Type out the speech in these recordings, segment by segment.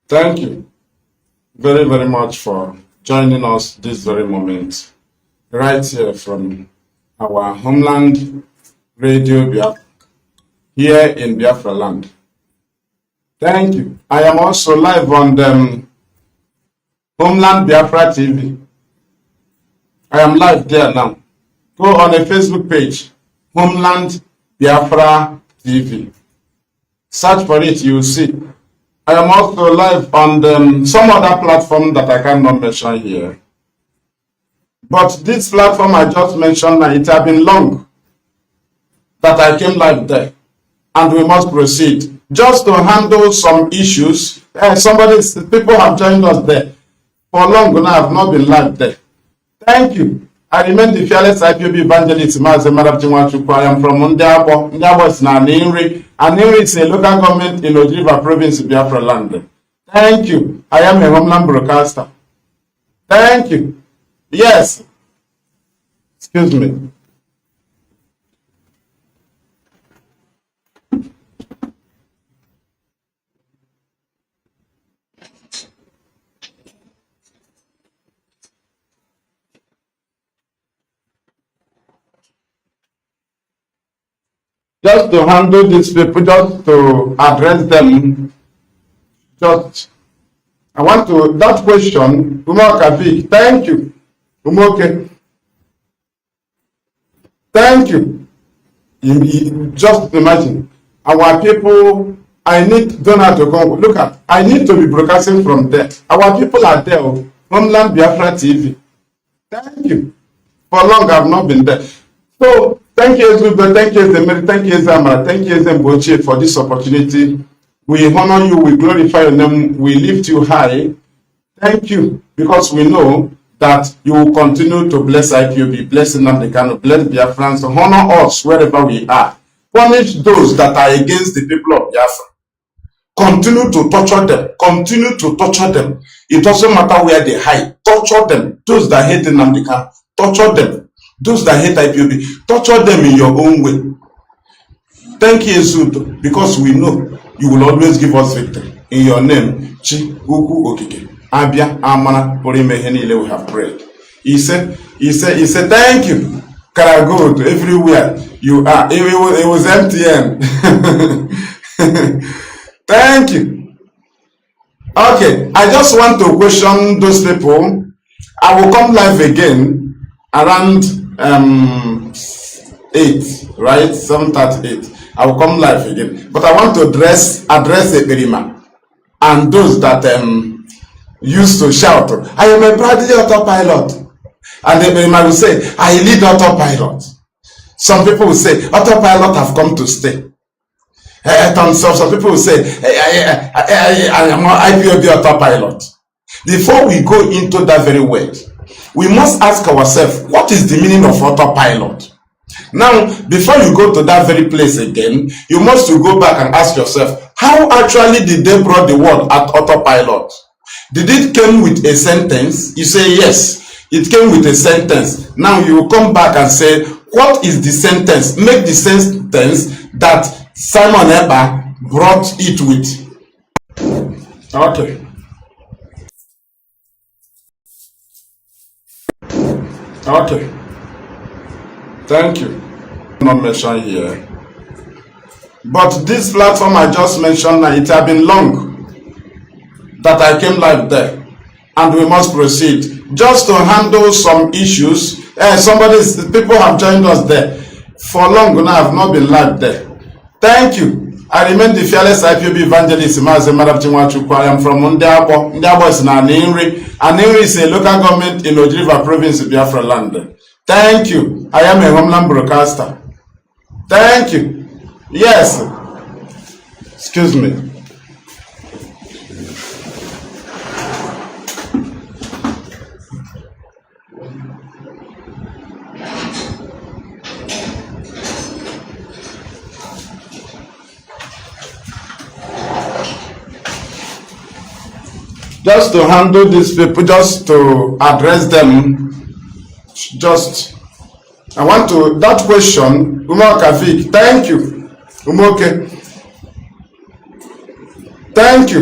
Thank you very, very much for joining us this very moment, right here from our homeland, Radio Biafra, here in Biafra land. Thank you. I am also live on the Homeland Biafra TV. I am live there now. Go on a Facebook page, Homeland Biafra TV. Search for it, you will see. I am also live on some other platform that I cannot mention here. But this platform I just mentioned, it has been long that I came live there. And we must proceed. Just to handle some issues, people have joined us there. For long now, I have not been live there. Thank you. I remain the fearless IPOB evangelist, Mazi Maduabuchi. I am from Ndiabo. Ndiabo is Nanimri. And Nimri is a local government in Ojiva province, Biafra land. Thank you. I am a homeland broadcaster. Thank you. Yes. Excuse me. Just to handle these people, just to address them, I want to, that question, Umokavi, thank you. Umoke, thank you. Just imagine, our people, I need Donald to come, look at, I need to be broadcasting from there. Our people are there, Homeland Biafra TV. Thank you. For long, I have not been there. So, thank you, Ezubel. Thank you, Ezemiri. Thank you, Ezamara. Thank you, Ezemboche, for this opportunity. We honor you. We glorify your name. We lift you high. Thank you, because we know that you will continue to bless IPOB, bless Nnamdi Kanu, bless Biafrans, honor us wherever we are. Punish those that are against the people of Biafra. Continue to torture them. Continue to torture them. It doesn't matter where they hide. Torture them. Those that hate Nnamdi Kanu, torture them. Those that hate IPOB, torture them in your own way. Thank you, Jesus, because we know you will always give us victory. In your name, Chi Uku Okike, Abia, Amana, Porimeheni, we have prayed. He said, thank you. Karagold, everywhere you are. It was MTN. Thank you. Okay, I just want to question those people. I will come live again around 8, right? 7:38. I will come live again. But I want to address the Berima and those that used to shout, I am a Bradley autopilot. And the Berima will say, I lead autopilot. Some people will say, autopilot have come to stay. Some people will say, I am IPOB autopilot. Before we go into that very word, we must ask ourselves, what is the meaning of autopilot? Now, before you go to that very place again, you must go back and ask yourself, how actually did they brought the word at autopilot? Did it come with a sentence? You say, yes, it came with a sentence. Now you come back and say, what is the sentence? Make the sentence that Simon Eber brought it with. Okay. Okay. Thank you. Not mentioned here. But this platform I just mentioned, it has been long that I came live there. And we must proceed. Just to handle some issues. People have joined us there. For long now, I have not been live there. Thank you. I remain the fearless IPOB evangelist, Mazi Maduabuchi. I am from Ndiabo. Ndiabo is Nanimri. And Nimri is a local government in Ojiva province, Biafra land. Thank you. I am a homeland broadcaster. Thank you. Yes. Excuse me. Just to handle these people, just to address them, I want to, that question, Umokavi, thank you. Umoke, thank you.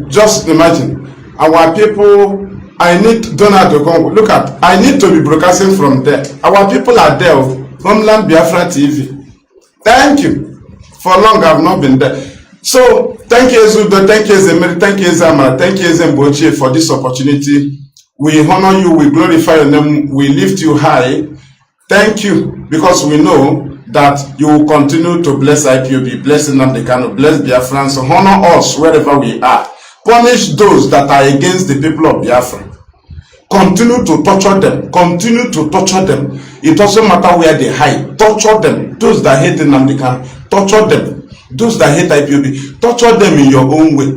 Just imagine, our people, I need Donald to come. Look at, I need to be broadcasting from there. Our people are there, Homeland Biafra TV. Thank you. For long I've not been there. So thank you, Ezudo, thank you, Ezemiri, thank you, Ezama, thank you, Ezembochi, for this opportunity. We honor you, we glorify your name, we lift you high. Thank you, because we know that you will continue to bless IPOB, bless Nnamdi Kanu, bless Biafrans, honor us wherever we are. Punish those that are against the people of Biafra. Continue to torture them. Continue to torture them. It doesn't matter where they hide. Torture them. Those that hate Nnamdi Kanu, torture them. Those that hate IPOB, torture them in your own way.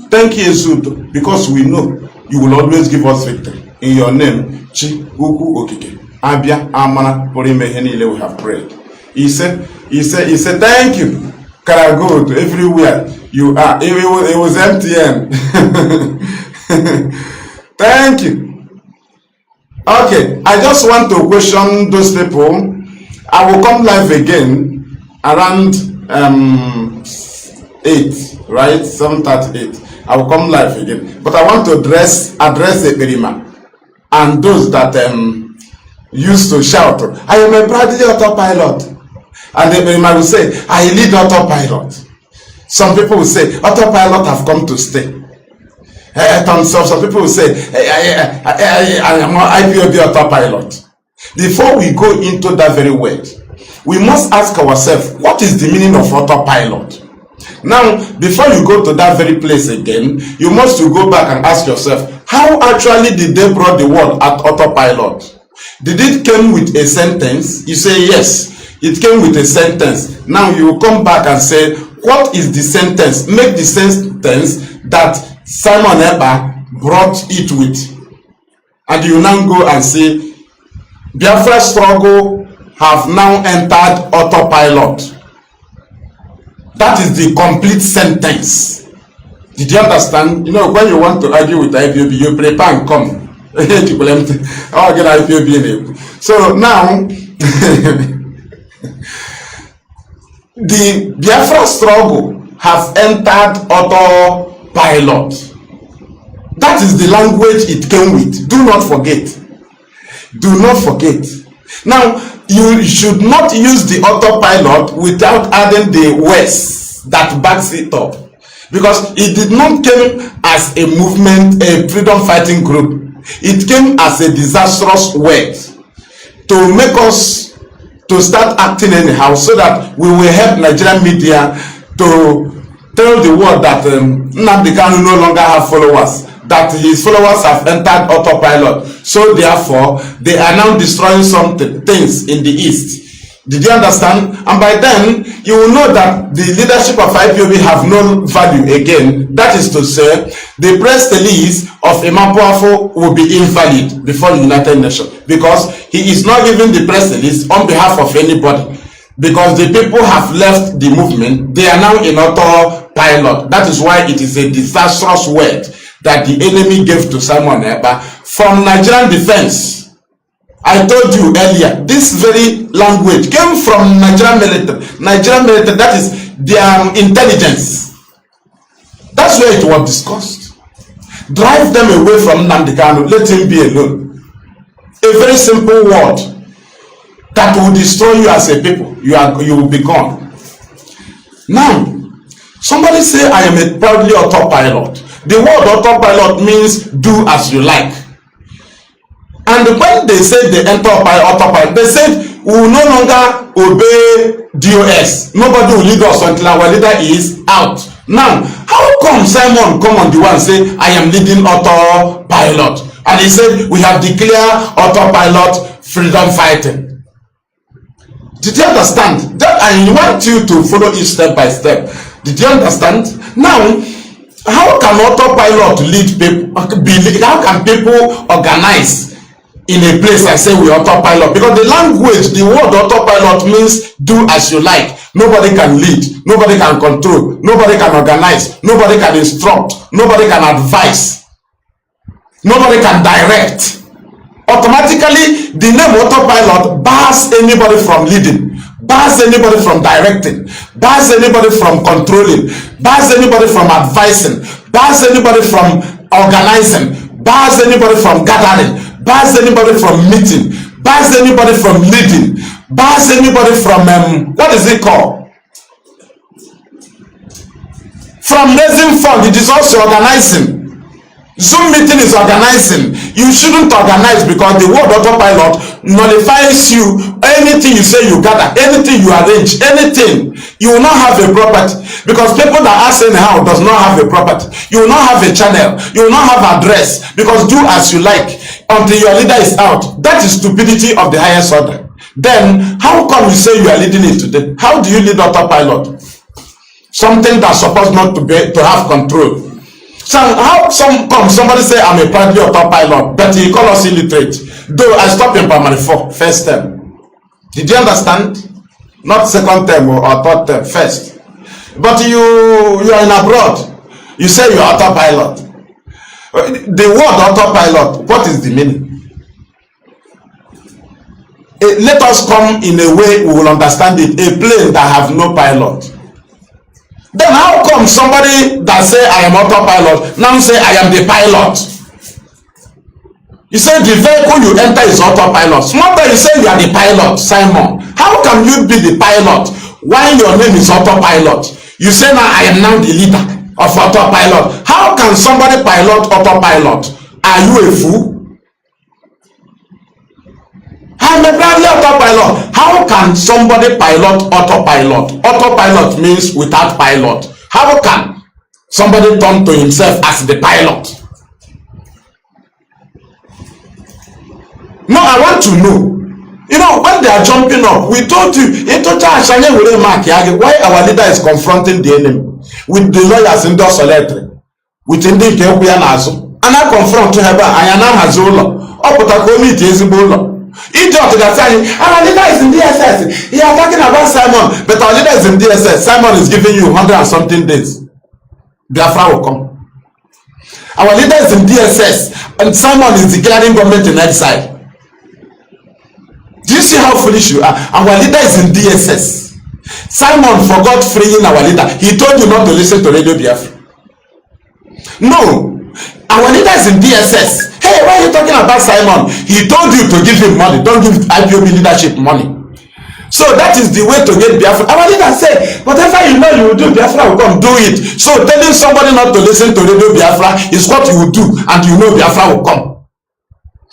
Thank you, Ezudo, because we know you will always give us victory. In your name, Chi Uku Okike. Abia Amana Porime Henile, we have prayed. He said, thank you. Karago to everywhere you are. It was MTN. Thank you. Okay, I just want to question those people. I will come live again around 8, right? 7:38. I will come live again. But I want to address the Perima and those that used to shout, I am a Bradley autopilot. And the Perima will say, I lead autopilot. Some people will say, autopilot have come to stay. Some people will say, I am IPOB autopilot. Before we go into that very word, we must ask ourselves, what is the meaning of autopilot? Now, before you go to that very place again, you must go back and ask yourself, how actually did they brought the word at autopilot? Did it come with a sentence? You say yes, it came with a sentence. Now you come back and say, what is the sentence? Make the sentence that Simon Eba brought it with. And you now go and say, Biafra struggle have now entered autopilot. That is the complete sentence. Did you understand? You know, when you want to argue with IPOB, you prepare and come. So now, the Biafra struggle have entered autopilot. That is the language it came with. Do not forget. Do not forget. Now, you should not use the autopilot without adding the words that backs it up. Because it did not come as a movement, a freedom fighting group. It came as a disastrous word to make us to start acting anyhow, so that we will help Nigerian media to tell the world that Nnamdi Kanu no longer have followers, that his followers have entered autopilot. So therefore, they are now destroying some things in the East. Did you understand? And by then, you will know that the leadership of IPOB have no value again. That is to say, the press release of Imapuafo will be invalid before the United Nations, because he is not giving the press release on behalf of anybody. Because the people have left the movement, they are now in autopilot. That is why it is a disastrous word that the enemy gave to Simon Eba from Nigerian defense. I told you earlier, this very language came from Nigerian military. Nigerian military, that is their intelligence. That's where it was discussed. Drive them away from Nnamdi Kanu. Let him be alone. A very simple word that will destroy you as a people. You will be gone. Now, somebody say, I am a proudly autopilot. The word autopilot means do as you like. And when they said they enter autopilot, they said we will no longer obey DOS. Nobody will lead us until our leader is out. Now, how come Simon come on the one and say, I am leading autopilot? And he said, we have declared autopilot freedom fighting. Did you understand? That I want you to follow it step by step. Did you understand? Now, how can autopilot lead people? How can people organize in a place I say we autopilot? Because the language, the word autopilot means do as you like. Nobody can lead, nobody can control, nobody can organize, nobody can instruct, nobody can advise, nobody can direct. Automatically, the name autopilot bars anybody from leading. bars anybody from directing, bars anybody from controlling, bars anybody from advising, bars anybody from organizing, bars anybody from gathering, bars anybody from meeting, bars anybody from leading, bars anybody from what is it called? From raising funds. It is also organizing. Zoom meeting is organizing. You shouldn't organize because the word autopilot nullifies you. Anything you say you gather, anything you arrange, anything, you will not have a property. Because people that ask anyhow does not have a property. You will not have a channel. You will not have address. Because do as you like until your leader is out. That is stupidity of the highest order. Then how come you say you are leading it today? How do you lead autopilot? Something that's supposed not to have control. So how somebody say I'm a proudly autopilot, but he call us illiterate. Though I stopped in primary 4, first term. Did you understand? Not second term or third term, first. But you are in abroad. You say you're autopilot. The word autopilot, what is the meaning? Let us come in a way we will understand it. A plane that have no pilot. Then how come somebody that say I am autopilot now say I am the pilot? You say the vehicle you enter is autopilot. Small time you say you are the pilot, Simon. How can you be the pilot while your name is autopilot? You say now I am now the leader of autopilot. How can somebody pilot autopilot? Are you a fool? I'm a bloody autopilot. How can somebody pilot autopilot? Autopilot means without pilot. How can somebody turn to himself as the pilot? No, I want to know. You know, when they are jumping up, we told you, why our leader is confronting the enemy with the lawyers in the solitary, with Indi Keopianazo, and I confront to her, I am Hazola, Opotakomi Tezibolo. Idiot that saying our leader is in DSS. He are talking about Simon, but our leader is in DSS. Simon is giving you 100 and something days. Biafra will come. Our leader is in DSS, and Simon is declaring government in exile. Do you see how foolish you are? Our leader is in DSS. Simon forgot freeing our leader. He told you not to listen to Radio Biafra. No. Our leader is in DSS. Hey, why are you talking about Simon? He told you to give him money. Don't give IPOB leadership money. So that is the way to get Biafra. Our leader said, whatever you know you will do, Biafra will come, do it. So telling somebody not to listen to Radio Biafra is what you will do, and you know Biafra will come.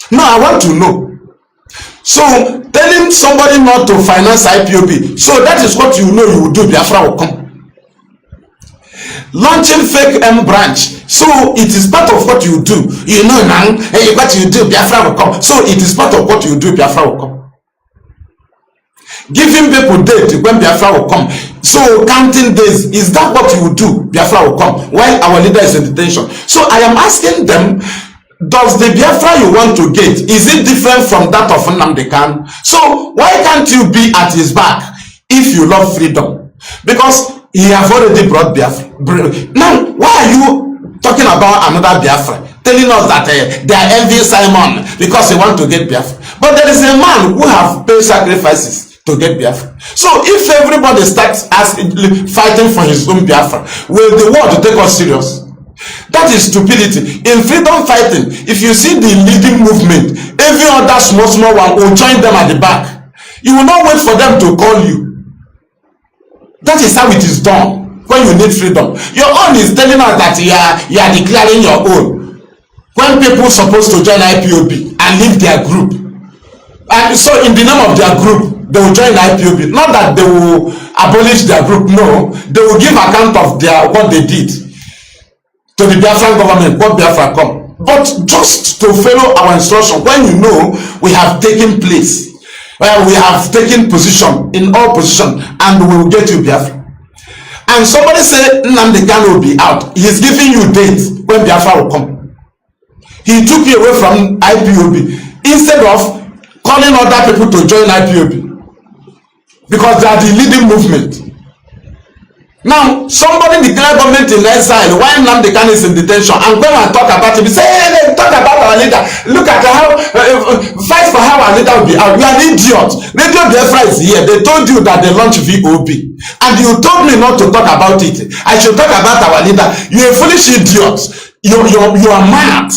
No, I want to know. So telling somebody not to finance IPOB, so that is what you know you will do, Biafra will come. Launching fake branch, so it is part of what you do. You know now, hey, what you do, Biafra will come. So it is part of what you do, Biafra will come. Giving people date when Biafra will come. So counting days, is that what you do, Biafra will come, while our leader is in detention? So I am asking them, does the Biafra you want to get, is it different from that of Nnamdi Kanu? So why can't you be at his back if you love freedom? Because he have already brought Biafra. Now, why are you talking about another Biafra? Telling us that they are envying Simon because they want to get Biafra. But there is a man who have paid sacrifices to get Biafra. So if everybody starts fighting for his own Biafra, will the world take us serious? That is stupidity. In freedom fighting, if you see the leading movement, every other small one will join them at the back. You will not wait for them to call you. That is how it is done when you need freedom. Your own is telling us that you are declaring your own. When people supposed to join IPOB and leave their group. And so in the name of their group, they will join IPOB. Not that they will abolish their group, no. They will give account of what they did to the Biafran government, what Biafra come. But just to follow our instruction, when you know we have taken place, we have taken position in all position, and we will get you Biafra. And somebody say Nnamdi Kanu will be out. He is giving you dates when Biafra will come. He took you away from IPOB instead of calling other people to join IPOB because they are the leading movement. Now somebody declare government in exile while Nnamdi Kanu is in detention, and when I talk about it, we say, hey, talk about our leader. Look at how fight for how our leader will be out. You are an idiot. Radio Biafra is here. They told you that they launched VOB, and you told me not to talk about it. I should talk about our leader. You are a foolish idiot. You are mad.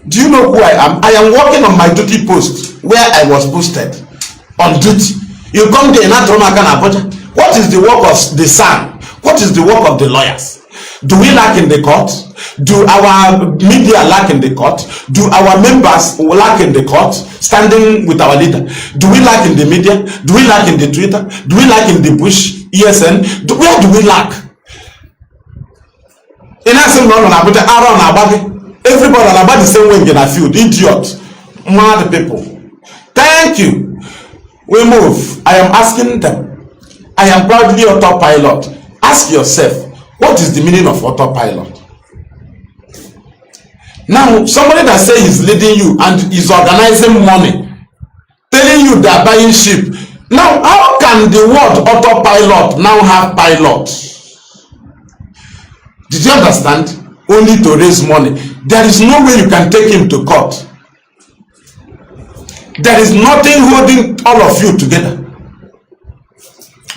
Do you know who I am? I am working on my duty post where I was posted on duty. You come there, not what is the work of the sun? What is the work of the lawyers? Do we lack in the court? Do our media lack in the court? Do our members lack in the court standing with our leader? Do we lack in the media? Do we lack in the Twitter? Do we lack in the Bush, ESN? Where do we lack? Everybody on about the same way in a field. Idiot. Mad people. Thank you. We move. I am asking them. I am proudly autopilot. Ask yourself, what is the meaning of autopilot? Now, somebody that says he's leading you and is organizing money, telling you they are buying sheep. Now, how can the word autopilot now have pilot? Did you understand? Only to raise money. There is no way you can take him to court. There is nothing holding all of you together.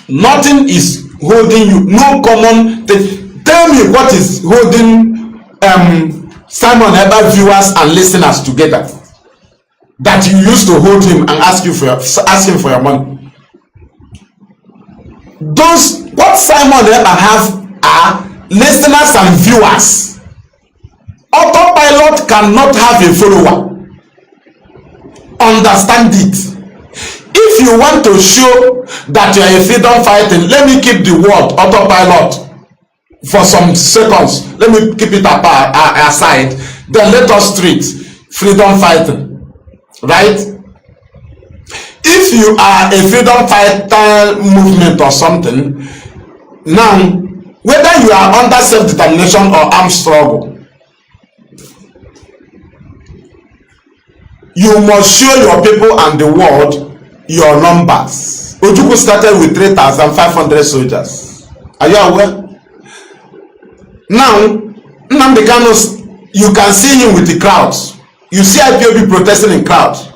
Nothing is holding you. No common thing. Tell me what is holding Simon Eber viewers and listeners together, that you used to hold him and ask him for your money. Those what Simon Eber have are listeners and viewers. Autopilot cannot have a follower. Understand it. If you want to show that you are a freedom fighting, let me keep the word autopilot for some seconds. Let me keep it aside. Then let us treat freedom fighting. Right? If you are a freedom fighter movement or something, now, whether you are under self-determination or armed struggle, you must show your people and the world your numbers. Ojukwu started with 3,500 soldiers. Are you aware? Now, Nnamdi Kanu, you can see him with the crowds. You see Ipob protesting in crowds.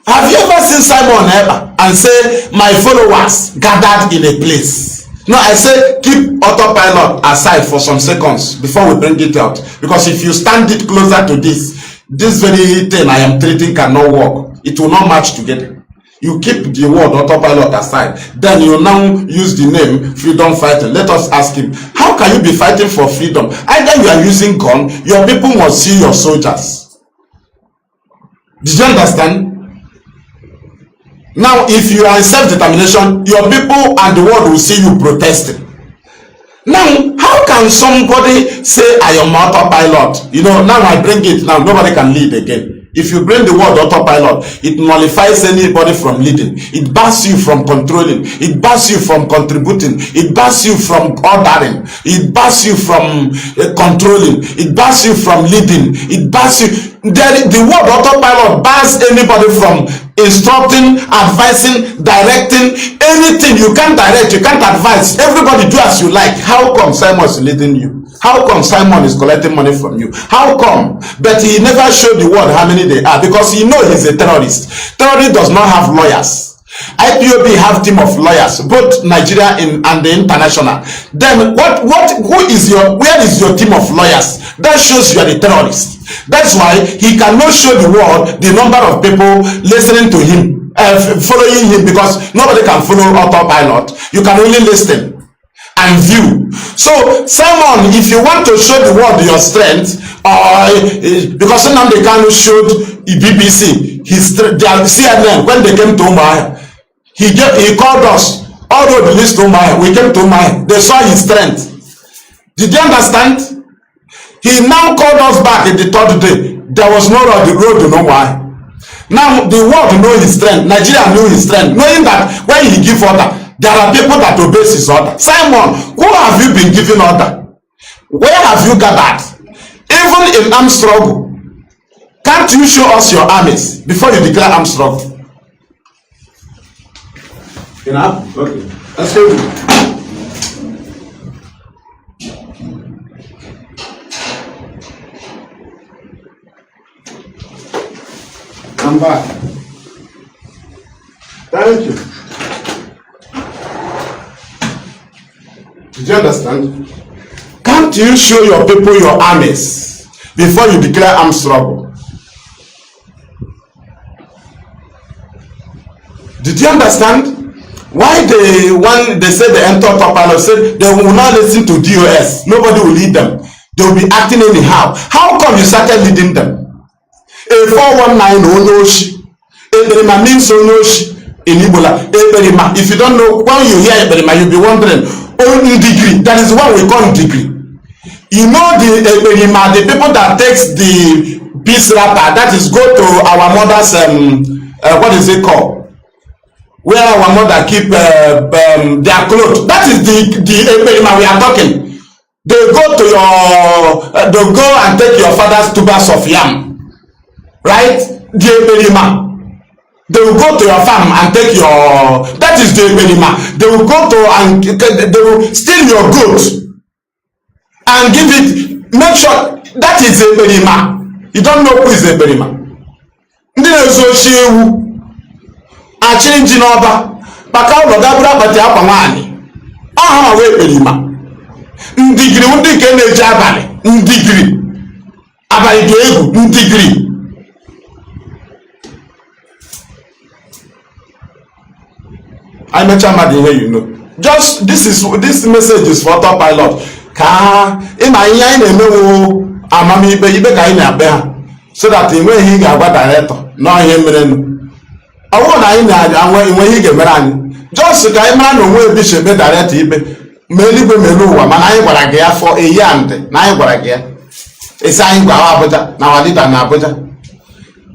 Have you ever seen Simon Eber and say, my followers gathered in a place? No, I say keep autopilot aside for some seconds before we bring it out. Because if you stand it closer to this very thing I am treating cannot work. It will not match together. You keep the word autopilot aside. Then you now use the name freedom fighting. Let us ask him, how can you be fighting for freedom? Either you are using gun, your people must see your soldiers. Did you understand? Now, if you are in self-determination, your people and the world will see you protesting. Now, how can somebody say I am autopilot? You know, now I bring it, now nobody can lead again. If you bring the word autopilot, it nullifies anybody from leading. It bars you from controlling. It bars you from contributing. It bars you from ordering. It bars you from controlling. It bars you from leading. It bars you. The word autopilot bars anybody from instructing, advising, directing, anything. You can't direct, you can't advise. Everybody do as you like. How come Simon is leading you? How come Simon is collecting money from you? How come? But he never showed the world how many they are, because he knows he's a terrorist. Terrorist does not have lawyers. Ipob have team of lawyers, both Nigeria and the international. Then where is your team of lawyers? That shows you are a terrorist. That's why he cannot show the world the number of people listening to him, following him, because nobody can follow autopilot. You can only listen and view. So Simon, if you want to show the world your strength, because Nnamdi Kanu showed the BBC their CNN when they came to Umaya, he called us all the list to Umaya. We came to Umaya, they saw his strength. Did you understand? He now called us back in the third day. There was no road to Umaya. Now the world know his strength. Nigeria knew his strength, knowing that when he give order, there are people that obey his order. Simon, who have you been giving order? Where have you gathered? Even in armed struggle, can't you show us your armies before you declare armed struggle? Enough? Okay. Let's go. back. Thank you. Did you understand? Can't you show your people your armies before you declare armed struggle? Did you understand? Why when they say they enter autopilot, said they will not listen to DOS. Nobody will lead them. They will be acting anyhow. How come you started leading them? A 419 Onoshi. Eberima means Onoshi in Ebola. Eberima. If you don't know, when you hear Eberima, you'll be wondering, only degree. That is what we call degree. You know the Eberima, the people that takes the peace wrapper, that is go to our mother's, what is it called? Where our mother keep their clothes. That is the Eberima we are talking. They go to they go and take your father's tubers of yam, right? The Eberima. They will go to your farm and take your. That is the Eberima. They will go to and they will steal your goods and give it. Make sure that is Eberima. You don't know who is Eberima. Ndị na-ezochi ewu a change n'ọba maka ụlọ gaburu akpati akwa nwaanyị. Ọha ma wee Eberima. Ndigiri ndị nke na-eji abalị ndigiri abalị dị egwu ndigiri. I met somebody here, you know. Just this message is for autopilot. Ka ima ihe anyị na-emewo amamibe ibe ka anyị na-abịa ha so that enweghị ị ga-agwa director na ihe mere nụ. Ọ bụrụ na anyị na-anwe enweghị ị ga-emere anyị just ka anyị mara na onwe ebishebe director ibe ma eluigwe mere ụwa mana anyị gwara gị ya for a year ntị na anyị gwara gị ya esi anyị gawa Abuja na walida na Abuja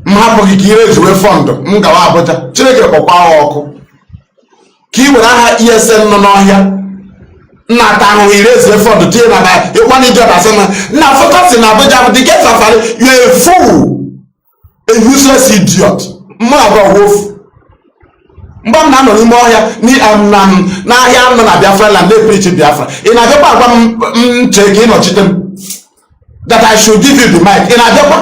m hapụghị ka ire ezuwe fọndụ m gawa Abuja Chineke kpọkwa ha ọkụ ka ị were aha ESN nọ n'ọhịa nna ta ahụhụ ire ezuwe fọndụ tinye na ba ịkwana ije ọdasị na fọkọsị na Abuja the gate of you are a fool a useless idiot mụ abụọ wofu mgbe m na-anọ n'ime ọhịa n'ahịa nọ na Biafra land na-epreach Biafra ị na-abịakwa agwa m chee ka ị nọchite m that I should give you the mic ị na-abịakwa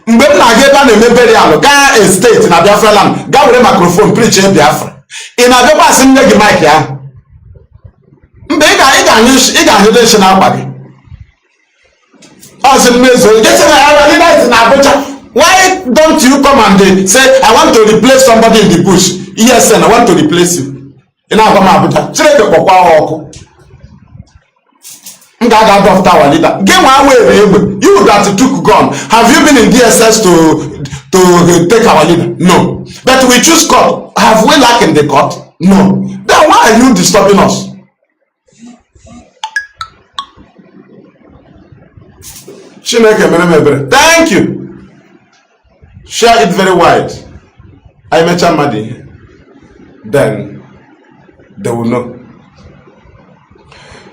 mgbe m na-aga ebe a na-eme burial gaa estate na Biafra land gaa were microphone preach Biafra ị na-abịakwa asị nne gị mic ya mgbe ị ga-anyụdo isi na akwa gị ọsị mmezo na Abuja. Why don't you come and say, I want to replace somebody in the bush? Yes, and I want to replace you. In our Abuja. You that took gun. Have you been in DSS to take our leader? No. But we choose court. Have we lack in the court? No. Then why are you disturbing us? Thank you. Share it very wide. I met somebody. Then they will know.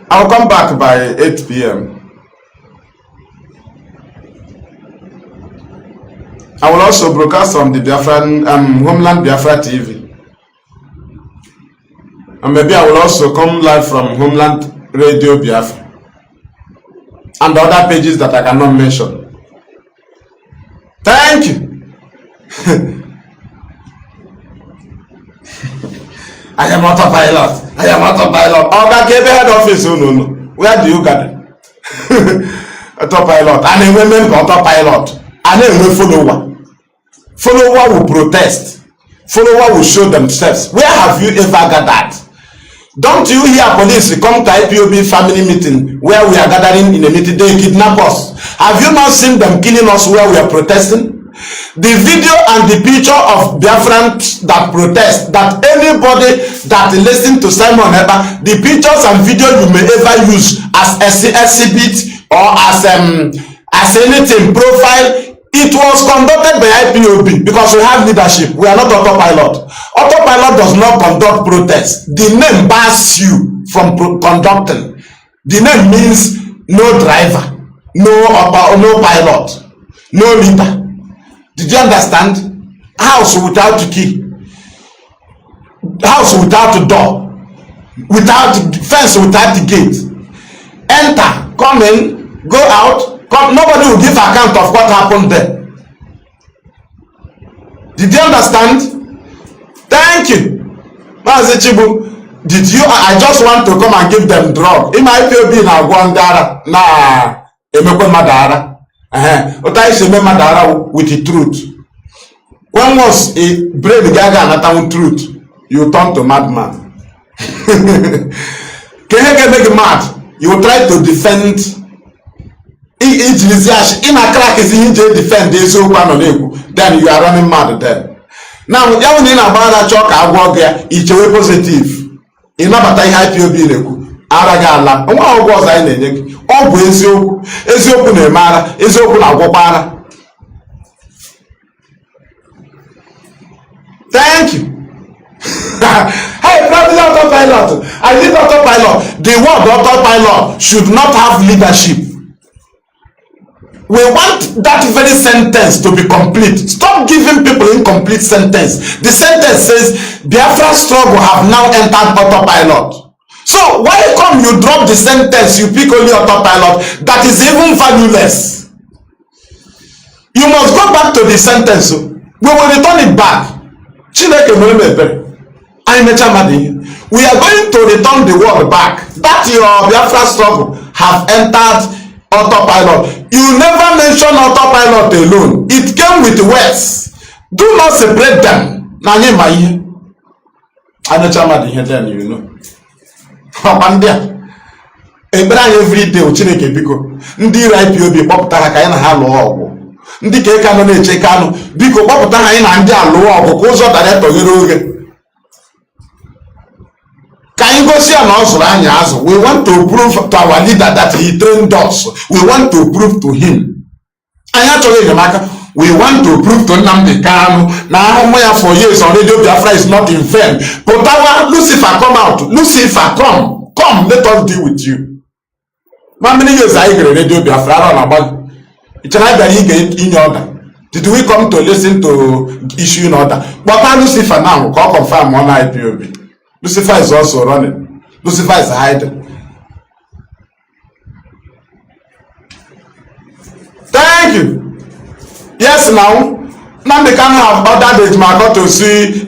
I'll come back by 8 p.m. I will also broadcast on the Biafran Homeland Biafra TV. And maybe I will also come live from Homeland Radio Biafra and other pages that I cannot mention. Thank you. I am autopilot. I am autopilot. Oh, okay, the head office. No. Where do you gather? Autopilot. And a women autopilot. And a follower. Follower will protest. Follower will show themselves. Where have you ever gathered? Don't you hear police come to IPOB family meeting where we are gathering in a meeting? They kidnap us. Have you not seen them killing us where we are protesting? The video and the picture of Biafrans that protest, that anybody that listen to Simon Eber, the pictures and video you may ever use as exhibit or as anything profile, it was conducted by IPOB because we have leadership. We are not autopilot. Autopilot does not conduct protests. The name bars you from conducting. The name means no driver, no pilot, no leader. Did you understand? House without key, house without door, without fence, without the gate. Enter, come in, go out. Come, nobody will give account of what happened there. Did you understand? Thank you. Mazi Chibu, did you? I just want to come and give them drug. In my IPOB na Gwandara na Emekwe Madara. Ota is Emekwe Madara with the truth. When was a brave gaga and truth, you turn to madman. Can you make mad? You try to defend. In a crack is in defend this then you are running mad then. Now, you have a chalk, I walk there, it's a positive. In a high POB, Aragala, and what was I in? Oh, is open a matter, is open a wopara. Thank you. Hey, President Autopilot, I did autopilot. The word autopilot should not have leadership. We want that very sentence to be complete. Stop giving people incomplete sentence. The sentence says, Biafra struggle have now entered autopilot. So why come you drop the sentence, you pick only autopilot, that is even valueless? You must go back to the sentence. We will return it back. We are going to return the word back. That your Biafra struggle have entered autopilot. You never mention autopilot alone. It came with words. Do not separate them. Nanye mai. Anachama di then you know. Papandia. Ebra every day Chineke biko. Ndi IPOB kpọpụta ha ka anyị na ha lụọ ọgụ. Ndị ka Kanu na-eche Kanu biko kpọpụta ha anyị na ndị a lụọ ọgụ ka ụzọ dara tọghere oge. We want to prove to our leader that he trained us. We want to prove to him. We want to prove to Nnamdi Kanu. Now, for years on Radio Biafra is not in vain. But our Lucifer, come out. Lucifer, come. Come, let us deal with you. How many years I hear Radio Biafra? I don't know about it. In order. Did we come to listen to issue in order? But our Lucifer now, call confirm on IPOB. Lucifer is also running. Lucifer is hiding. Thank you. Yes, now, Nnamdi Kanu have ordered Ejimako to see.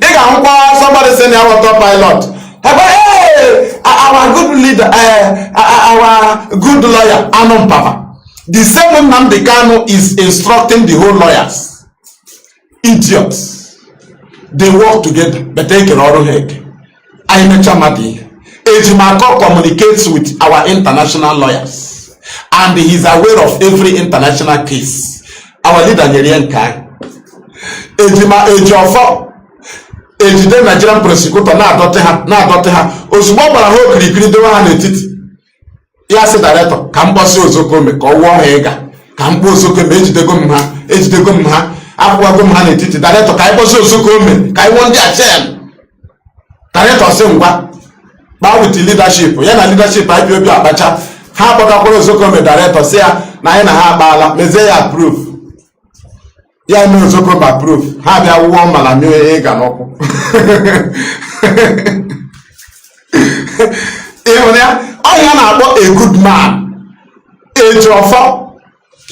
Somebody saying our autopilot. Hey, our good leader, our good lawyer, Anon Papa. The same Nnamdi Kanu is instructing the whole lawyers. Idiots. They work together, but they can all head. Ejimako communicates with our international lawyers and he is aware of every international case. Our leader Nigerian Kai Ejiofor Ejide Nigerian prosecutor na adote ha ozugbo gbara ha okirikiri dewe ha n'etiti ya sị director ka mkpọsi Ozokome ka ọ wụọ ha ịga ka mkpọ Ozokome ejidego m ha akwụwago m ha n'etiti director ka ịkpọsi Ozokome ka ịwọ ndị achem director sị ngwa with leadership ya na leadership IPOB akpacha ha kpọtakwara Ozokome director sị ya na anyị na ha akpaala mezie ya approve ya eme Ozokome approve ha bịa wụọ mala mee ịga n'ọkụ ịhụrụ ya ọhịa na-akpọ a good man Ejiofor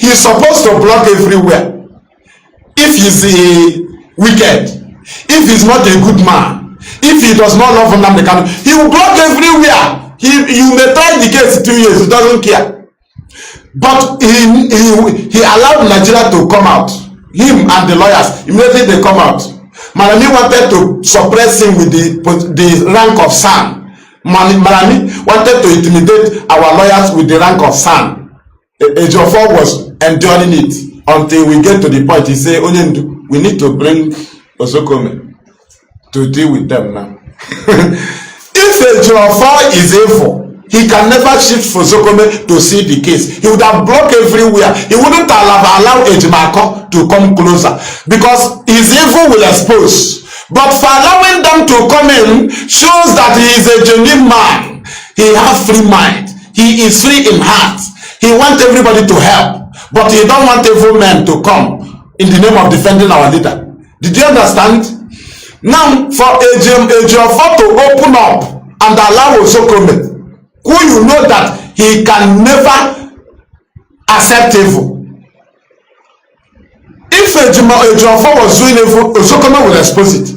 he is supposed to block everywhere if he's wicked, if he's not a good man, if he does not love Nnamdi Kanu, he will block everywhere. You may try the case 2 years, he doesn't care. But he allowed Nigeria to come out. Him and the lawyers, immediately they come out. Malami wanted to suppress him with the rank of son. Malami wanted to intimidate our lawyers with the rank of son. Ejiofor was enduring it until we get to the point he say, Onyendu, we need to bring Ozokome to deal with them now. If Ejiofor is evil, he can never shift for Ozokome to see the case. He would have blocked everywhere. He wouldn't allow Ejimako to come closer because his evil will expose. But for allowing them to come in shows that he is a genuine man. He has free mind. He is free in heart. He wants everybody to help. But he don't want evil men to come in the name of defending our leader. Did you understand? Now, for Ejiofor to open up and allow Ozokome, who you know that he can never accept evil. If If Ejiofor was doing evil, Osokome will expose it.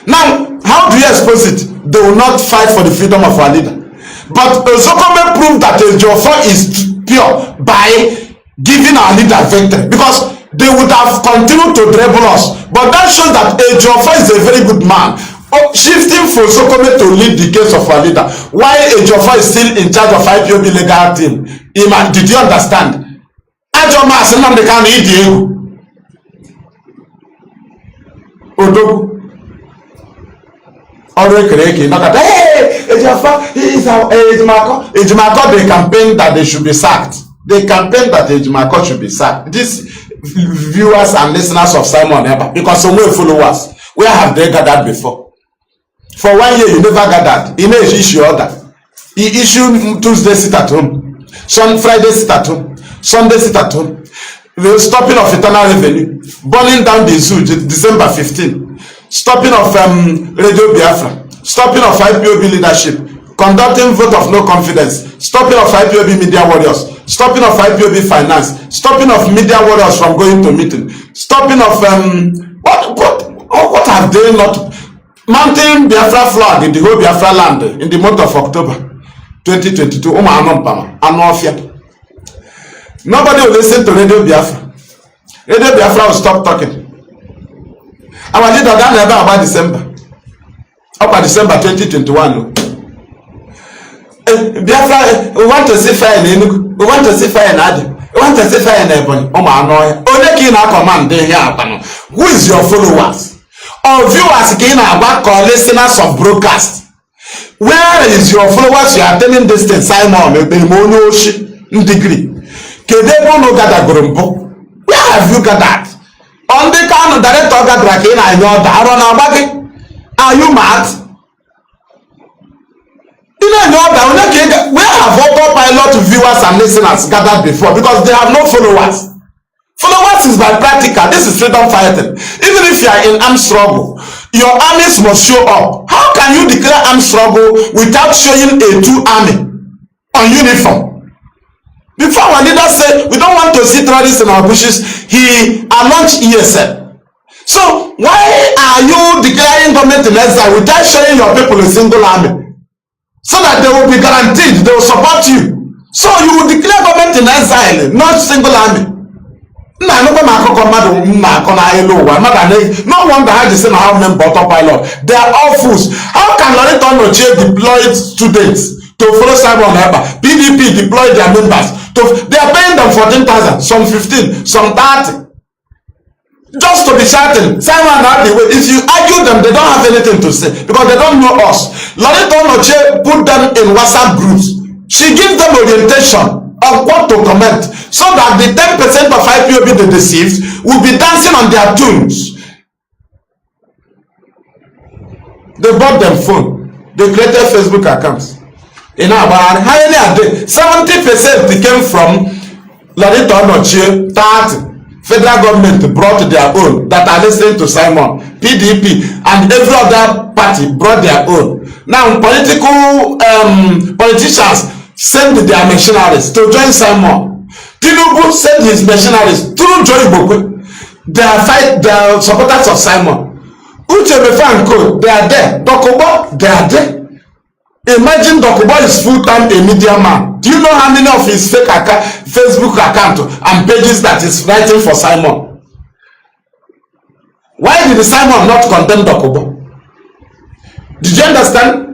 Now, how do you expose it? They will not fight for the freedom of our leader. But Osokome proved that Ejiofor is pure by giving our leader victory, because they would have continued to dribble us. But that shows that Ejiofor is a very good man. Shifting for Osokome to lead the case of our leader, while Ejiofor is still in charge of IPOB legal team. Did you understand? Mazi Nnamdi Kanu idi egwu. Odogwu. Ọrụ ekere eke nọkọta, hey, Ejiofor, he is our Ejimako. Ejimako, they campaign that they should be sacked. They campaign that Ejimako should be sacked. These viewers and listeners of Simon Eba, because some way followers, where have they gathered before? For 1 year, you never gathered. He may issue order. He issued Tuesday sit at home, Friday sit at home, Sunday sit at home. The stopping of eternal revenue, burning down the zoo, December 15, stopping of Radio Biafra, stopping of IPOB leadership, conducting vote of no confidence, stopping of IPOB media warriors, stopping of IPOB finance, stopping of media warriors from going to meeting, stopping of what have they not? Mounting Biafra flag in the whole Biafra land in the month of October 2022. Nobody will listen to Radio Biafra. Radio Biafra will stop talking. Our leader done never about December. Up at December 2021. Biafra, we want to see fire in Enugu. We want to see fire in Adi. We want to see fire in Ebonyi. Who is your followers? Or viewers or listeners of broadcast? Where is your followers? You are telling this thing, Simon, degree. Where have you gathered? On the kind of director are you mad? Where have autopilot viewers and listeners gathered before? Because they have no followers. Followers is by practical. This is freedom fighting. Even if you are in armed struggle, your armies must show up. How can you declare armed struggle without showing a true army on uniform? Before our leader said, we don't want to see terrorists in our bushes, he launched ESL. So why are you declaring government in exile without showing your people a single army? So that they will be guaranteed, they will support you. So you will declare government in exile, not single army. No wonder I just say how many autopilot. They are all fools. How can Loretta Onochie deploy students to follow Simon Eba? PDP deploy their members. They are paying them 14,000, some 15, some 30. Just to be shouting. Simon Eba, if you argue them, they don't have anything to say because they don't know us. Loretta Onochie put them in WhatsApp groups. She gives them orientation of what to comment, so that the 10% of IPOB they deceived will be dancing on their tunes. They bought them phone. They created Facebook accounts. In about how many are they? 70% came from Loretta Onochie. 30 federal government brought their own that are listening to Simon. PDP and every other party brought their own. Now politicians send their missionaries to join Simon. Tinubu sent his missionaries through Joy Bokwe. They are supporters of Simon. Uchebefa and Co, they are there. Dokubo, they are there. Imagine Dokubo is full-time a media man. Do you know how many of his fake Facebook account and pages that is writing for Simon? Why did Simon not condemn Dokubo? Did you understand?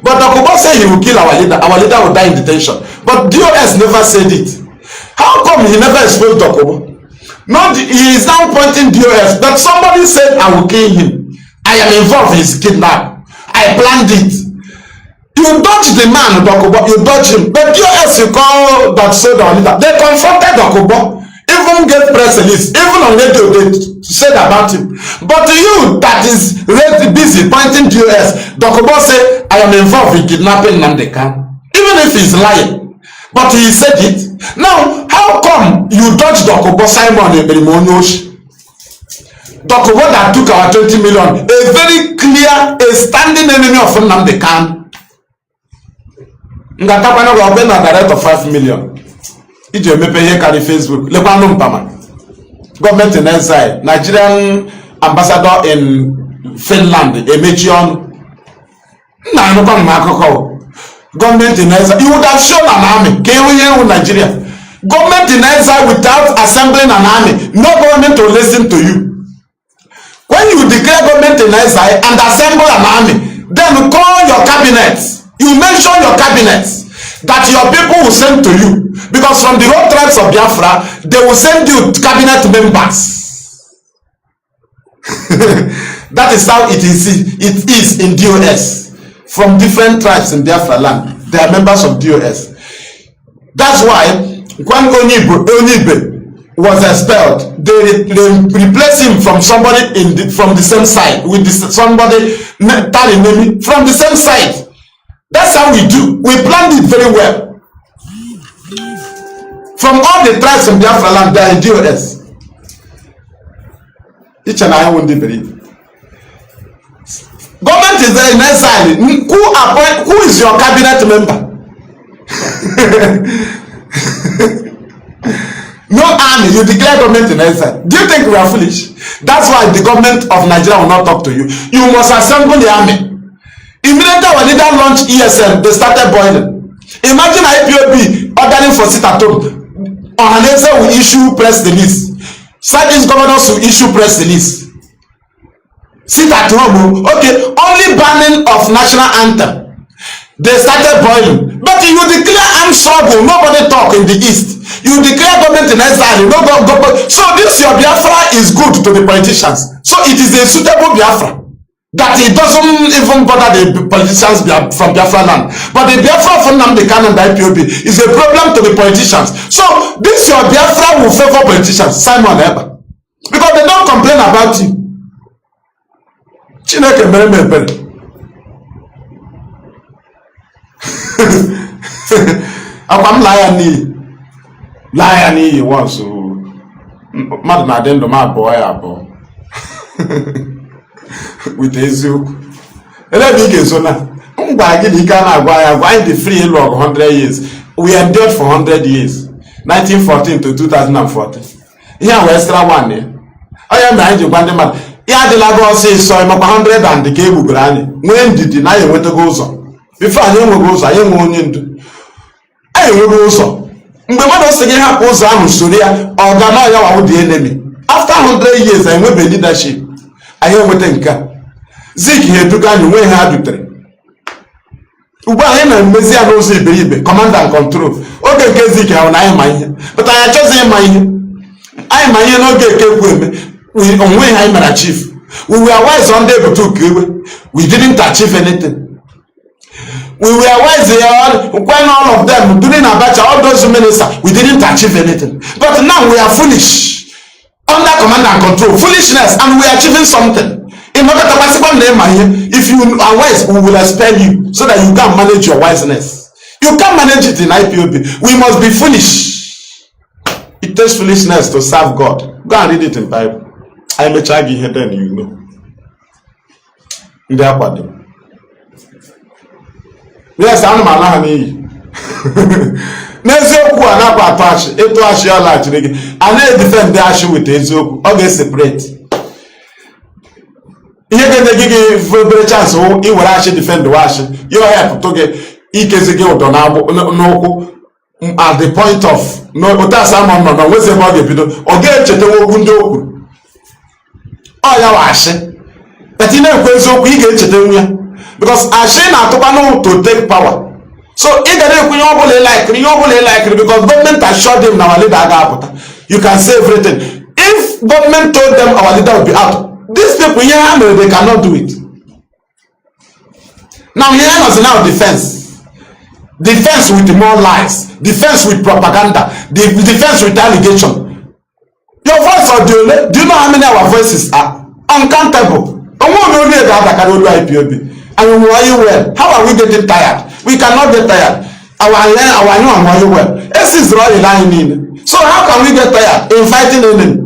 But Dokubo said he will kill our leader will die in detention. But DOS never said it. How come he never exposed Dokubo? No, he is now pointing DOS that somebody said I will kill him. I am involved in his kidnap. I planned it. You dodge the man, Dokubo, you dodge him. But DOS you call that said our leader. They confronted Dokubo. Even get press release, even on radio they said about him. But you that is really busy pointing to us, Dokubo say I am involved in kidnapping Nnamdi Kanu, even if he's lying. But he said it. Now, how come you dodge Dokubo Simon Eberimonyoshi? Dokubo that took our 20 million, a very clear, a standing enemy of Nnamdi Kanu. Ngatakwana will open a direct of 5 million. Ije mepe here carry Facebook. Lekwano mpama. government in exile, Nigerian ambassador in Finland, Emechion. Government in exile, you would have shown an army. Can you hear Nigeria? Government in exile without assembling an army, no government will listen to you. When you declare government in exile and assemble an army, then call your cabinet. You mention your cabinet that your people will send to you, because from the road tribes of Biafra, they will send you cabinet members. That is how it is in DOS. From different tribes in Biafra land, they are members of DOS. That's why when Onibe was expelled, they replaced him from somebody from the same side with somebody from the same side. That's how we do. We planned it very well. From all the tribes in Biafra land, they are in DOS. Each and I won't believe. Government is there in exile. Who is your cabinet member? No army. You declare government in exile. Do you think we are foolish? That's why the government of Nigeria will not talk to you. You must assemble the army. Immediately when they launch ESM, they started boiling. Imagine Ipob ordering for sit-at-home. Ohanese will issue press release. Certain governors will issue press release. Sit at home. Okay, only banning of national anthem. They started boiling. But you declare armed struggle, nobody talk in the east. You declare government in exile, no go. So this your Biafra is good to the politicians. So it is a suitable Biafra. That it doesn't even bother the politicians from Biafra land. But the Biafra from Nnamdi Kanu and the Ipob is a problem to the politicians. So this your Biafra will favor politicians, Simon Eber. Because they don't complain about you. Chineke mere m ebere. Akwa m laa ya n'iyi once mmadụ na-adị ndụ m abụọ ya abụọ with eziokwu. Elebe ị ga-eso na ngwa gị na ike a na-agwa ya gwa anyị dị free ịlụ ọgụ 100 years. We endured for 100 years, 1914 to 2014. Ihe a wee extra one ya. Onye mere anyị ji gwa ndị mmadụ ya adịla gị ọsịsọ makwa 100 and ka egbugoro anyị nwee ndidi na anyị enwetago ụzọ. Before anyị enweghị ụzọ, anyị enwe onye ndu, anyị enweghị ụzọ. Mgbe mmadụ sị gị hapụ ụzọ ahụ soro ya, ọ ga na ya wawu the enemy. After 100 years anyị nwebe leadership, anyị enweta nke a. Zik ha eduga anyị nwee ha dutere. Ugbu a anyị na-emezi ya n'ụzọ iberibe, command and control. Oge nke Zik ahụ na anyị ma ihe, but anyị achọghị ịma ihe. Anyị ma ihe n'oge nke ekwu eme. Onwe ha anyị mara chief. We were wise on day but we didn't achieve anything. We were wise when all of them during Abacha, all those ministers, we didn't achieve anything. But now we are foolish, under command and control, foolishness, and we are achieving something. In order to if you are wise, we will expel you so that you can manage your wiseness. You can't manage it in Ipob. We must be foolish. It takes foolishness to serve God. Go and read it in Bible. I may try here then you know. Yes, I'm a man. Nezoku and Abba Patch, it was your large rig, and they defend the ash with Ezoku, or they separate. Here they give you a chance, oh, you will actually defend the wash. You have to get Ikezego no at the point of no, that's someone, no, what's the body or get to the window. Oh, you are but you know, we get to the because Ashe na Topano to take power. So if they like because government assured them our leader you can say everything. If government told them our leader will be out, these people here they cannot do it. Now here was now defense. Defense with more lies, defense with propaganda, defense with allegation. Your voice audio, do you know how many our voices are? Uncountable. And we are well. How are we getting tired? We cannot get tired. Our new and well. This is really lying in. So how can we get tired in fighting enemy?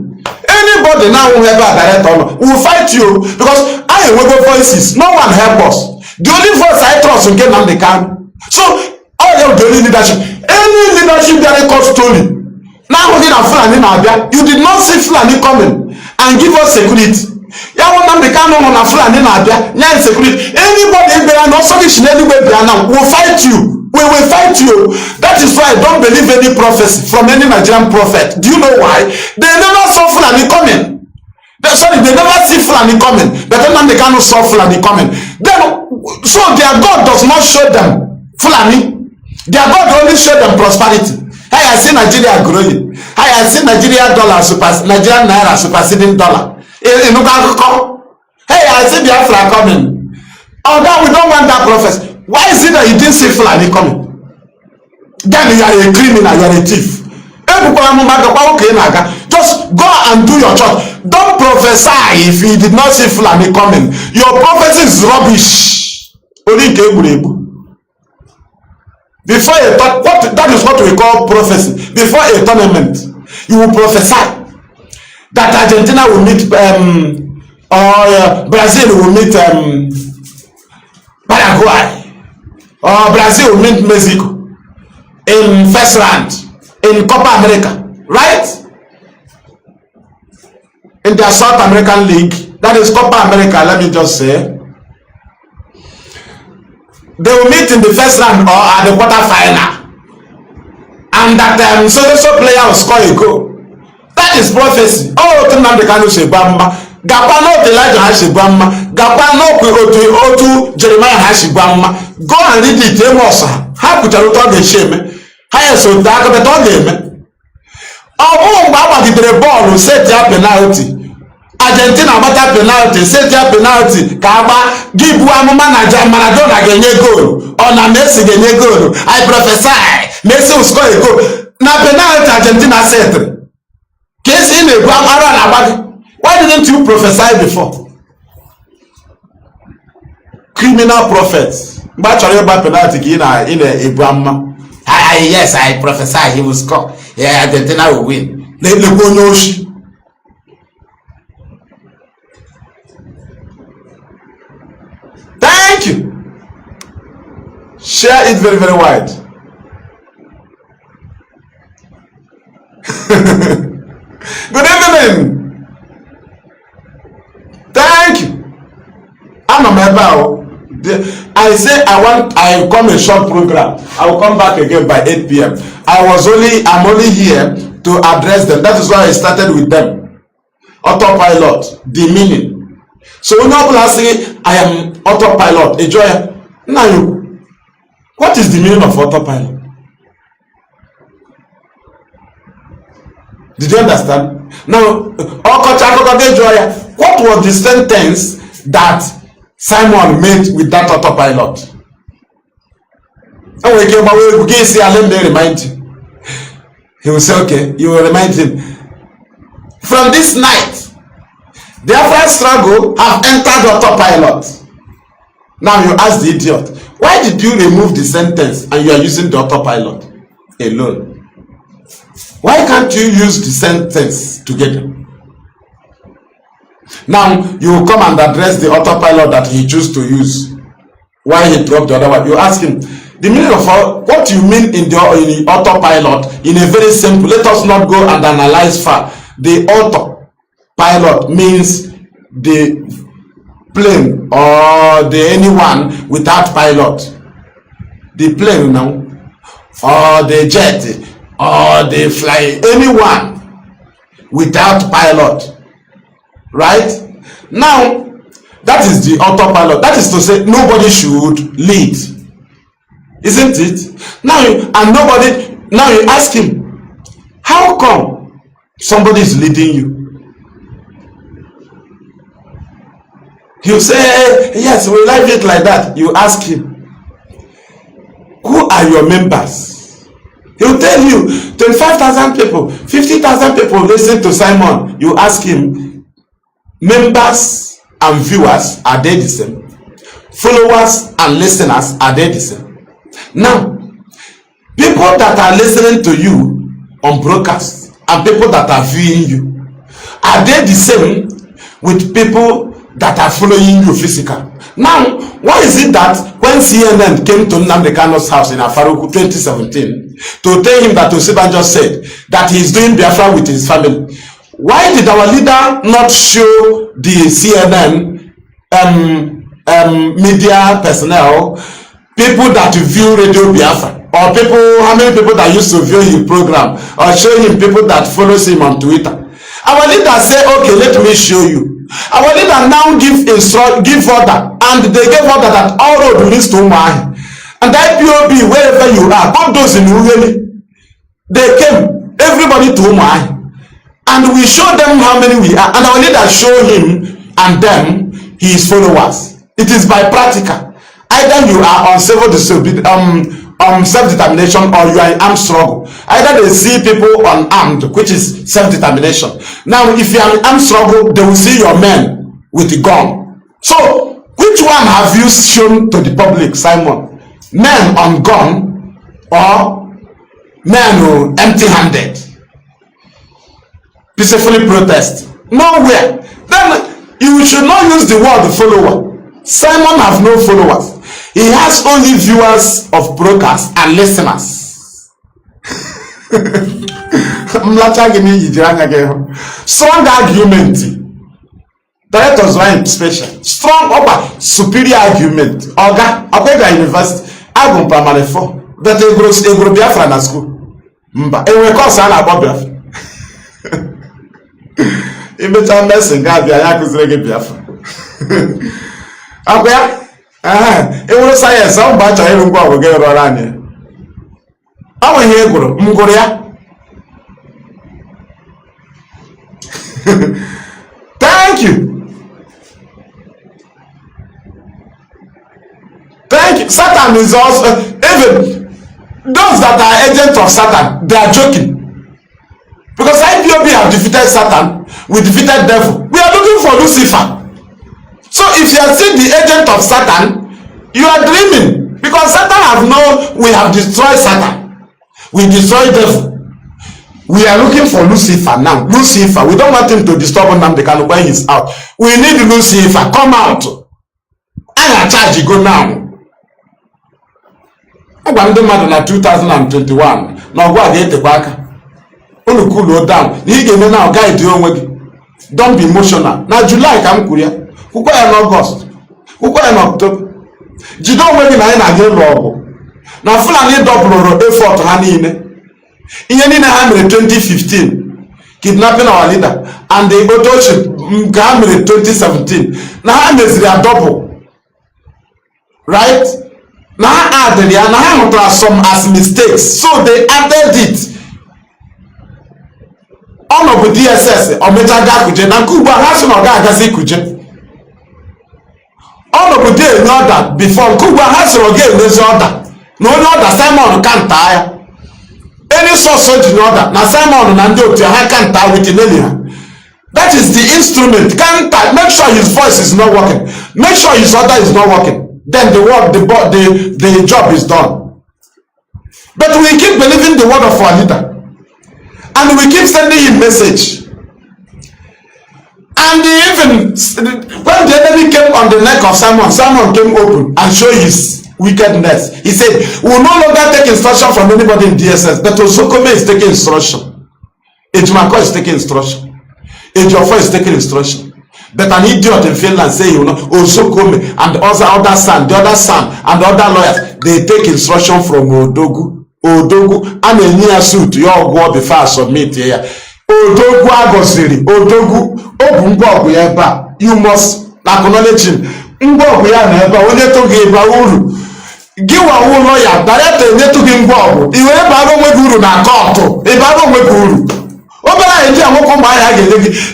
Anybody now who ever direct honor will fight you because I will go voices. No one help us. The only voice I trust in Nnamdi Kanu. So all of the only leadership, any leadership that they call story, Now we are Fulani Nabia. You did not see Fulani coming and give us security. Ya Nnamdi Kanu on Fulani Nabia. Nya security. Anybody there and also this anywhere there now will fight you. We will fight you. That is why I don't believe any prophecy from any Nigerian prophet. Do you know why? They never saw Fulani coming. They never see Fulani coming. But then Nnamdi Kanu saw Fulani coming. Then, so their God does not show them Fulani. Their God only show them prosperity. Hey, I see Nigeria growing. Hey, I see Nigeria dollar Nigerian naira superseding dollar. Hey, I see Biafra coming. Oh, now we don't want that prophecy. Why is it that you didn't see Fulani coming? Then you are a criminal, you are a thief. Just go and do your church. Don't prophesy if you did not see Fulani coming. Your prophecy is rubbish. Before a that is what we call prophecy. Before a tournament, you will prophesy that Argentina will meet or Brazil will meet Paraguay, or Brazil will meet Mexico in first round in Copa America, right? In their South American League, that is Copa America. Let me just say. They will meet in the first round or at the quarter final, and that so player will score a goal. That is prophecy. Oh, Nnamdi Kanu Shebamba, Gapano Elijah Hashibamba, Gapano Otu Jeremiah Hashibamba. Go and read it. How could you talk the shame? How so dark the talk game? Oh, Baba did the ball who set their penalty. Argentina mata penalty, set their penalty. Kaba give one manager Maradona genye goal. Or na Messi genye goal. I prophesy Messi will score a goal. Na penalty Argentina set. Case in a gram around about. Why didn't you prophesy before? Criminal prophets. But you about penalty in a gram. Yes, I prophesy he will score. Yeah, Argentina will win. Let the go no. Thank you. Share it very, very wide. Good evening. Thank you. I'm a member. I say I come a short program. I will come back again by 8 p.m. I'm only here to address them. That is why I started with them. Autopilot, the meaning. So when people say I am autopilot, enjoy. Now, what is the meaning of autopilot? Did you understand? Now, what was the sentence that Simon made with that autopilot? And we can see Alem remind you. He will say, okay, you will remind him. From this night, the Biafra struggle have entered autopilot. Now you ask the idiot, why did you remove the sentence and you are using the autopilot alone? Why can't you use the sentence together? Now you will come and address the autopilot that he chose to use. Why he dropped the other one? You ask him, the meaning of what you mean in the autopilot in a very simple. Let us not go and analyze far. The autopilot means the plane or the anyone without pilot. The plane now, or the jet, or the fly, anyone without pilot. Right? Now, that is the autopilot. That is to say, nobody should lead. Isn't it? Now, now you ask him, how come somebody is leading you? He'll say, yes, we like it like that. You ask him, who are your members? He'll tell you, 25,000 people, 50,000 people listen to Simon. You ask him, members and viewers, are they the same? Followers and listeners, are they the same? Now, people that are listening to you on broadcast and people that are viewing you, are they the same with people that are following you physical? Now, why is it that when CNN came to Nnamdi Kanu's house in Afaruku 2017, to tell him that Osibanjo said that he is doing Biafra with his family. Why did our leader not show the CNN media personnel, people that view Radio Biafra, or people, how many people that used to view his program, or show him people that follows him on Twitter? Our leader say, okay, let me show you. Our leader now give order, and they gave order that all road leads to Umuahi. And Ipob, wherever you are, both those in Ughelli, they came, everybody to Umuahi. And we show them how many we are, and our leader show him and them his followers. It is by practical. Either you are on self-determination, or you are in armed struggle. Either they see people unarmed, which is self-determination. Now, if you are in armed struggle, they will see your men with a gun. So, which one have you shown to the public, Simon? Men on gun, or men empty-handed? Peacefully protest? Nowhere. Then you should not use the word follower. Simon have no followers. He has only viewers of broadcasts and listeners. Strong argument. Directors were special. Strong upper superior argument. Oga, Abega University, Agum Primary 4. That a group Biafra na school. Mba, e we call sana about Biafra. Ibecha messing God ya kuzire Biafra. Abia e wuru science o ba cha iru ngwa oge ro ra ni. Awo ihe eguru mguru ya. Thank you. Thank you. Satan is also, even those that are agents of Satan, they are joking. Because Ipob have defeated Satan, we defeated devil. We are looking for Lucifer. So if you are still the agent of Satan, you are dreaming. Because Satan have known we have destroyed Satan. We destroyed devil. We are looking for Lucifer now. Lucifer, we don't want him to disturb Nnamdi Kanu when he's out. We need Lucifer. Come out. I charge you go now. I want the man in 2021. Now go again the back. Unu cool down. You get now guide your way. Don't be emotional. Now July come Korea. Who go in August? Who go in October? You don't wait in again law. Now Fulani double effort honey. In 2015, kidnapping our leader, and the autoship in 2017. Now they are double. Right? Now added some as mistakes. So they added it. On of the DSS or Metaga Kuje, and Kuba has no Gagazi Kuje. On of the order before Kuba has no game this order. No order, Simon can't tire. Any source in order. Now Simon and Ando to can't tire with an that is the instrument. Can't tire. Make sure his voice is not working. Make sure his order is not working. Then the work, the job is done. But we keep believing the word of our leader. And we keep sending him message. And even when the enemy came on the neck of Simon, Simon came open and showed his wickedness. He said, we will no longer take instruction from anybody in DSS, but Osokome is taking instruction. Ejimako is taking instruction. Ejiofor is taking instruction. But an idiot in Finland say, you know, Osokome and other son, the other son, and the other lawyers, they take instruction from Odogu. Odogu, and a near suit, your go before I submit here. Odogu Agosiri, Odogu, Obumbo, you must acknowledge him. Mbo, we are never, only to give a uru. Give a wool lawyer, directly to him, Bob. You ever with Guru na court, if I don't with Guru.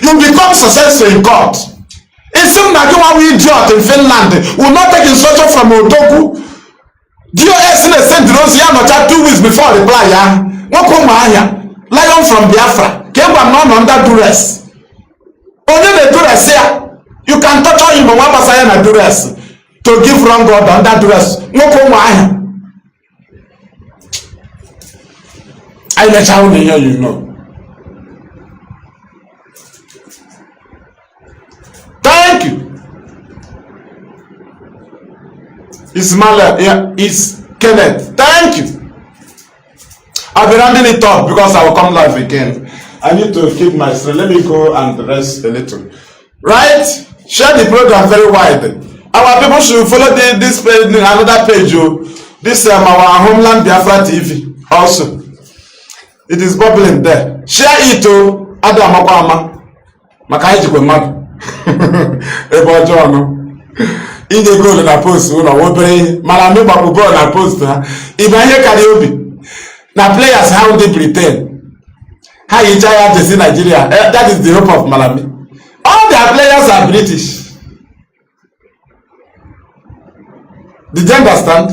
You become successful in court. It seems like you are idiot in Finland. Will not take instruction from Odogu. DOS sent those young 2 weeks before reply. Lion from Biafra came not under duress. Only the duress here. You can torture him on one person duress to give wrong order under duress. I let you hear you know. Thank you. Ismail, yeah, is Kenneth. Thank you. I'll be rounding it up because I will come live again. I need to keep my strength. Let me go and rest a little. Right? Share the program very wide. Our people should follow this page, another page. This our Homeland Biafra TV also. It is bubbling there. Share it to Adam Akwama. Makaiji kwa madu. Ebo jono. Ije goal na post una wobere. Mala me babu ball na post ha. Ibanye Kariobi. Na players how they pretend. How you try to see Nigeria? That is the hope of Malami. All their players are British. Did you understand?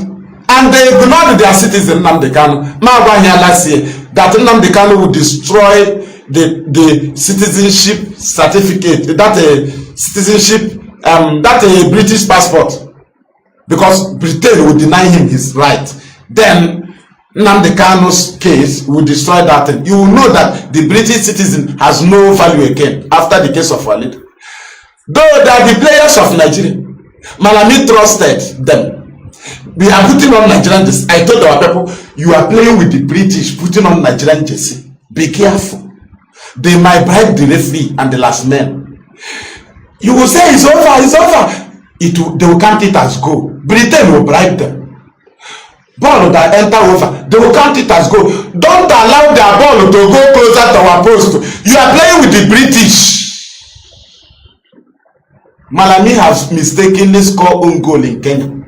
And they ignored their citizen Nnamdi Kanu. Mawa here last year that Nnamdi Kanu would destroy the citizenship certificate, that citizenship, that a British passport, because Britain would deny him his right. Then Nnamdi Kanu's case will destroy that thing. You will know that the British citizen has no value again after the case of Walid. Though they are the players of Nigeria, Malami trusted them. We are putting on Nigerian jersey. I told our people, you are playing with the British, putting on Nigerian jersey. Be careful. They might bribe the referee and the last man. You will say it's over, it's over. They will count it as goal. Britain will bribe them. Ball that enter over, they will count it as goal. Don't allow their ball to go closer to our post. You are playing with the British. Malami has mistakenly scored own goal in Kenya.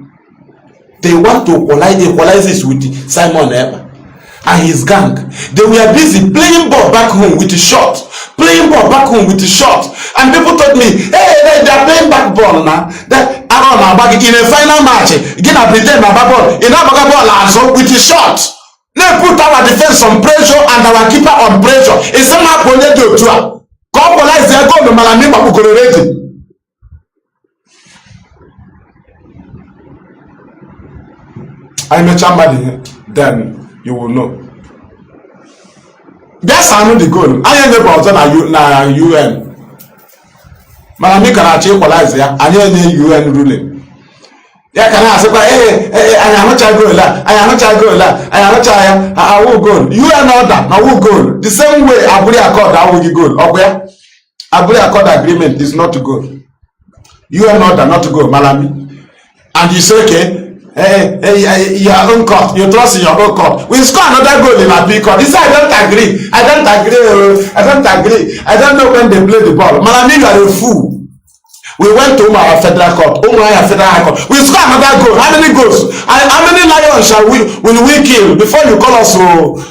They want to equalize this with Simon Eber and his gang. They were busy playing ball back home with a shot. Playing ball back home with a shot. And people told me, hey, they are playing back ball now. That in a final match, again I pretend my ball, in our ball also with a shot. They put our defense on pressure and our keeper on pressure. It's somehow pointed to a equalize their goal to Malami Mabukoreti. I met somebody, then you will know. That's how the goal. I am the person na UN. Malami can equalize there. I am the UN ruling. Yeah, can I say, I am not a goal. I am not a goal. I am not a. I will go. UN order. I will go. The same way Abuli Accord. I will go. Okay. Abuli Accord agreement is not to go. UN order not to go. Malami, and you say okay. Your own court. You trust in your own court. We score another goal in our big court. He said, I don't agree. I don't agree. I don't agree. I don't know when they play the ball. Malami, you are a fool. We went to our federal court. Our federal high court. We score another goal. How many goals? How many lions will we kill before you call us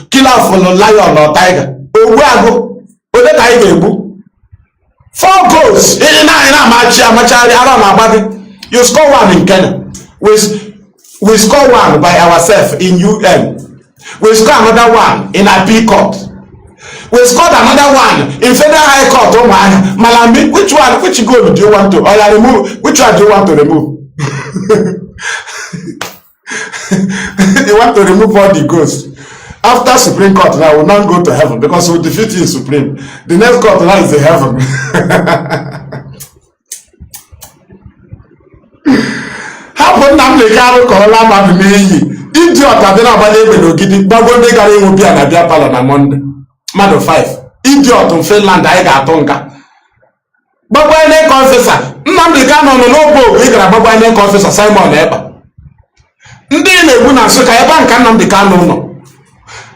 killer for a lion or tiger? Oh, where I go? Oh, that tiger. 4 goals. You score 1 in Kenya. We score 1 by ourselves in UN. We score another 1 in appeal court. We scored another 1 in federal high court. Oh my, Malami, which goal do you want to? Or you remove? Which one do you want to remove? You want to remove all the goals. After Supreme Court, now will not go to heaven because we defeat in Supreme. The next court now is the heaven. Hapụ Nnamdi Kanu kọrọla mmadụ n'iyi idiot adịla agbanye egbe n'ogidi gbago ndị gara ịnwụ bịa na bịa palọ na Monde mmadụ 5 idiot Finland anyị ga-atụ nka gbagbanye kọfesa Nnamdi Kanu nọ n'ogbo ị gara gbagbanye kọfesa Simon Ekpa ndị na-egbu na Nsụka ebe nka Nnamdi Kanu nọ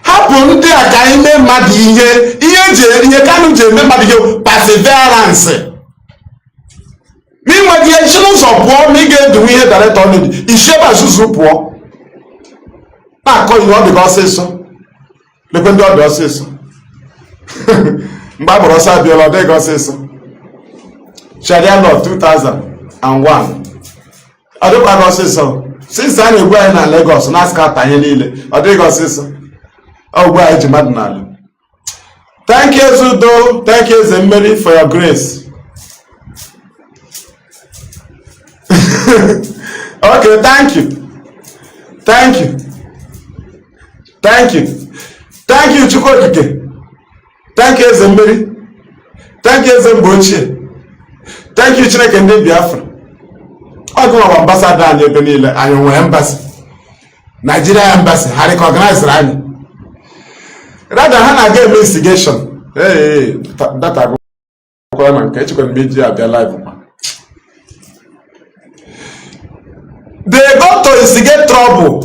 hapụ ndị a ka ime mmadụ ihe Kanu ji eme mmadụ ihe perseverance. Meanwhile, the Excellency of poor, me get the way that I told you. Is she about to poor? I call you all because say so. Look when God does say so. Bible also be all day God say so. Sharia law 2001. I don't God say so. Since I go in Lagos, na ask at Tanyele. I don't God say so. Oh, why is mad now? Thank you, Zudo. Thank you, Zemmeri, for your grace. Okay, thank you. Thank you. Thank you. Thank you, Chukwokike. Thank you, Zemmeri. Thank you, Zembochi. Thank you, Chineke ndị Biafra. Ọ gụwa wa ambassador anyị ebe niile, anyị nwere embassy. Nigeria embassy, ha recognize anyị. Rather than get investigation. Hey, that I go and catch you media their life. They got to instigate trouble.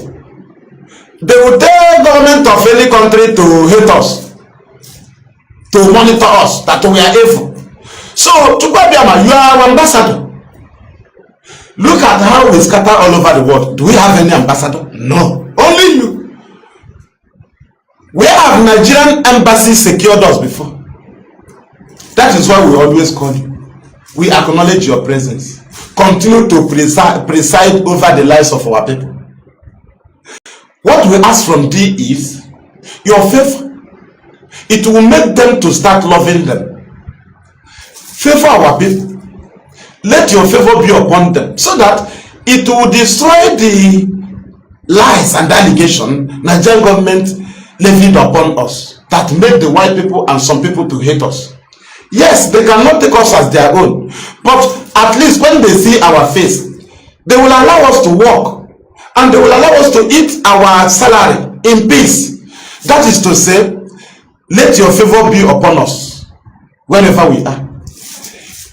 They will tell government of any country to hate us, to monitor us, that we are evil. So, Chukwuabiama, you are our ambassador. Look at how we scatter all over the world. Do we have any ambassador? No. Only you. Where have Nigerian embassy secured us before? That is why we always call you. We acknowledge your presence. Continue to preside over the lives of our people. What we ask from thee is your favor. It will make them to start loving them. Favor our people. Let your favor be upon them so that it will destroy the lies and allegation Nigerian government levied upon us that make the white people and some people to hate us. Yes, they cannot take us as their own, but at least when they see our face, they will allow us to walk and they will allow us to eat our salary in peace. That is to say, let your favor be upon us wherever we are.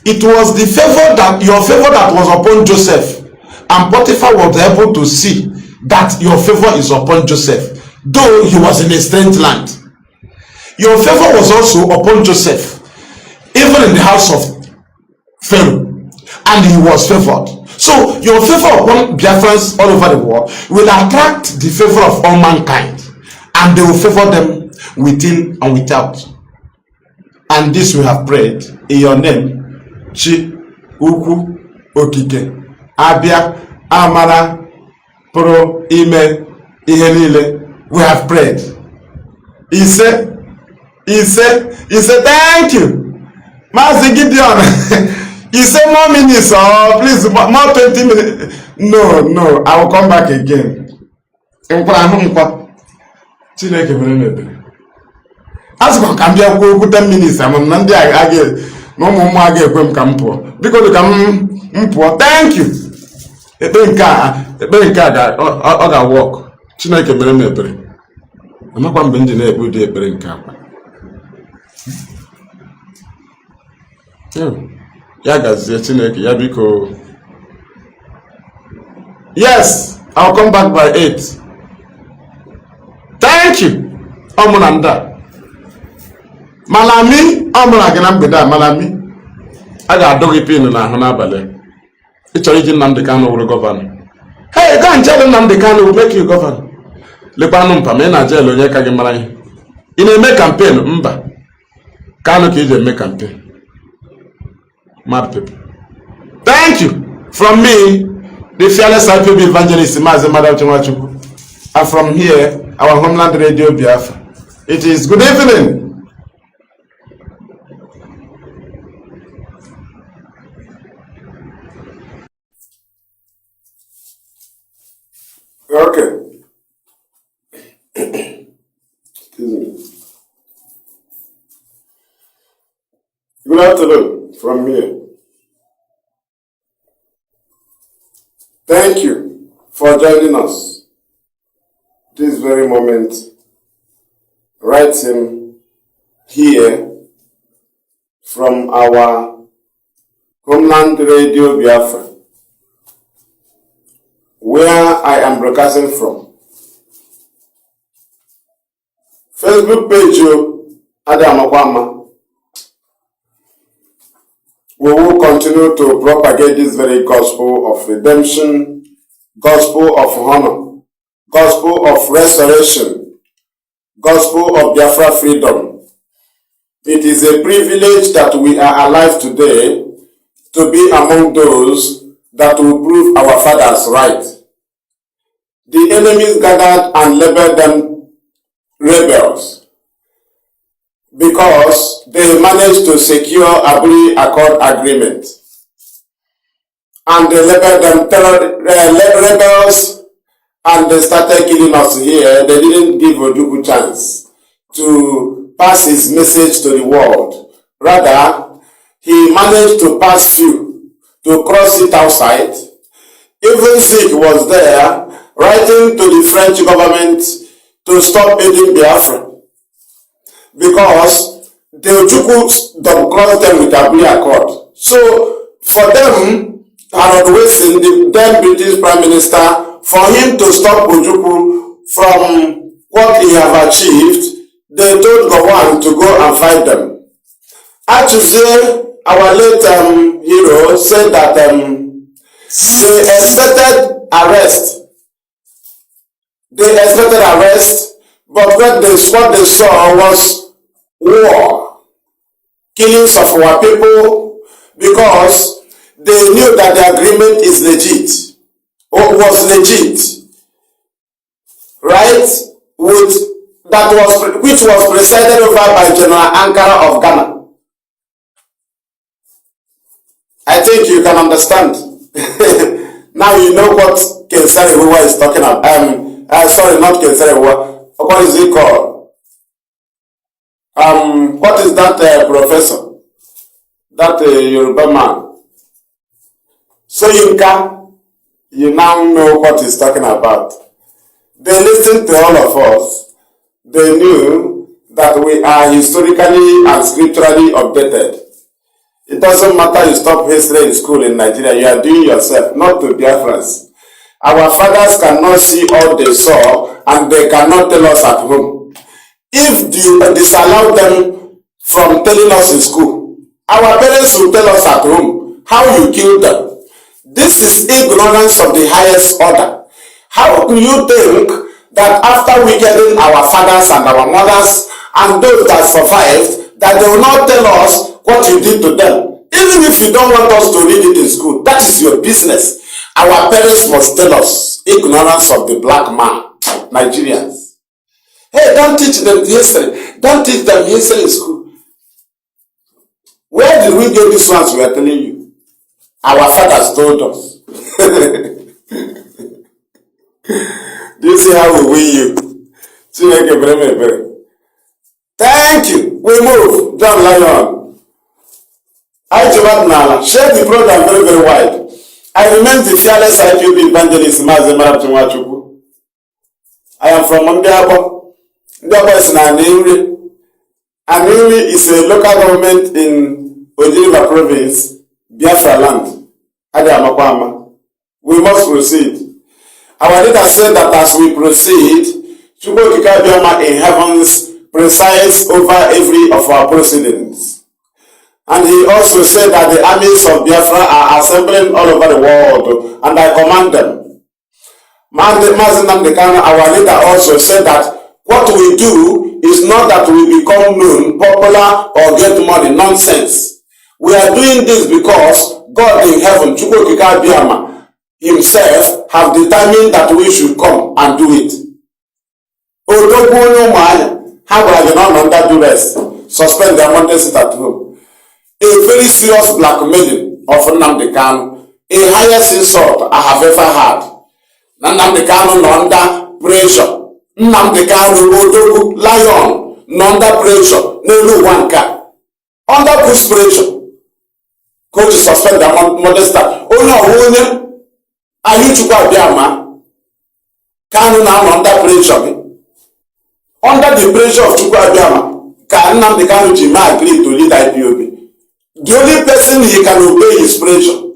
It was the favor that your favor that was upon Joseph, and Potiphar was able to see that your favor is upon Joseph, though he was in a strange land. Your favor was also upon Joseph, even in the house of Pharaoh, and he was favored. So your favor upon Biafrans all over the world will attract the favor of all mankind, and they will favor them within and without. And this we have prayed in your name, Chi Ukwu Okike Abia Amara Pro Ime Ihe Niile. We have prayed. He said, thank you. Mazi Gideon. He said more minutes, please, more 20 minutes. No, I will come back again. Chineke mere mebe. Asịkwa ka m bịa kwuo okwu 10 minutes ama na ndị a ga na ụmụ mmụọ a ga-ekwe m ka m pụọ. Biko ka m pụọ. Thank you. Ekpere nke a ọ ga-work. Chineke mere m ebere. Amakwa mgbe ndị na-ekpe ụdị ekpere nke akwa. Ya gazie Chineke ya biko. Yes, I'll come back by 8. Thank you. Ọmụna nda. Malami, ọmụna gị na mgbede a Malami. A ga-adọ gị pin n'ahụ n'abalị. Ị chọrọ iji Nnamdi Kanu wụrụ gọvanọ. Hey, go and tell Nnamdi Kanu will make you governor. Lekwanụ mpa ma ị na jail onye ka gị mara ihe. Ị na-eme campaign mba. Kanu ka iji eme campaign. Mad people. Thank you. From me, the fearless IPOB evangelist Mazi Maduabuchi. And from here, our homeland radio Biafra. It is good evening. Okay. Excuse me. Good afternoon from here. Thank you for joining us this very moment, right here from our homeland radio Biafra, where I am broadcasting from. Facebook page Adamakwama. We will continue to propagate this very gospel of redemption, gospel of honor, gospel of restoration, gospel of Biafra freedom. It is a privilege that we are alive today to be among those that will prove our fathers right. The enemies gathered and labeled them rebels because they managed to secure Aburi Accord agreement, and they labeled them rebels, and they started killing us here. They didn't give Ojuku chance to pass his message to the world. Rather, he managed to pass through, to cross it outside. Even Sikh was there, writing to the French government to stop aiding Biafra. because the Ojukwu double-crossed them with Abuja Accord. So for them, Harold Wilson, the then British Prime Minister, for him to stop Ojukwu from what he have achieved, they told Gowon to go and fight them. Actually, our late hero said that they expected arrest. But what they saw was war, killings of our people, because they knew that the agreement is legit, or was legit, right? Which was presided over by General Ankara of Ghana. I think you can understand. Now you know what Kensari Huwa is talking about. Sorry, not Kensari Huwa. What is it called? What is that professor? That Yoruba man. So you now know what he's talking about. They listened to all of us. They knew that we are historically and scripturally updated. It doesn't matter you stop history in school in Nigeria, you are doing yourself, not to Biafrans. Our fathers cannot see all they saw and they cannot tell us at home. If you disallow them from telling us in school, our parents will tell us at home how you killed them. This is ignorance of the highest order. How do you think that after we getting our fathers and our mothers and those that survived, that they will not tell us what you did to them? Even if you don't want us to read it in school, that is your business. Our parents must tell us. Ignorance of the black man, Nigerians. Hey, don't teach them history. Don't teach them history in school. Where did we get these ones we are telling you? Our fathers told us. Do you see how we win you? Thank you. We move. John Lion. Share the program very, very wide. I remain the fearless IPOB evangelist Mazi Maduabuchi. I am from Mbiabo. Mbiabo is in Aniri. Aniri is a local government in Ojiriba province, Biafra land. We must proceed. Our leader said that as we proceed, Chukwu Biama in heavens presides over every of our proceedings. And he also said that the armies of Biafra are assembling all over the world, and I command them. Mazi Nnamdi Kanu, our leader, also said that what we do is not that we become known, popular, or get money. Nonsense. We are doing this because God in heaven, Chukwu Biama, himself, have determined that we should come and do it. Under duress, suspend their Monday sit at home. A very serious blackmailing of Nnamdi Kanu, a highest insult I have ever had. Nnamdi Kanu under pressure. Nnamdi Kanu lion under pressure. No one can. Under push pressure. Go to suspend their modest staff. Oh no, are you to go Biama? Kanu now under pressure. Under the pressure of Chukwu Biama, can Nnamdi Kanu Jima agree to lead IPOB? The only person he can obey is pressure.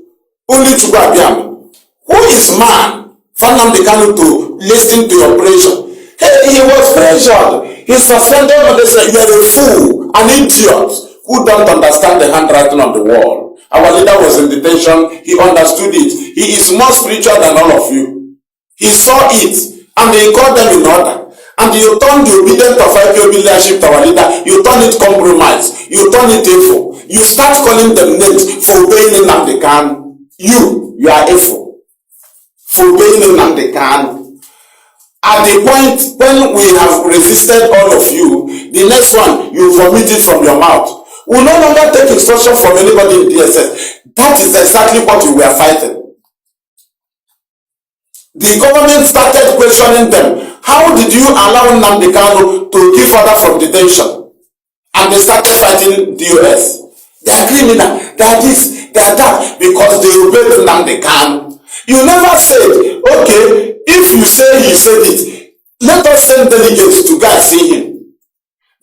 Only Chukwu Biama. Who is man for Nnamdi Kanu to listen to your pressure? Hey, he was pressured. He suspended and they said, you are a fool, an idiot, who don't understand the handwriting on the wall. Our leader was in detention. He understood it. He is more spiritual than all of you. He saw it and he called them in order. And you turn the obedience of IPOB leadership to our leader, you turn it compromise, you turn it evil. You start calling them names for obeying Nnamdi Kanu. You are evil. For obeying Nnamdi Kanu. At the point when we have resisted all of you, the next one, you vomit it from your mouth. We will no longer take instruction from anybody in DSS. That is exactly what we were fighting. The government started questioning them. How did you allow Nnamdi Kanu to give order from detention? And they started fighting DOS. They are criminal. They are this. They are that. Because they obeyed Nnamdi Kanu. You never said, okay, if you say he said it, let us send delegates to go and see him.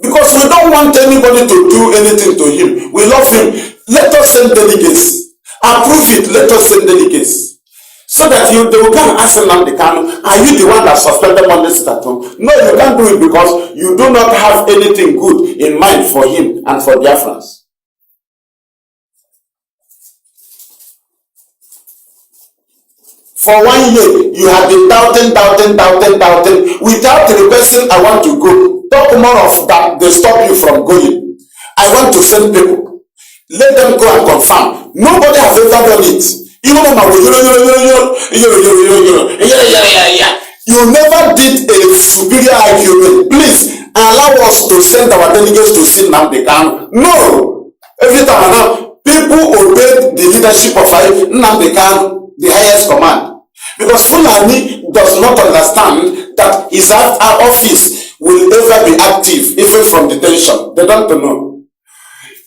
Because we don't want anybody to do anything to him. We love him. Let us send delegates. Approve it. Let us send delegates. So that they will come and ask Nnamdi Kanu, are you the one that suspended Monday sit at home? No, you can't do it because you do not have anything good in mind for him and for Biafrans. For 1 year, you have been doubting, without requesting, I want to go. Talk more of that, they stop you from going. I want to send people. Let them go and confirm. Nobody has ever done it. Even you never did a superior IQ. Please allow us to send our delegates to see Nnamdi Kanu. No! Every time now, people obey the leadership of Nnamdi Kanu, the highest command. Because Fulani does not understand that his office will ever be active, even from detention. They don't know.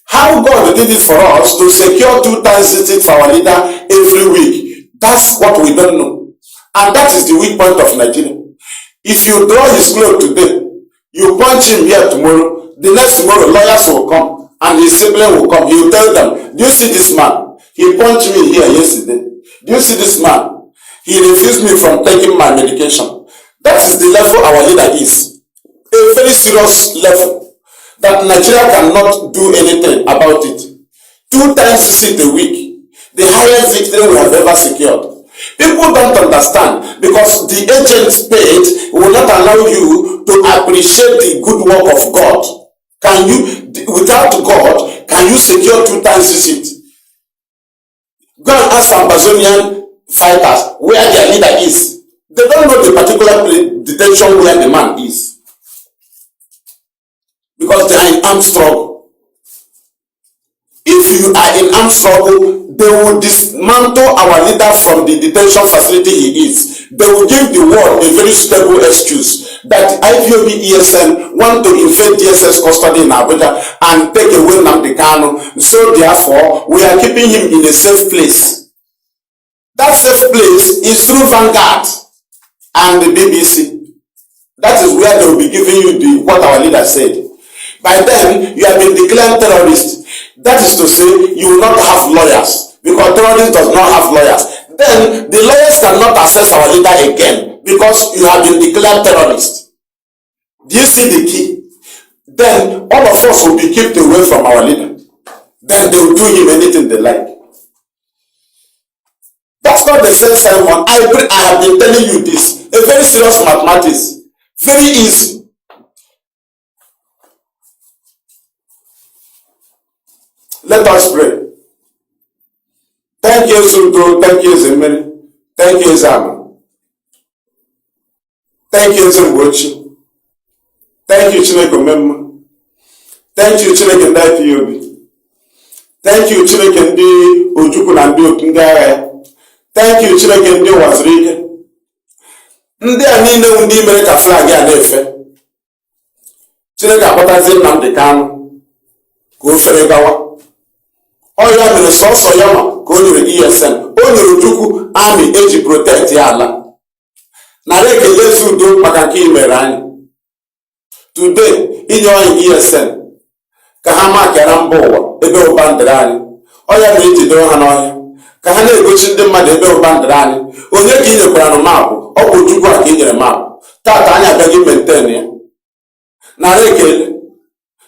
How God did it for us to secure 2 times visits for our leader every week. That's what we don't know. And that is the weak point of Nigeria. If you draw his clothes today, you punch him here tomorrow, the next tomorrow lawyers will come and his sibling will come. He will tell them, do you see this man? He punched me here yesterday. Do you see this man? He refused me from taking my medication. That is the level our leader is. A very serious level that Nigeria cannot do anything about it. 2 times visit a week. The highest victory we have ever secured. People don't understand because the agents paid will not allow you to appreciate the good work of God. Can you, without God, can you secure 2 times visit? Go and ask Ambazonian fighters where their leader is. They don't know the particular detention where the man is. Because they are in armed struggle. If you are in armed struggle, they will dismantle our leader from the detention facility he is. They will give the world a very stable excuse that IPOB ESN want to invade DSS custody in Abuja and take away Nnamdi Kanu. So therefore, we are keeping him in a safe place. That safe place is through Vanguard and the BBC. That is where they will be giving you what our leader said. By then, you have been declared terrorist. That is to say, you will not have lawyers because terrorist does not have lawyers. Then, the lawyers cannot access our leader again because you have been declared terrorist. Do you see the key? Then, all of us will be kept away from our leader. Then they will do him anything they like. That's not the same Simon. I have been telling you this. A very serious mathematics. Very easy. Let us pray. Thank you, Sunto. Thank you, Zemeri. Thank you, Zama. Thank you, Zembochi. Thank you, Chineke Memma. Thank you, Chineke Ndaipiyobi. Thank you, Chineke Ndi Ojukwu na Ndi Okingaya. Thank you, Chineke Ndi Wazirike. Ndị a niile ndị mere ka flag a na-efe. Chineke akpọtazi Nnamdi Kanu ka o fere gawa. Ọ ya mere sọsọ ya ma ka o nyere ESN. O nyere Ojukwu army eji protect ya ala. Nara ekele udo maka nke i mere anyị. Today, inye anyị ESN ka ha makara mba ụwa ebe ụba ndịrị anyị. Ọ ya mere iji doo ha n'ọhịa. Ka ha na-egochi ndị mmadụ ebe ụba ndịrị anyị. Onye ka i nyekwara maapụ, ọ bụ Ojukwu a ka i nyere maapụ. Tata anyị abịaghị maintain ya. Nara ekele,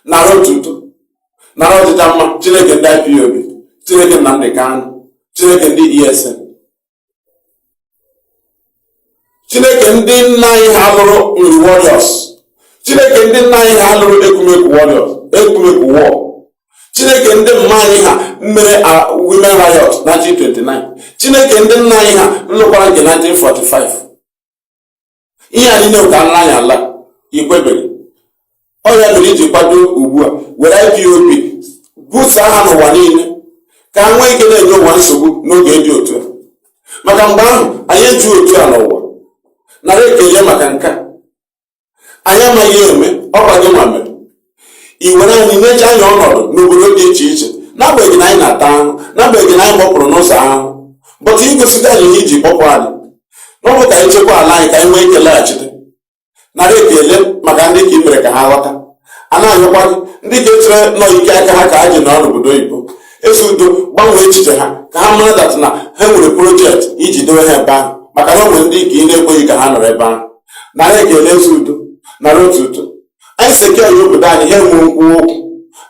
nara otuto, nara ọdịda mma, Chineke ndị IPOB, Chineke Nnamdi Kanu, Chineke ndị ESN. Chineke ndị nna anyị ha lụrụ Nri Warriors. Chineke ndị nna anyị ha lụrụ Ekumeku Warriors, Ekumeku War. Chineke ndị mma anyị ha mere Women Riot 1929. Chineke ndị nna anyị ha nlụkwara nke 1945. Ihe anyị na-ụka nna anyị ala ikwebeghị. Ọ ya mere iji kwado ugbu a were IPOB busa ha n'ụwa niile ka ha nwee ike na-enye ụwa nsogbu n'oge dị otu a. Maka mgbe ahụ anyị eji otu a n'ụwa nara ekele maka nke a. Anyị amaghị eme ọkwa gị nwa mere. I were anyị nyeje anyị ọnọdụ n'obodo dị iche iche n'agbanyeghị na anyị na-ata ahụ, n'agbanyeghị na anyị gbọpụrụ n'ụzọ ahụ. Bọtụ igosita anyị ihe iji kpọpụ anyị n'ọbụ ka anyị chekwa ala anyị ka anyị nwee ike laghachite. Nara ekele maka ndị ka i mere ka ha ghọta. a na-anyụkwa ndị ga-echere nọ ike aka ha ka ha ji nọrọ n'obodo oyibo ezi udo gbanwee echiche ha ka ha mara dat na ha nwere projekti iji dowe ha ebe ahụ maka na o nwere ndị ka ị na-ekweghị ka ha nọrọ ebe ahụ. Nara ekele ezi udo nara otu udo. Anyị sekere obodo anyị ha enwe nkwuwa okwu,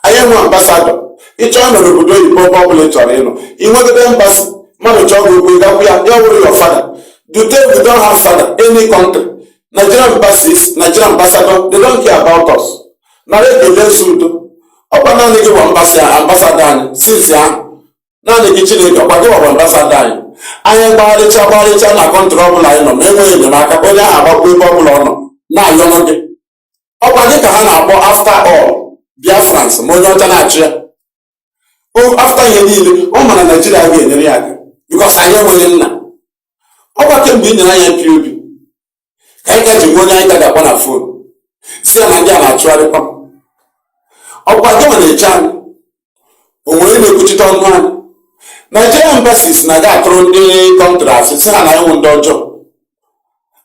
anyị enwe ambasadọ. Ịchọọ nọ n'obodo oyibo ebe ọ bụla ị chọrọ ịnọ, inwegide mbasị mmadụ chọọ gị okwu ịgakwu ya wụrụ your father. Today we don't have father any country. Nigerian embassies, Nigerian ambassador, they don't care about us. Nara ekele ezi udo. Ọkwa naanị gị bụ ambasadọ anyị sinsi ahụ. Naanị gị Chineke ọkwa gị bụ ambasadọ anyị. Anyị gbagharịcha na kọntrị ọbụla anyị nọ ma enweghị enyemaka onye ahụ agbakwa ebe ọbụla ọ nọ na-ayọnụ gị. Ọkwa gị ka ha na-akpọ after all Biafrans ma onye ọcha na-achụ ya. After ihe niile ọ ma na Naijiria ga-enyere ya aka bikos anyị enweghị nna. Ọkwa kemgbe ị nyere anyị POB ka anyị gaji nwe onye anyị ka ga-akpọ na fon si ya na ndị a na-achụgharịkwa m. Ọkwa gị nwa na-eche anyị o nwere na-ekwuchite ọnụ anyị. Nigerian embassies na-aga atụrụ ndị kọntrị asị si ha na ịnwụ ndị ọjọọ.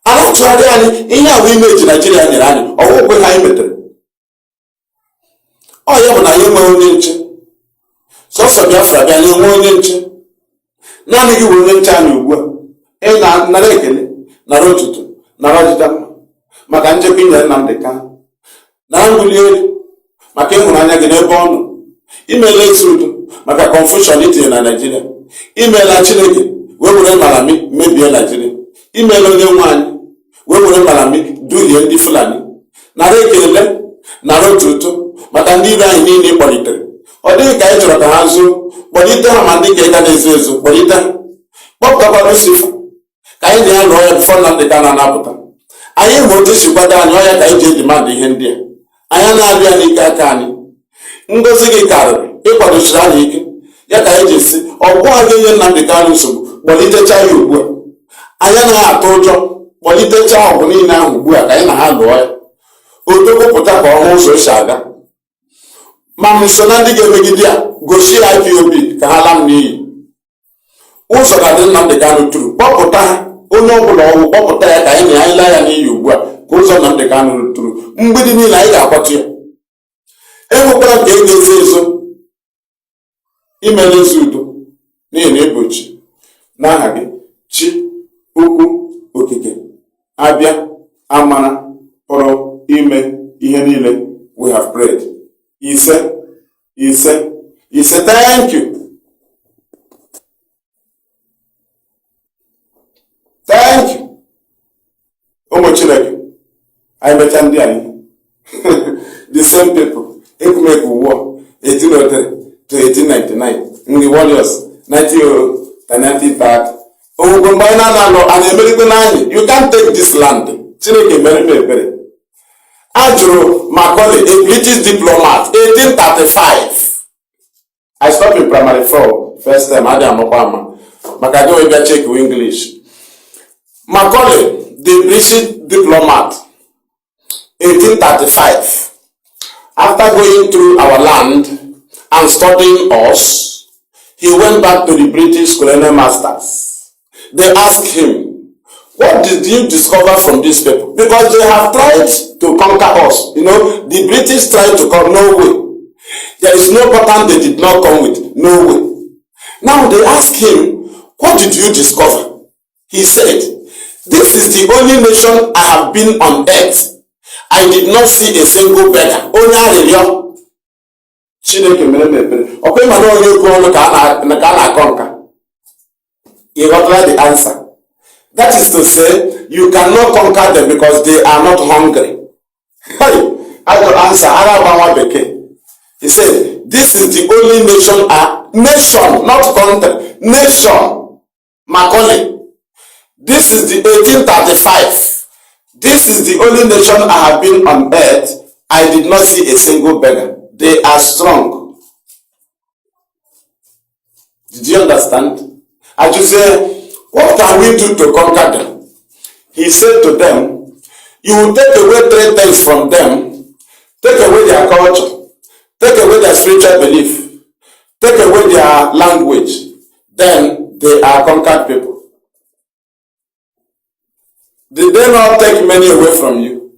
A na-achụgharị anyị ihe ahụ imeji Naijiria nyere anyị ọgwụgwe ha anyị metere. Ọ ya bụ na anyị enweghị onye nche. Sọsọ Biafra bịa nye nwe onye nche. Naanị gị bụ onye nche anyị ugbu a. Ị nara ekele nara otuto nara ọdịda mma maka nchekwa inyere Nnamdi Kanu. Nara mbuli elu maka ịhụnanya gị n'ebe ọ nọ. Imeela ezi udo maka confusion itinye na Naijiria. Imeela Chineke wee were malami mebie Naijiria. Imeela onye nwe anyị wee were malami duhie ndị Fulani. Nara ekele nara otuto maka ndị ire anyị niile kpọlitere. Ọ dịghị ka anyị chọrọ ka ha zuo, kpọlite ha ma ndị ka ịga na-ezo ezo kpọlite ha. Kpọpụtakwa Lucifer ka anyị na ya lụọ ya bifọ Nnamdi Kanu na-apụta. Anyị ma otu si kwado anyị ọya ka anyị ji edimandụ ihe ndị a. Anyị na-abịa n'ike aka anyị. Ngozi gị karịrị ịkwadochiri anyị ike ya ka anyị ji si ọgwụ a ga-enye Nnamdi Kanu nsogbu kpọlitecha ya ugbu a. Anyị anaghị atụ ụjọ kpọlitecha ọgwụ niile ahụ ugbu a ka anyị na ha lụọ ya. Odogwupụta ka ọhụ ụzọ si aga. Ma m so na ndị ga-emegide ya gosi ya IPOB ka ha laa m n'iyi. Ụzọ ga-adị Nnamdi Kanu tụrụ kpọpụta ha onye ọbụla ọgwụ kpọpụta ya ka anyị na anyị laa ya n'iyi ugbu a ka ụzọ Nnamdi Kanu tụrụ mgbidi niile anyị ga-akwatu ya. Enwekwara ka e ga-ezo ezo imele ezi udo n'ihi na egbochi n'aha gị chi ukwu okike abịa amara pụrụ ime ihe niile we have prayed. Ise, thank you. Thank you. Ụmụ Chineke, anyị mecha ndị anyị. The same people, Ekumeku War, 1803 to 1899, ndị Warriors, 1900 to 1930. Owugo mgbe anyị na-alụ, anyị emerikwe n'anyị, you can't take this land. Chineke mere m ebere. Ajụrụ Macaulay, a British diplomat, 1835. I stopped in primary 4, first time, I didn't know but I don't even check English. Macaulay, the British diplomat, 1835. After going through our land and studying us, he went back to the British colonial masters. They asked him, what did you discover from these people? Because they have tried to conquer us. You know, the British tried to come, no way. There is no pattern they did not come with, no way. Now they asked him, what did you discover? He said, this is the only nation I have been on earth. I did not see a single beggar. Only arịrịọ. Chineke mere m ebere. Ọkwa ịma na onye okwu ọnụ ka a na-akọ nka. You got the answer. That is to say, you cannot conquer them because they are not hungry. Hey, I got answer. Arabawa Beke. He said, this is the only nation, nation, not country, nation. Macaulay. This is the 1835. This is the only nation I have been on earth. I did not see a single beggar. They are strong. Did you understand? As you say, what can we do to conquer them? He said to them, you will take away 3 things from them. Take away their culture. Take away their spiritual belief. Take away their language. Then they are conquered people. Did they not take many away from you?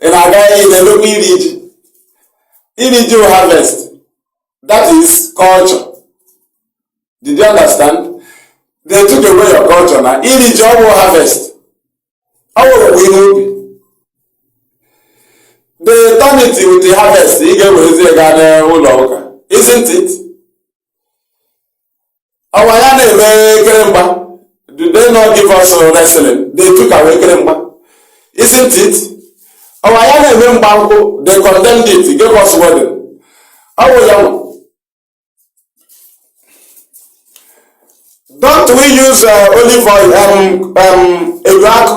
In a guy in a local Iriji will harvest. That is culture. Did you understand? They took away your culture now. Iriji will harvest. How will we know? They turn it with the harvest. Isn't it? Our Yana do they not give us wrestling? They took away Keremba. Isn't it? Our Yana Banco, they condemned it, they gave us wedding. Don't we use olive oil? Iraq,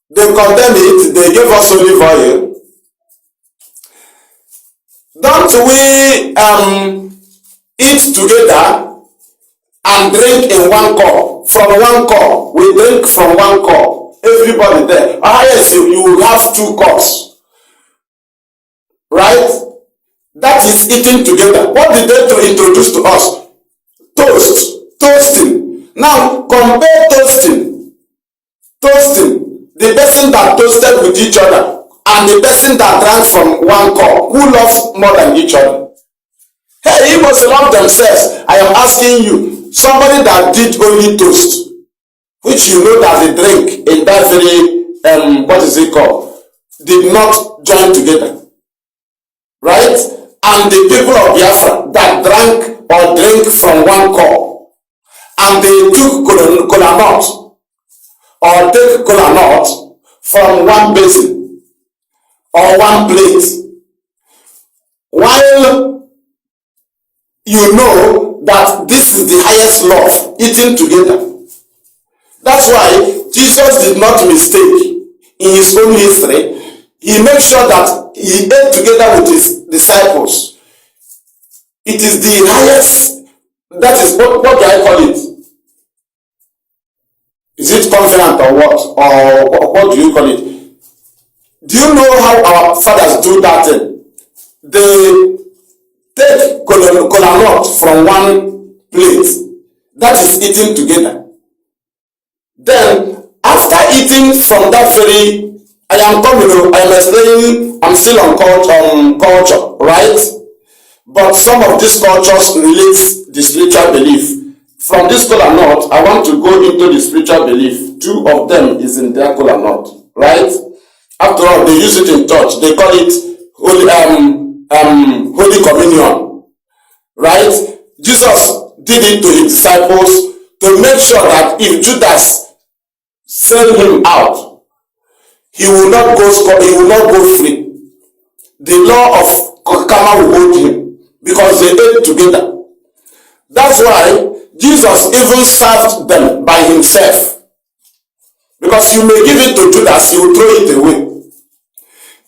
they condemned it, they gave us olive oil. Don't we eat together and drink in one cup? From one cup, we drink from one cup. Everybody there. Yes, you will have 2 cups. Right? That is eating together. What did they introduce to us? Toast. Toasting. Now, compare toasting. Toasting. The person that toasted with each other and the person that drank from one cup. Who loves more than each other? Hey, you must love themselves. I am asking you. Somebody that did only toast, which you know that the drink in that very, what is it called, did not join together. Right? And the people of Biafra that drank or drink from one cup, and they took cola nut, or take cola nut from one basin, or one plate, while you know that this is the highest love, eating together. That's why Jesus did not mistake in his own history. He made sure that he ate together with his disciples. It is the highest, that is, what do I call it? Is it covenant or what? Or what do you call it? Do you know how our fathers do that thing? They take cola nut from one plate. That is eating together. Then, after eating from that very, I am explaining, I'm still on culture, right? But some of these cultures relate the spiritual belief. From this cola nut, I want to go into the spiritual belief. 2 of them is in their cola nut, right? After all, they use it in church. They call it Holy Communion, right? Jesus did it to his disciples to make sure that if Judas sell him out, he will not go free. The law of karma will hold him because they ate together. That's why Jesus even served them by himself. Because you may give it to Judas, he will throw it away.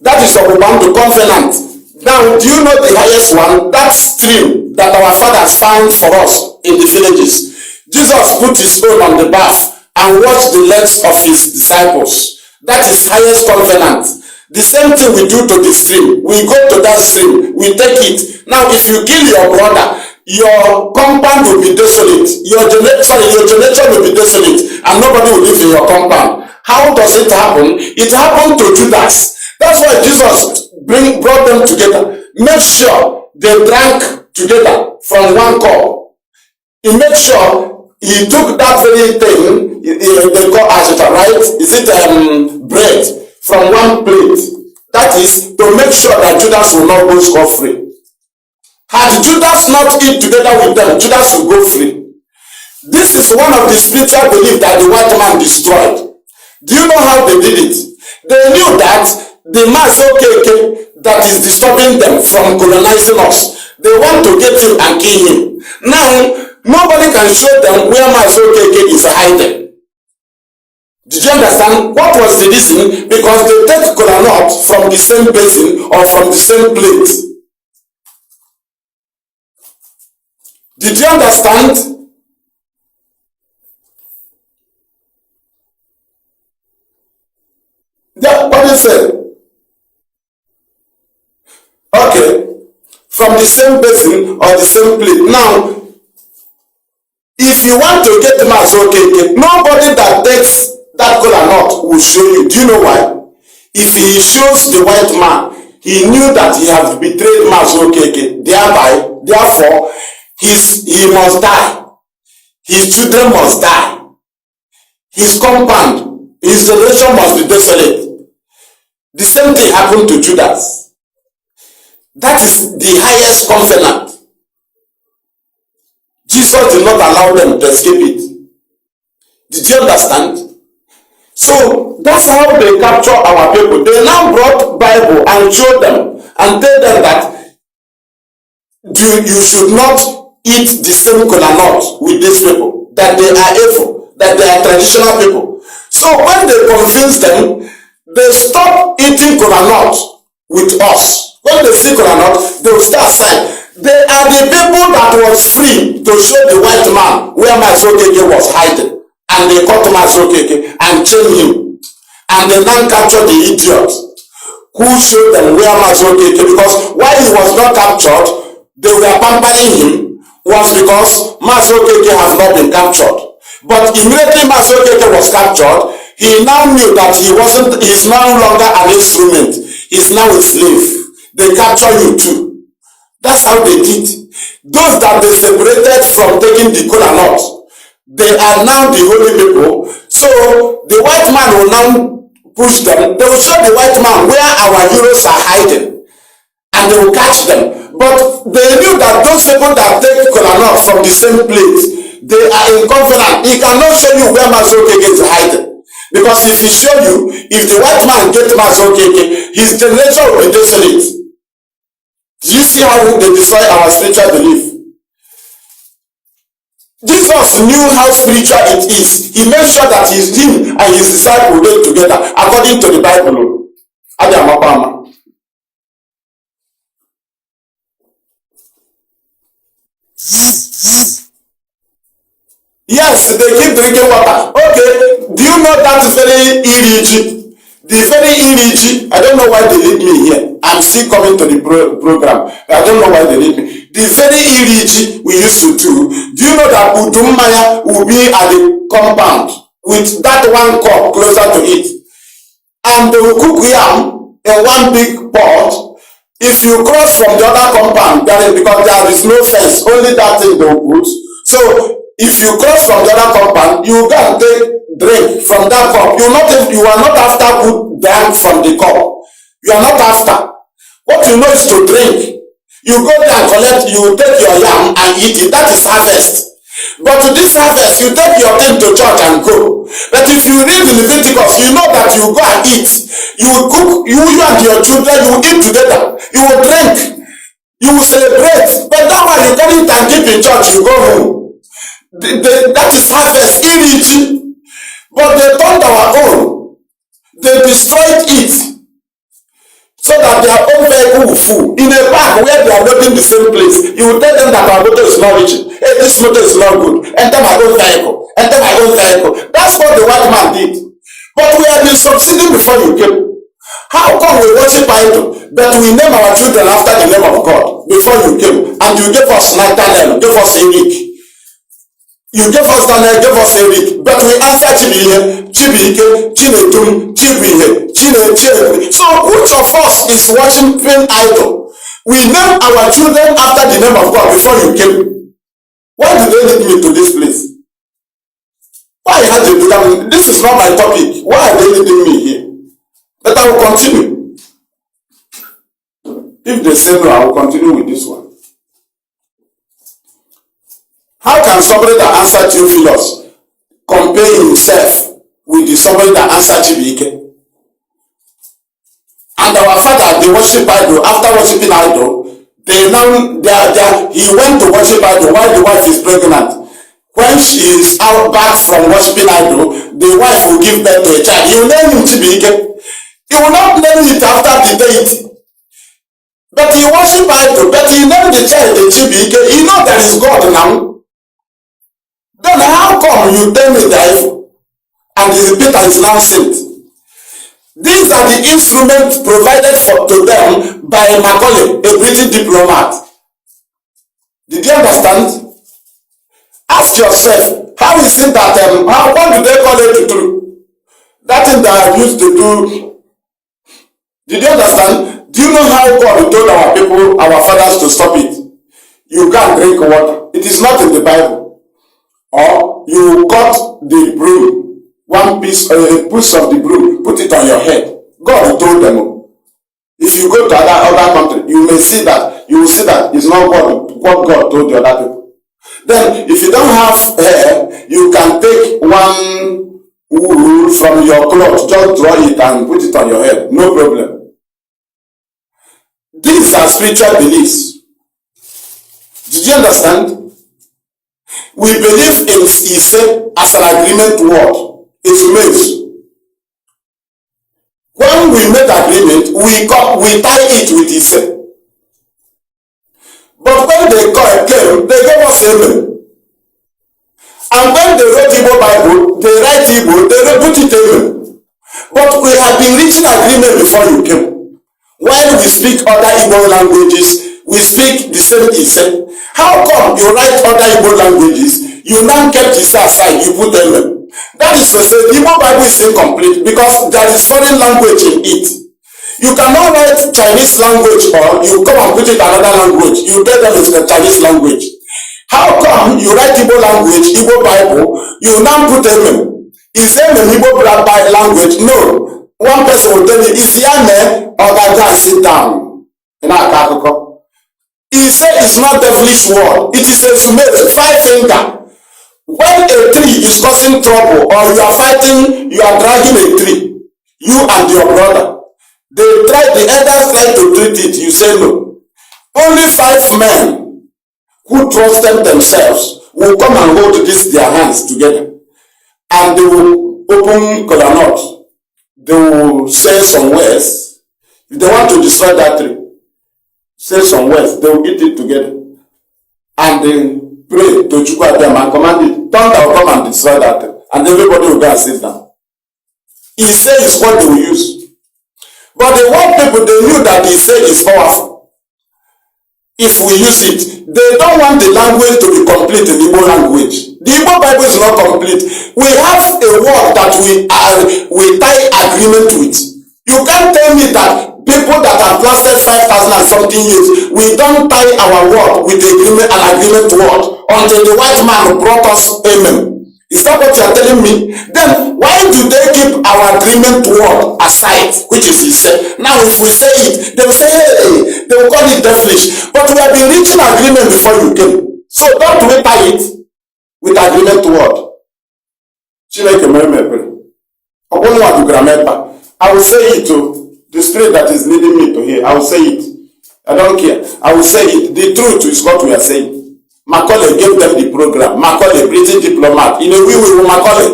That is what we want to covenant. Now, do you know the highest one? That stream that our fathers found for us in the villages. Jesus put his own on the bath and washed the legs of his disciples. That is highest covenant. The same thing we do to the stream. We go to that stream, we take it. Now, if you kill your brother, your compound will be desolate. Your generation will be desolate, and nobody will live in your compound. How does it happen? It happened to Judas. That's why Jesus brought them together. Make sure they drank together from one cup. He made sure he took that very thing, they call ashita, right? Is it bread from one plate? That is to make sure that Judas will not go scot-free. Had Judas not eat together with them, Judas will go free. This is one of the spiritual beliefs that the white man destroyed. Do you know how they did it? They knew that the Mazi that is disturbing them from colonizing us, they want to get him and kill him. Now, nobody can show them where Mazi is hiding. Did you understand? What was the reason? Because they take cola nut from the same basin or from the same plate. Did you understand? Yeah, what did you say? Okay. From the same basin or the same plate. Now, if you want to get Mazi nobody that takes that cola nut will show you. Do you know why? If he shows the white man, he knew that he had betrayed Mazi Okeke. Therefore, he must die. His children must die. His compound, his generation must be desolate. The same thing happened to Judas. That is the highest covenant. Jesus did not allow them to escape it. Did you understand? So that's how they capture our people. They now brought Bible and showed them and tell them that you should not eat the same kola nut with these people, that they are evil, that they are traditional people. So when they convince them, they stop eating kola nut with us. When they see kola nut, they will start saying, they are the people that was free to show the white man where Mazi Okeke was hiding. And they caught Mazi Okeke and chained him. And they now captured the idiot who showed them where Mazi Okeke, because why he was not captured, they were pampering him, was because Mazi Okeke has not been captured. But immediately Mazi Okeke was captured, he now knew that he's no longer an instrument. He's now a slave. They capture you too. That's how they did. Those that they separated from taking the kola nut, they are now the holy people. So the white man will now push them. They will show the white man where our heroes are hiding, and they will catch them. But they knew that those people that take kola nut from the same place, they are in confidence. He cannot show you where Mazi Okeke is hiding. Because if he show you, if the white man get Mazi Okeke, his generation will be desolate. Do you see how they destroy our spiritual belief? Jesus knew how spiritual it is. He made sure that him and his disciples were together according to the Bible. Yes, they keep drinking water. Okay, do you know that is very irritating? The very Iriji, I don't know why they leave me here. I'm still coming to the program. I don't know why they leave me. The very Iriji we used to do you know that Udummaya will be at the compound with that one cup closer to it? And they will cook yam in one big pot. If you cross from the other compound, because there is no fence, only that thing they will put. So if you cross from the other compound, you can take drink from that cup. You are not after good drink from the cup. You are not after. What you know is to drink. You go there and collect, you take your yam and eat it. That is harvest. But to this harvest, you take your thing to church and go. But if you read in Leviticus, you know that you go and eat. You will cook, you and your children, you will eat together. You will drink. You will celebrate. But that one you carry it and keep in church, you go home. That is harvest, irritating. But they turned our own. They destroyed it so that their own vehicle will full. In a park where they are loading the same place, you will tell them that our motor is not reaching. Hey, this motor is not good. Enter my own vehicle. Enter my own vehicle. That's what the white man did. But we have been succeeding before you came. How come we worship idol, but we name our children after the name of God before you came? And you gave us Nathaniel, gave us Eric. You gave us Daniel, gave us Eric, but we answer Chibihe, Chibike, Chinetum, Chibihe, Chine. So which of us is worshiping idol? We name our children after the name of God before you came. Why did they lead me to this place? Why had they become? This is not my topic. Why are they leading me here? But I will continue. If they say no, I will continue with this one. How can somebody that answered Theophilus compare himself with the somebody that answered Chibike? And our father, they worship idol. After worshiping idol, he went to worship idol while the wife is pregnant. When she is out back from worshiping idol, the wife will give birth to a child. He will name him Chibike. He will not name it after the deity. But he worship idol, but he named the child the Chibike. He knows there is God now. Then how come you tell me that and Peter is now sent? These are the instruments provided to them by Macaulay, a British diplomat. Did you understand? Ask yourself, how is it that, what do they call it to do? That thing that I used to do Did you understand? Do you know how God told our people, our fathers to stop it? You can't drink water. It is not in the Bible. Or you cut the broom, one piece, a piece of the broom, put it on your head. God told them. If you go to other country, you will see that it's not what God told the other people. Then, if you don't have hair, you can take one wool from your cloth, just draw it and put it on your head. No problem. These are spiritual beliefs. Did you understand? We believe in Ise as an agreement word. It means when we make agreement, we tie it with Ise. But when they came, they gave us amen. And when they wrote Igbo Bible, they write Igbo, they put it amen. But we have been reaching agreement before you came. While we speak other Igbo languages, we speak the same Ise. How come you write other Igbo languages, you now kept Ise aside, you put amen? That is to say, the Igbo Bible is incomplete because there is foreign language in it. You cannot write Chinese language or you come and put it another language. You tell them it's the Chinese language. How come you write Igbo language, Igbo Bible, you now put amen? Is amen Igbo language? No. One person will tell you, is Yame or Gaja sit down? In our Kakoko. He said it's not devilish word. It is a summate, 5 finger. When a tree is causing trouble or you are fighting, you are dragging a tree, you and your brother. The elders try to treat it, you say no. Only 5 men who trusted themselves will come and hold their hands together. And they will open kola nut. They will say some words. If they want to destroy that tree, say some words, they will eat it together. And they pray to Chukwu them and command it. Thunder will come and destroy that tree. And everybody will go and sit down. He says what they will use. But the white people, they knew that he said is powerful. If we use it, they don't want the language to be complete in the Igbo language. The Igbo Bible is not complete. We have a word that we tie agreement with. You can't tell me that people that have lasted 5,000 and something years, we don't tie our word with an agreement word until the white man brought us amen. Is that what you are telling me? Then why do they keep our agreement word aside, which is he said? Now if we say it, they will say, hey, they will call it devilish. But we have been reaching agreement before you came. So don't we tie it with agreement word? I will say it to the spirit that is leading me to here. I will say it. I don't care. I will say it. The truth is what we are saying. Macaulay gave them the program. Macaulay, British diplomat. In a way, we will Macaulay.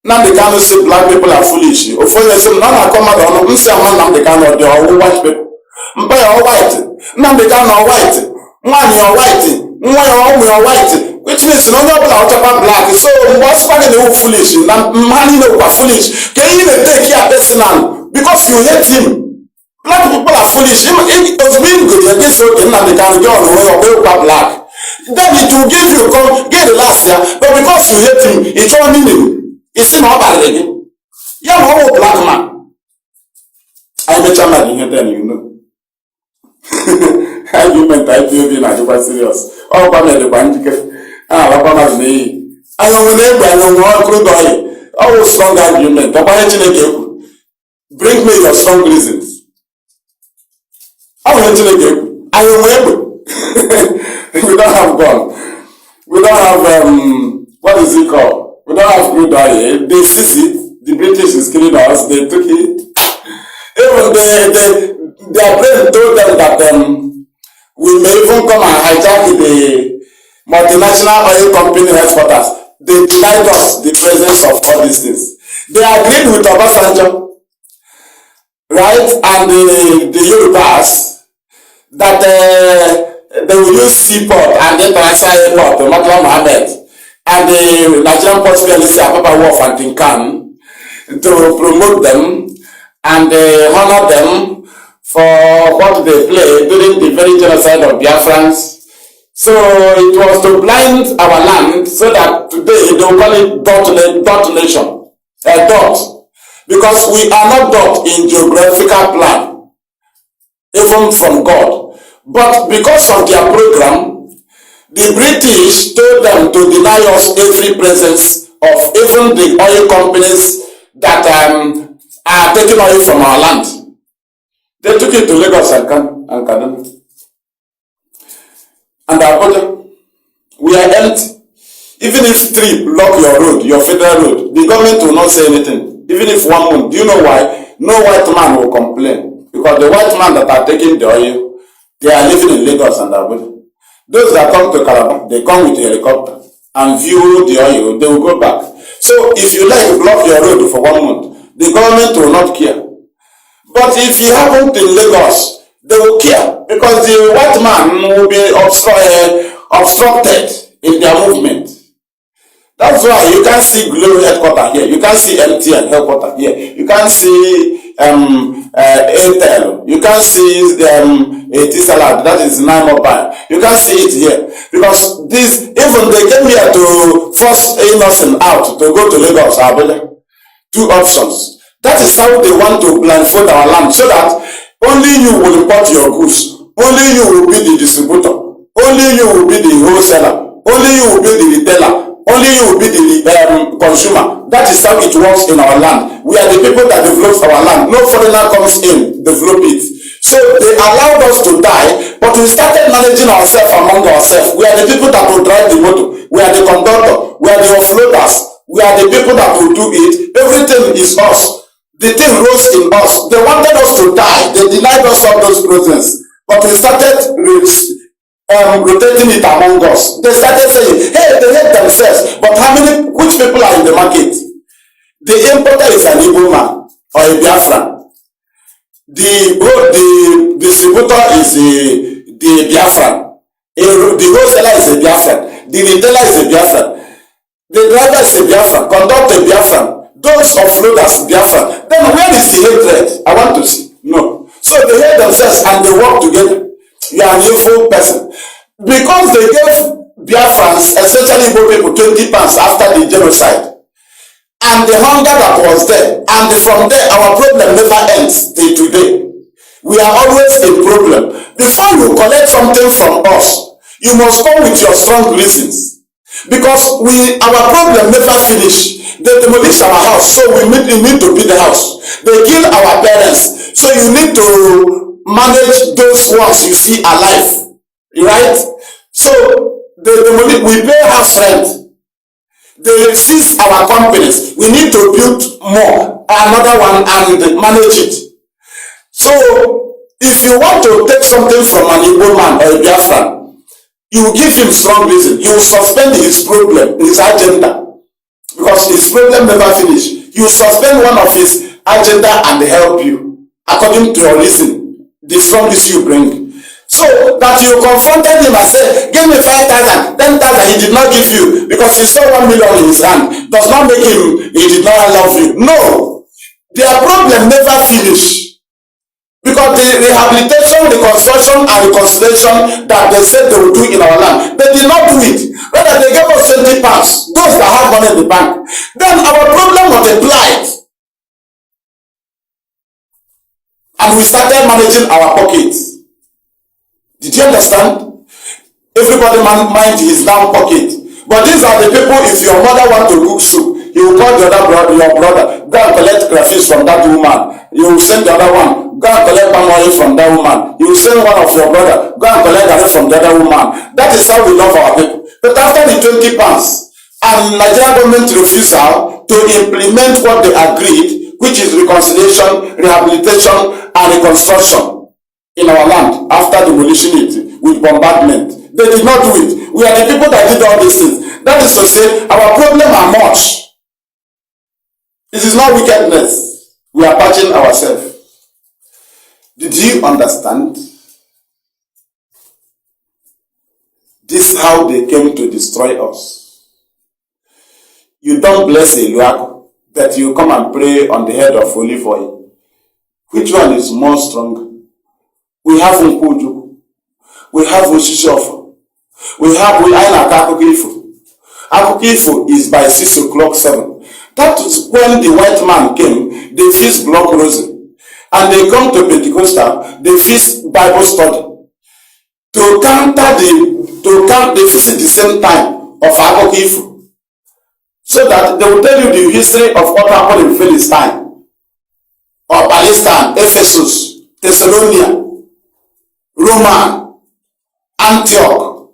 Nnamdi Kanu say black people are foolish. Ofoye say, none come out on Nnamdi Kanu, they are white people. Mpa are white. Nnamdi Kanu are white. Mwani are white. Mwani are white. Which means no one are black. So what's funny they foolish? Mani no foolish. Can you even take your personal? Because you hate him. Black people are foolish. It was being good against okay, and they can go on the way of black. Then it will give you get the last year, but because you hate him, it's all meaning. It's not bad again. Yeah, no black man. I met a man here then, you know. Argument I feel being super serious. Oh, but the bandit. What me? I know I know crude oil. Oh, strong argument. Bring me your strong reasons. I am able. We don't have gun. We don't have what is it called? We don't have crude oil. They seize it. The British is killing us. They took it. Even their brain told them that we may even come and hijack the multinational oil company headquarters. They denied us the presence of all these things. They agreed with Obasanjo, right, and the Yorubas that they will use seaport and the international airport, the Murtala Mohammed, and the Nigerian Port PLC, Apapa Wharf and Tinkan to promote them and honor them for what they played during the very genocide of Biafrans. So it was to blind our land so that today they will call it dot nation. Dot. because we are not taught in geographical plan, even from God. But because of their program, the British told them to deny us every presence of even the oil companies that are taking oil from our land. They took it to Lagos and Kaduna. And Abuja, we are empty. Even if 3 block your road, your federal road, the government will not say anything. Even if 1 month, do you know why? No white man will complain. Because the white man that are taking the oil, they are living in Lagos and Abuja. Those that come to Calabar, they come with a helicopter and view the oil, they will go back. So if you like block your road for 1 month, the government will not care. But if it happened in Lagos, they will care, because the white man will be obstructed in their movement. That's why you can't see Glory headquarters here. You can't see MTN headquarters here. You can't see Airtel. You can't see Etisalat. That is Nine Mobile. You can't see it here, because this, even they came here to force innocent out to go to Lagos, Abuja. 2 options. That is how they want to blindfold our land, so that only you will import your goods. Only you will be the distributor. Only you will be the wholesaler. Only you will be the retailer. Only you will be the consumer. That is how it works in our land. We are the people that develop our land. No foreigner comes in, develop it. So they allowed us to die, but we started managing ourselves among ourselves. We are the people that will drive the motor. We are the conductor. We are the offloaders. We are the people that will do it. Everything is us. The thing rose in us. They wanted us to die. They denied us all those presents. But we started rotating it among us. They started saying, hey, they hate themselves. But which people are in the market? The importer is an Igbo man or a Biafran. The distributor is the Biafran. The wholesaler is a Biafran. The retailer is a Biafran. The driver is a Biafran. Conductor a Biafran. Those offloaders Biafran. Then where is the hatred? I want to see. No. So they hate themselves and they work together. You are an evil person. Because they gave Biafrans, especially Igbo people, 20 pounds after the genocide. And the hunger that was there. And from there, our problem never ends till today. We are always in problem. Before you collect something from us, you must come with your strong reasons. Because our problem never finish. They demolish our house, so we need to build the house. They kill our parents, so you need to manage those ones you see alive. Right? So they demolish, we pay house rent. They seize our companies. We need to build more, another one, and manage it. So if you want to take something from an Igbo man or a Biafran, you give him strong reason. You suspend his problem, his agenda. Because his problem never finish. You suspend one of his agenda and help you according to your reason, the strongest you bring. So that you confronted him and said, give me 5,000, 10,000, he did not give you because he saw 1 million in his hand. Does not make him, he did not love you. No. Their problem never finish. Because the rehabilitation, reconstruction, and reconciliation that they said they would do in our land, they did not do it. Rather, they gave us 20 pounds, those that have money in the bank. Then our problem multiplied. And we started managing our pockets. Did you understand? Everybody mind his damn pocket. But these are the people, if your mother want to cook soup, you will call the other brother, your brother, go and collect crayfish from that woman. You will send the other one, go and collect palm oil from that woman. You will send one of your brother, go and collect garlic from the other woman. That is how we love our people. But after the 20 pounds, and Nigerian government refusal to implement what they agreed, which is reconciliation, rehabilitation, and reconstruction in our land after demolishing it with bombardment. They did not do it. We are the people that did all these things. That is to say, our problem are much. It is not wickedness. We are patching ourselves. Did you understand? This is how they came to destroy us. You don't bless a luaku, that you come and pray on the head of olive oil. Which one is more strong? We have Nkuju. We have Oshishofa. We have Akukifo. Akukifo is by 6 o'clock, 7. That is when the white man came, they feast block rosary. And they come to Pentecostal, they feast Bible study. To counter they feast at the same time of Akoko. So that they will tell you the history of what happened in Philistine, or Palestine, Ephesus, Thessalonica, Roman, Antioch,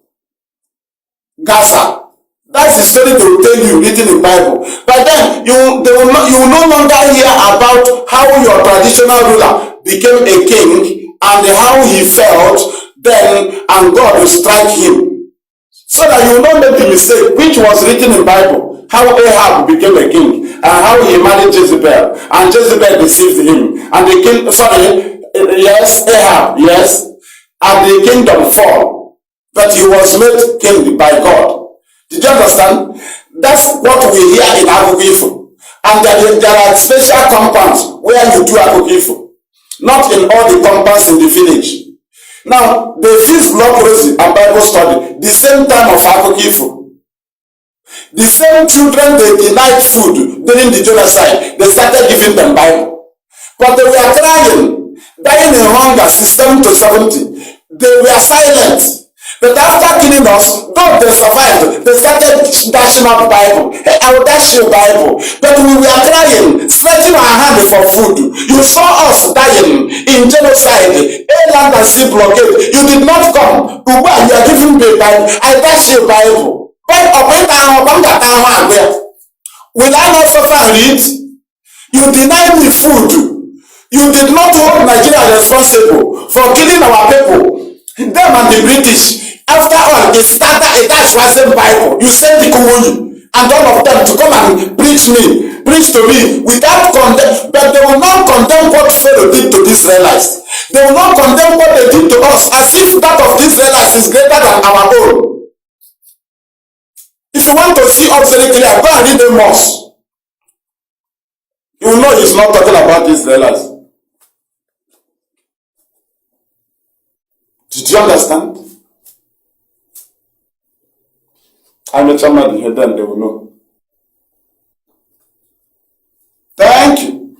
Gaza. That's the story they will tell you written in the Bible. But then you will no longer hear about how your traditional ruler became a king and how he felt then and God will strike him. So that you will not make the mistake which was written in the Bible. How Ahab became a king and how he married Jezebel and Jezebel deceived him. And the king, Ahab, yes, and the kingdom fell. But he was made king by God. Did you understand? That's what we hear in Akoko. And there are special compounds where you do Akoko. Not in all the compounds in the village. Now, they feast block rosary and Bible study the same time of Akoko. The same children they denied food during the genocide, they started giving them Bible. But they were crying, dying in hunger, 7 to 70. They were silent. But after killing us, though they survived, they started dashing out Bible. Hey, I will dash you Bible. But we were crying, stretching our hand for food. You saw us dying in genocide, land and sea blockade. You did not come. You are giving me Bible. I dash you Bible. But will I not suffer and eat? You denied me food. You did not hold Nigeria responsible for killing our people. Them and the British. After all, that's what's in the Bible. You send the Kuwuni and all of them to come and preach to me without condemn. But they will not condemn what Pharaoh did to the Israelites. They will not condemn what they did to us as if that of the Israelites is greater than our own. If you want to see us very clear, go and read Amos. You will know he's not talking about the Israelites. Did you understand? I'm a chairman here, then they will know. Thank you.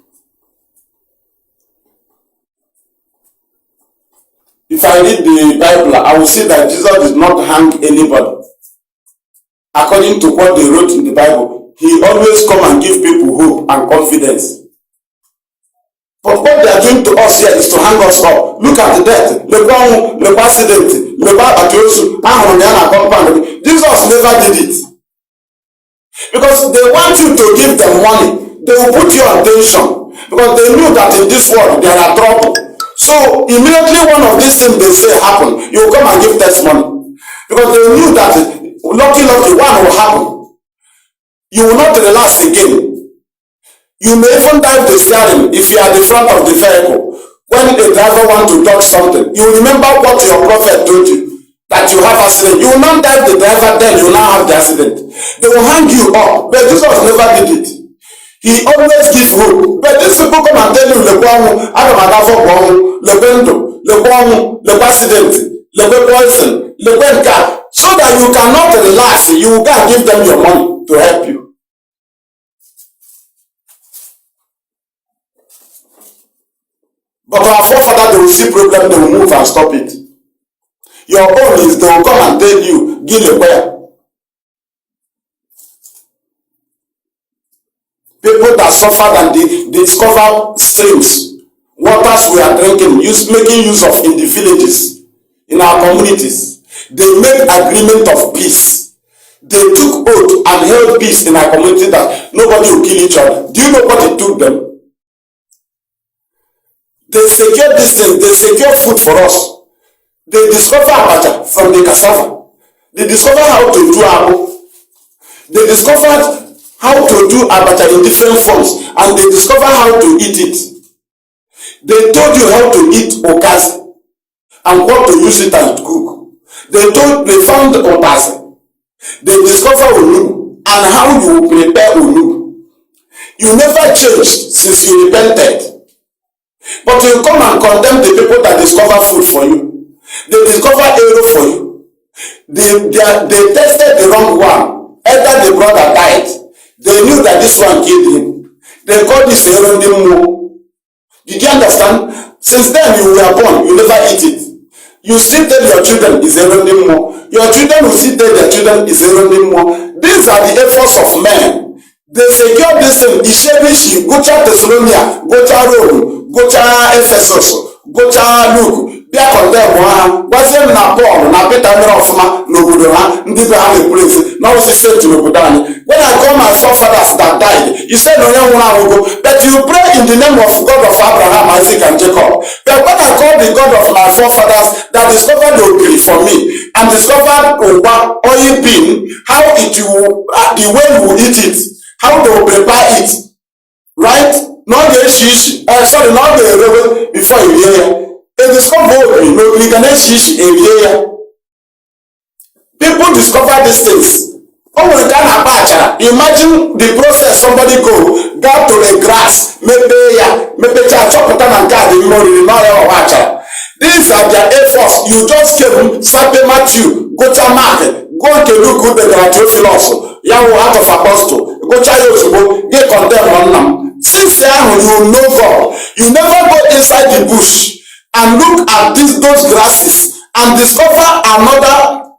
If I read the Bible, I will see that Jesus did not hang anybody. According to what they wrote in the Bible, he always come and give people hope and confidence. But what they are doing to us here is to hang us up. Look at the death, the accident, Jesus never did it. Because they want you to give them money. They will put you on tension. Because they knew that in this world there are trouble. So immediately one of these things they say happen, you will come and give testimony. Because they knew that lucky one will happen. You will not relax again. You may even dive the steering if you are at the front of the vehicle. When a driver wants to dodge something, you remember what your prophet told you, that you have accident. You will not dive the driver, then you will not have the accident. They will hang you up. But Jesus never did it. He always gives hope. But these people come and tell you, le accident, le poison, le car, so that you cannot relax. You can't give them your money to help you. But our forefathers, they will see problem, they will move and stop it. Your own is they will come and tell you, give a prayer. People that suffered and they discover streams, waters we are drinking, making use of in the villages, in our communities. They made agreement of peace. They took oath and held peace in our community that nobody will kill each other. Do you know what it took them? They secure this thing, they secure food for us. They discover abacha from the cassava. They discover how to do abo. They discovered how to do abacha in different forms, and they discover how to eat it. They told you how to eat okazi and what to use it and cook. They found okazi. They discover unu and how you prepare unu. You never changed since you repented. But you come and condemn the people that discover food for you. They discover arrow for you. They tested the wrong one. Either the brother died, They knew that this one killed him. They called this Erondimo. Did you understand? Since then you were born, you never eat it. You still tell your children is Erondimo. Your children will still tell their children is Erondimo. These are the efforts of men. They secure this thing. Ishebishi, Gocha Thessalonia, Gocha Rome, Gocha Ephesus, Gocha Luke. Bịa condemn ha gwazie m na Paul na Peter mere ọfụma n'obodo ha ndị be ha na-ekwuru ezi na ọwụzi senti n'obodo anyị. When I call my forefathers that died, you say na onye nwụrụ anwụgo, but you pray in the name of God of Abraham, Isaac and Jacob. But when I call the God of my forefathers that discovered the ogiri for me and discovered oil bean, how it will, the way you will eat it, how they will prepare it, right? Not the shish, sorry, not the rubber before you hear. They discover no, you can shish area. People discover these things. Oh, we can have imagine the process. Somebody go to the grass, maybe chop and garden more. These are their efforts. You just came, Sabe Matthew, go to market, go to look good the Theophilus, Yahoo out of apostle, go to Yosubo, get condemned on them. Since then, you know God. You never go inside the bush and look at those grasses and discover another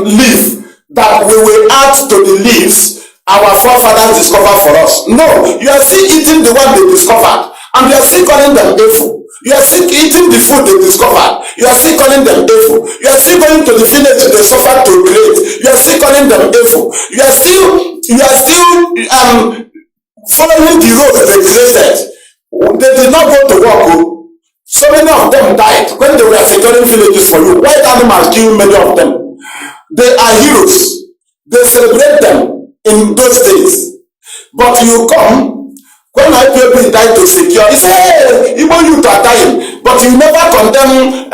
leaf that we will add to the leaves our forefathers discovered for us. No, you are still eating the one they discovered, and you are still calling them evil. You are still eating the food they discovered. You are still calling them evil. You are still going to the village they suffered to create. You are still calling them evil. You are still following the road they created. They did not go to work. So many of them died when they were securing villages for you. White animals killed many of them. They are heroes. They celebrate them in those days. But you come, when IPOB died to secure, you say, hey, Igbo youth are dying. But you never condemn,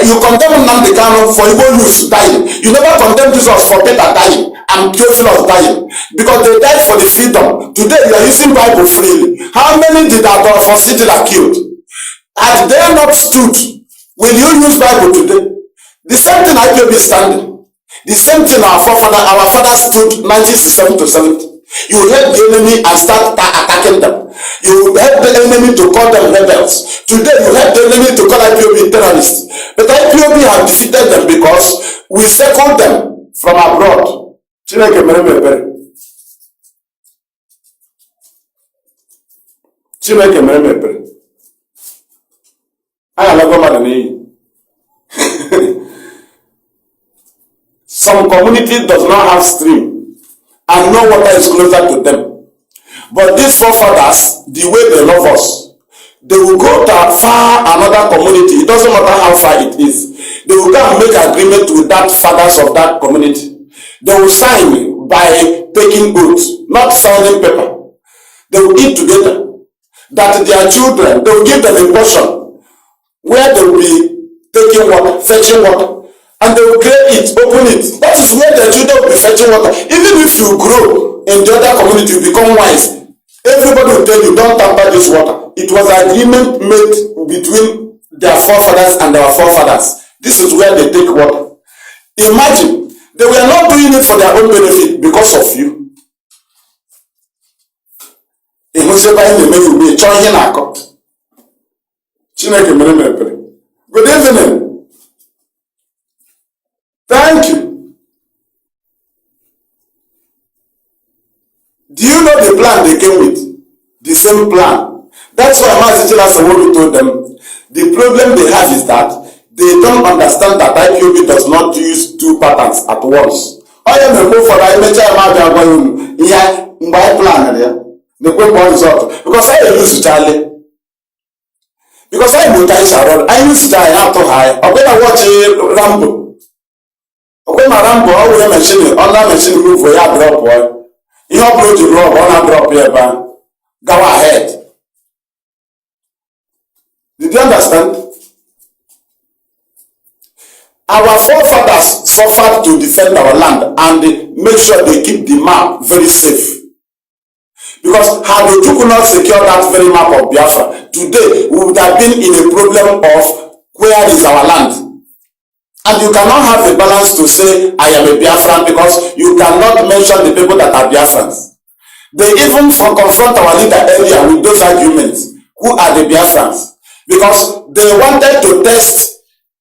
you condemn Nnamdi Kanu for Igbo youth dying. You never condemn Jesus for Peter dying and Theophilus dying. Because they died for the freedom. Today you are using Bible freely. How many did Adolfo Hitler killed? Had they not stood, will you use Bible today? The same thing IPOB is standing. The same thing our fathers stood 1967 to 70. You will help the enemy and start attacking them. You will help the enemy to call them rebels. Today you help the enemy to call IPOB terrorists. But IPOB have defeated them because we circled them from abroad. Chineke mere ebere. Chineke mere ebere. Some community does not have stream and no water is closer to them. But these forefathers, the way they love us, they will go to far another community. It doesn't matter how far it is. They will go and make agreement with that fathers of that community. They will sign by taking oaths, not signing paper. They will eat together. That their children, they will give them a portion where they will be taking water, fetching water, and they will create it, open it. That is where their children will be fetching water. Even if you grow in the other community, you become wise. Everybody will tell you, don't tamper this water. It was an agreement made between their forefathers and our forefathers. This is where they take water. Imagine, they were not doing it for their own benefit because of you. Good evening. Thank you. Do you know the plan they came with? The same plan. That's why Mazi Nnamdi told them, the problem they have is that they don't understand that IPOB does not use two patterns at once. I am a go for my plan. The quick result. Because I use Charlie. Because I use Charlie up to high. I'm going to watch Rambo. Okay, my Rambo, I will machine online machine move for your drop boy. You upload the drop, on drop here, man. Go ahead. Did you understand? Our forefathers suffered to defend our land and make sure they keep the map very safe. Because had the Chuku not secured that very map of Biafra, today we would have been in a problem of where is our land. And you cannot have a balance to say, I am a Biafran, because you cannot mention the people that are Biafrans. They even confront our leader earlier with those arguments. Who are the Biafrans? Because they wanted to test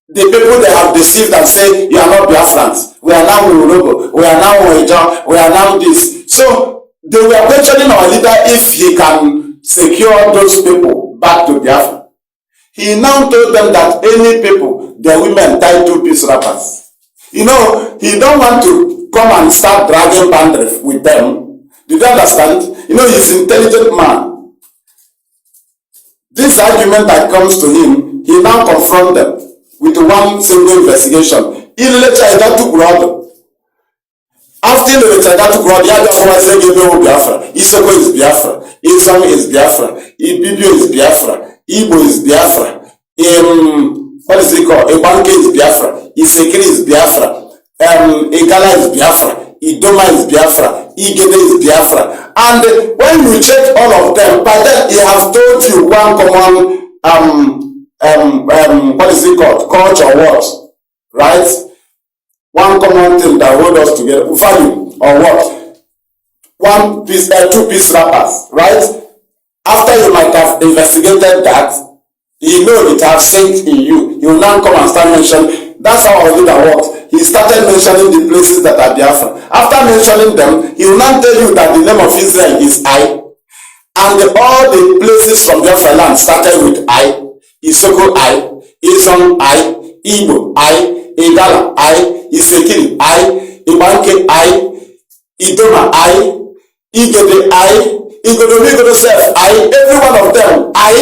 the people they have deceived and say, you are not Biafrans. We are now Urobo. We are now Oeja. We are now this. So they were questioning our leader if he can secure those people back to Biafra. He now told them that any people, their women tie two-piece wrappers. You know, he don't want to come and start dragging boundaries with them. Did you understand? You know, he's an intelligent man. This argument that comes to him, he now confronts them with one single investigation. After the Chagatu Grod, Yadaway say Biafra, Isoko is Biafra, Islam is Biafra, Ibibio is Biafra, Igbo is Biafra, what is it called? Ebanke is Biafra, Isekiri is Biafra, Igala is Biafra, Idoma is Biafra, Igede is Biafra. And when you check all of them, by then he has told you one common what is it called? Culture or what? Right? One common thing that hold us together, value or what? One piece, two-piece wrappers, right? After you might have investigated that, you know it has sink in you. You will now come and start mentioning. That's how our leader works. He started mentioning the places that are Biafra. After mentioning them, he will now tell you that the name of Israel is I. And all the places from Biafra land started with I. Isoko I, Izon I, Igbo I, Igala I, Isekiri I, Ibanke I, Idoma I, Igede I, Igodo self I, every one of them I.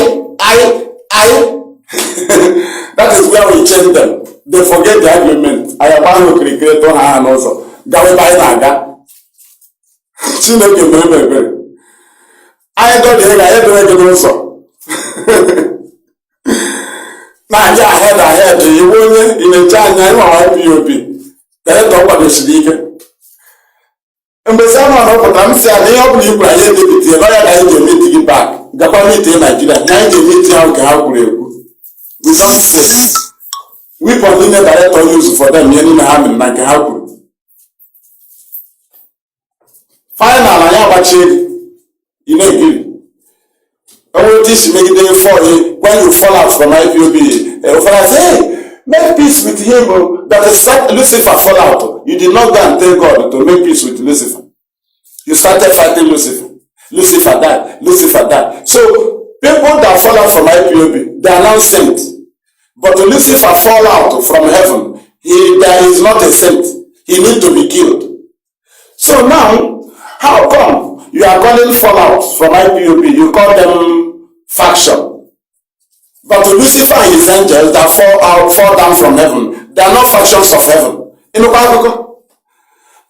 That is where we change them. They forget the argument. I am one who created and also. Gawe by Naga. Chineke Meme. I don't hear I also. Now, ahead, you won't in a China or IPOP. The head of what is legal. And the same one of them say, I hope you play the lawyer that you meet it back. The quality in Nigeria, 90 meeting how can we don't say. We continue direct use for them, meaning having like a help. Finally, I have achieved, you know, all this make it for you when you fall out from IPOB. I say, hey, make peace with him. That is like Lucifer fall out. You did not go and tell God to make peace with Lucifer. You started fighting Lucifer. Lucifer died. Lucifer died. So people that fall out from IPOB, they are now saints. But Lucifer fall out from heaven. There is not a saint. He needs to be killed. So now, how come you are calling fallout from IPOB? You call them faction. But Lucifer and his angels that fall down from heaven, they are not factions of heaven. In the Bible,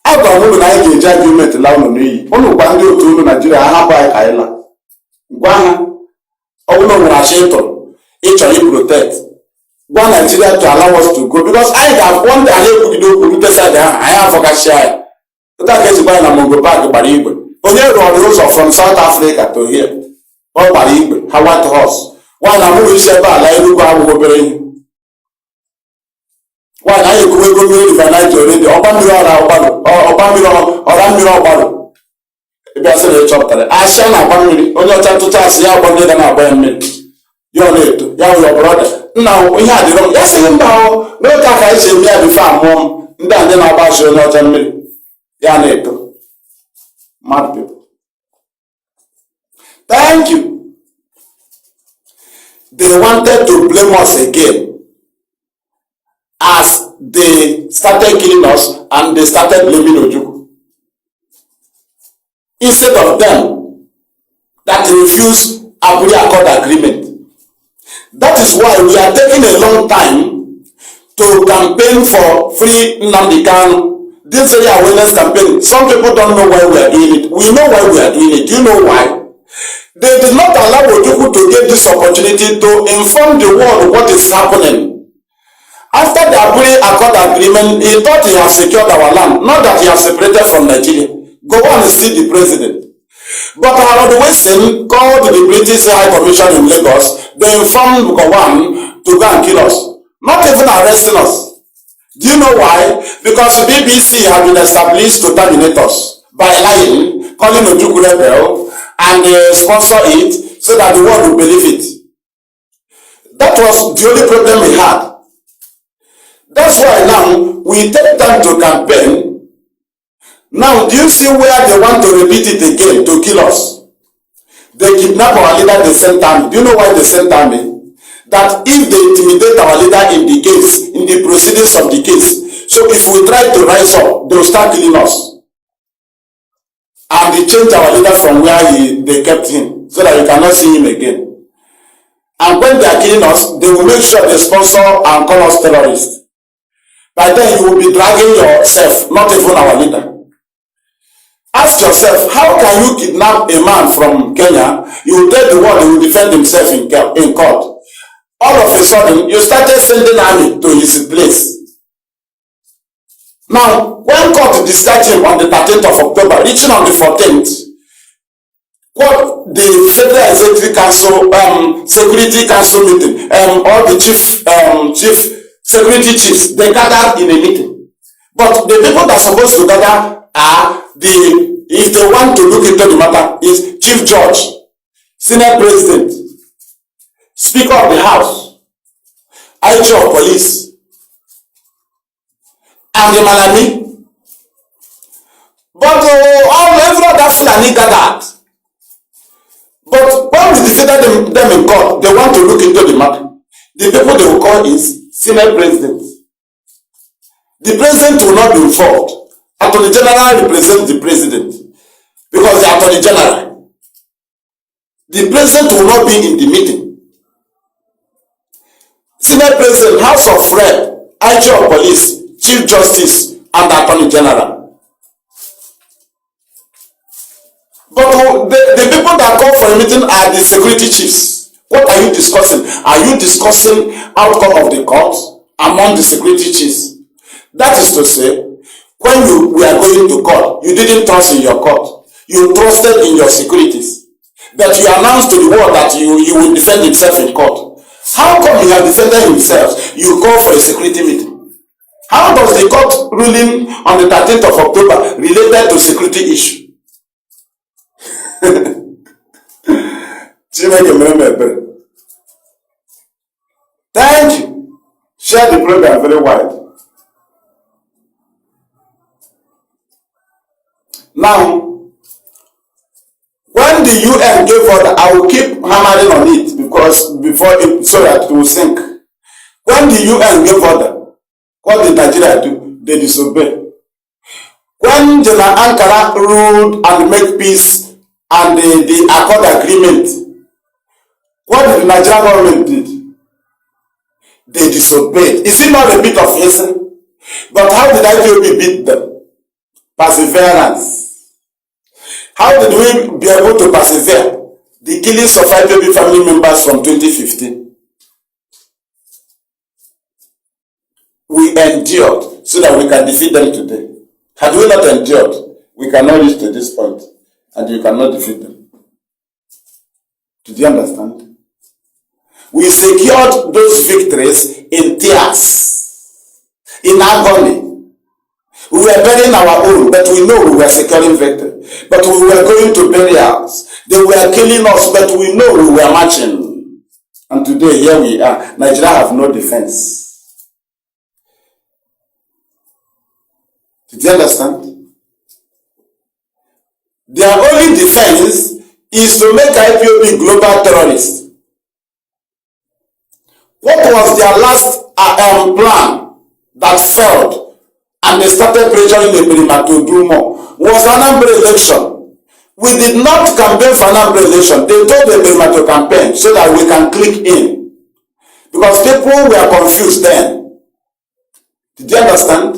I don't know na ị ga-eji argument la unu n'iyi. Unu gwa ndị otu unu Nigeria ahapụ anyị ka anyị la. Gwa ha ọ bụrụ nwere achịtọ ịchọrọ protect. Gwa Nigeria to allow us to go because I have one day anyị ekwugide okwu rutesa dị ahụ anyị afọgachia ya. Ụta ka ejikwa ya na Mongo Park gbara igwe. Onye rụrụ ụzọ from South Africa to here. Ọ gbara igwe ha White Horse. Nwaanyị amụrụ isi ebe ala Enugu abụghị obere ihe. Nwaanyị anyị ekwuwe ego mmiri river Niger already ọgba mmiri ọra mmiri ọgbarụ. Ebe asị na ịchọpụtara asịa na agba mmiri onye ọcha ntụcha asị ya agba ndị ga na-agba ya mmiri. Ya ọ na-eto ya wụ ya brọda nna ihe adịrọ m ya sịghị mba ahụ n'oge aka anyị si eme ya bife amụọ m ndị a ndị na-agba asị onye ọcha mmiri ya na-eto. Mad people. Thank you. They wanted to blame us again as they started killing us and they started blaming Ojukwu. Instead of them that refused Aburi Accord agreement. That is why we are taking a long time to campaign for free Nnamdi Kanu. This very awareness campaign, some people don't know why we are doing it. We know why we are doing it. Do you know why? They did not allow Ojukwu to get this opportunity to inform the world what is happening. After the Aburi Accord agreement, he thought he has secured our land, not that he has separated from Nigeria. Go on and see the president. But Harold Wilson called the British High Commission in Lagos. They informed Gowon to go and kill us, not even arresting us. Do you know why? Because the BBC had been established to terminate us by lying, calling Ojukwu rebel, and sponsor it so that the world will believe it. That was the only problem we had. That's why now we take time to campaign. Now, do you see where they want to repeat it again to kill us? They kidnap our leader, they sent army. Do you know why they sent army? That if they intimidate our leader in the case, in the proceedings of the case, so if we try to rise up, they will start killing us. And they change our leader from where they kept him, so that you cannot see him again. And when they are killing us, they will make sure they sponsor and call us terrorists. By then you will be dragging yourself, not even our leader. Ask yourself, how can you kidnap a man from Kenya? You will tell the world he will defend himself in court. All of a sudden, you started sending army to his place. Now, when court discharged him on the 13th of October, reaching on the 14th, what the Federal Executive Council, Security Council meeting, all the chief security chiefs, they gathered in a meeting. But the people that are supposed to gather are if they want to look into the matter, is Chief Judge, Senate President, Speaker of the House, IG of Police, and the Malami. But every other Fulani gathered. But when we defeated them in court, they want to look into the matter. The people they will call is Senate President. The President will not be involved. Attorney General represents the President. Because the Attorney General. The President will not be in the meeting. Senate President, House of Rep, IG of Police, Chief Justice, and the Attorney General. But the people that call for a meeting are the security chiefs. What are you discussing? Are you discussing outcome of the court among the security chiefs? That is to say, when you were going to court, you didn't trust in your court. You trusted in your securities. That you announced to the world that you will defend himself in court. How come he has defended himself? You call for a security meeting. How does the court ruling on the 13th of October related to security issue? Thank you. Share the program very wide. Now, when the UN gave order, I will keep hammering on it because so that it will sink. When the UN gave order, what did Nigeria do? They disobeyed. When General Ankara ruled and make peace and the accord agreement, what did the Nigerian government do? They disobeyed. Is it not a bit of history? But how did IPOB beat them? Perseverance. How did we be able to persevere the killings of IPOB family members from 2015? We endured so that we can defeat them today. Had we not endured, we cannot reach to this point and you cannot defeat them. Did you understand? We secured those victories in tears, in agony. We were burying our own, but we know we were securing victory. But we were going to burials. They were killing us, but we know we were marching. And today, here we are. Nigeria have no defense. Did you understand? Their only defense is to make IPOB global terrorists. What was their last plan that failed? And they started pressuring the Emerima to do more. Was Anambra election. We did not campaign for Anambra election. They told the Emerima to campaign so that we can click in. Because people were confused then. Did you understand?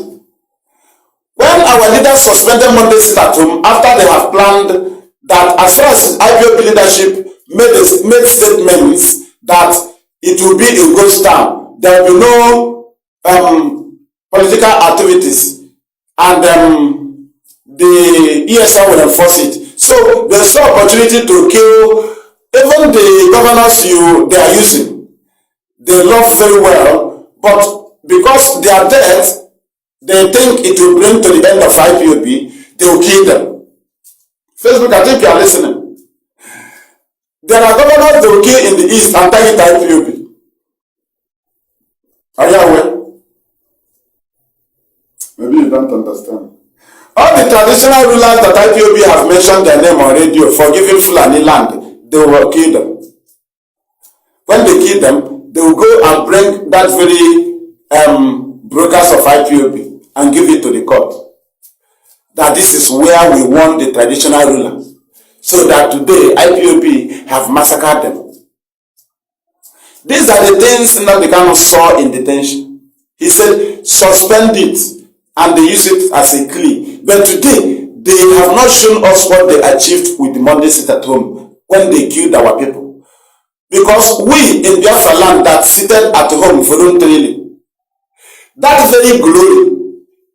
When our leaders suspended Monday sit at home, after they have planned that as far as IPOB leadership made statements that it will be a ghost town, there will be no political activities, and the ESR will enforce it. So there's no opportunity to kill even the governors they are using. They love very well, but because they are dead, they think it will bring to the end of IPOB, they will kill them. Facebook, I think you are listening. There are governors they will kill in the east and target IPOB. Are you aware? Maybe you don't understand. All the traditional rulers that IPOB have mentioned their name on radio for giving Fulani land, they will kill them. When they kill them, they will go and bring that very brokers of IPOB and give it to the court. That this is where we want the traditional rulers. So that today IPOB have massacred them. These are the things Nnamdi Kanu saw in detention. He said, suspend it, and they use it as a plea. But today, they have not shown us what they achieved with the Monday sit at home when they killed our people. Because we in Biafra land that seated at home voluntarily, that very glory,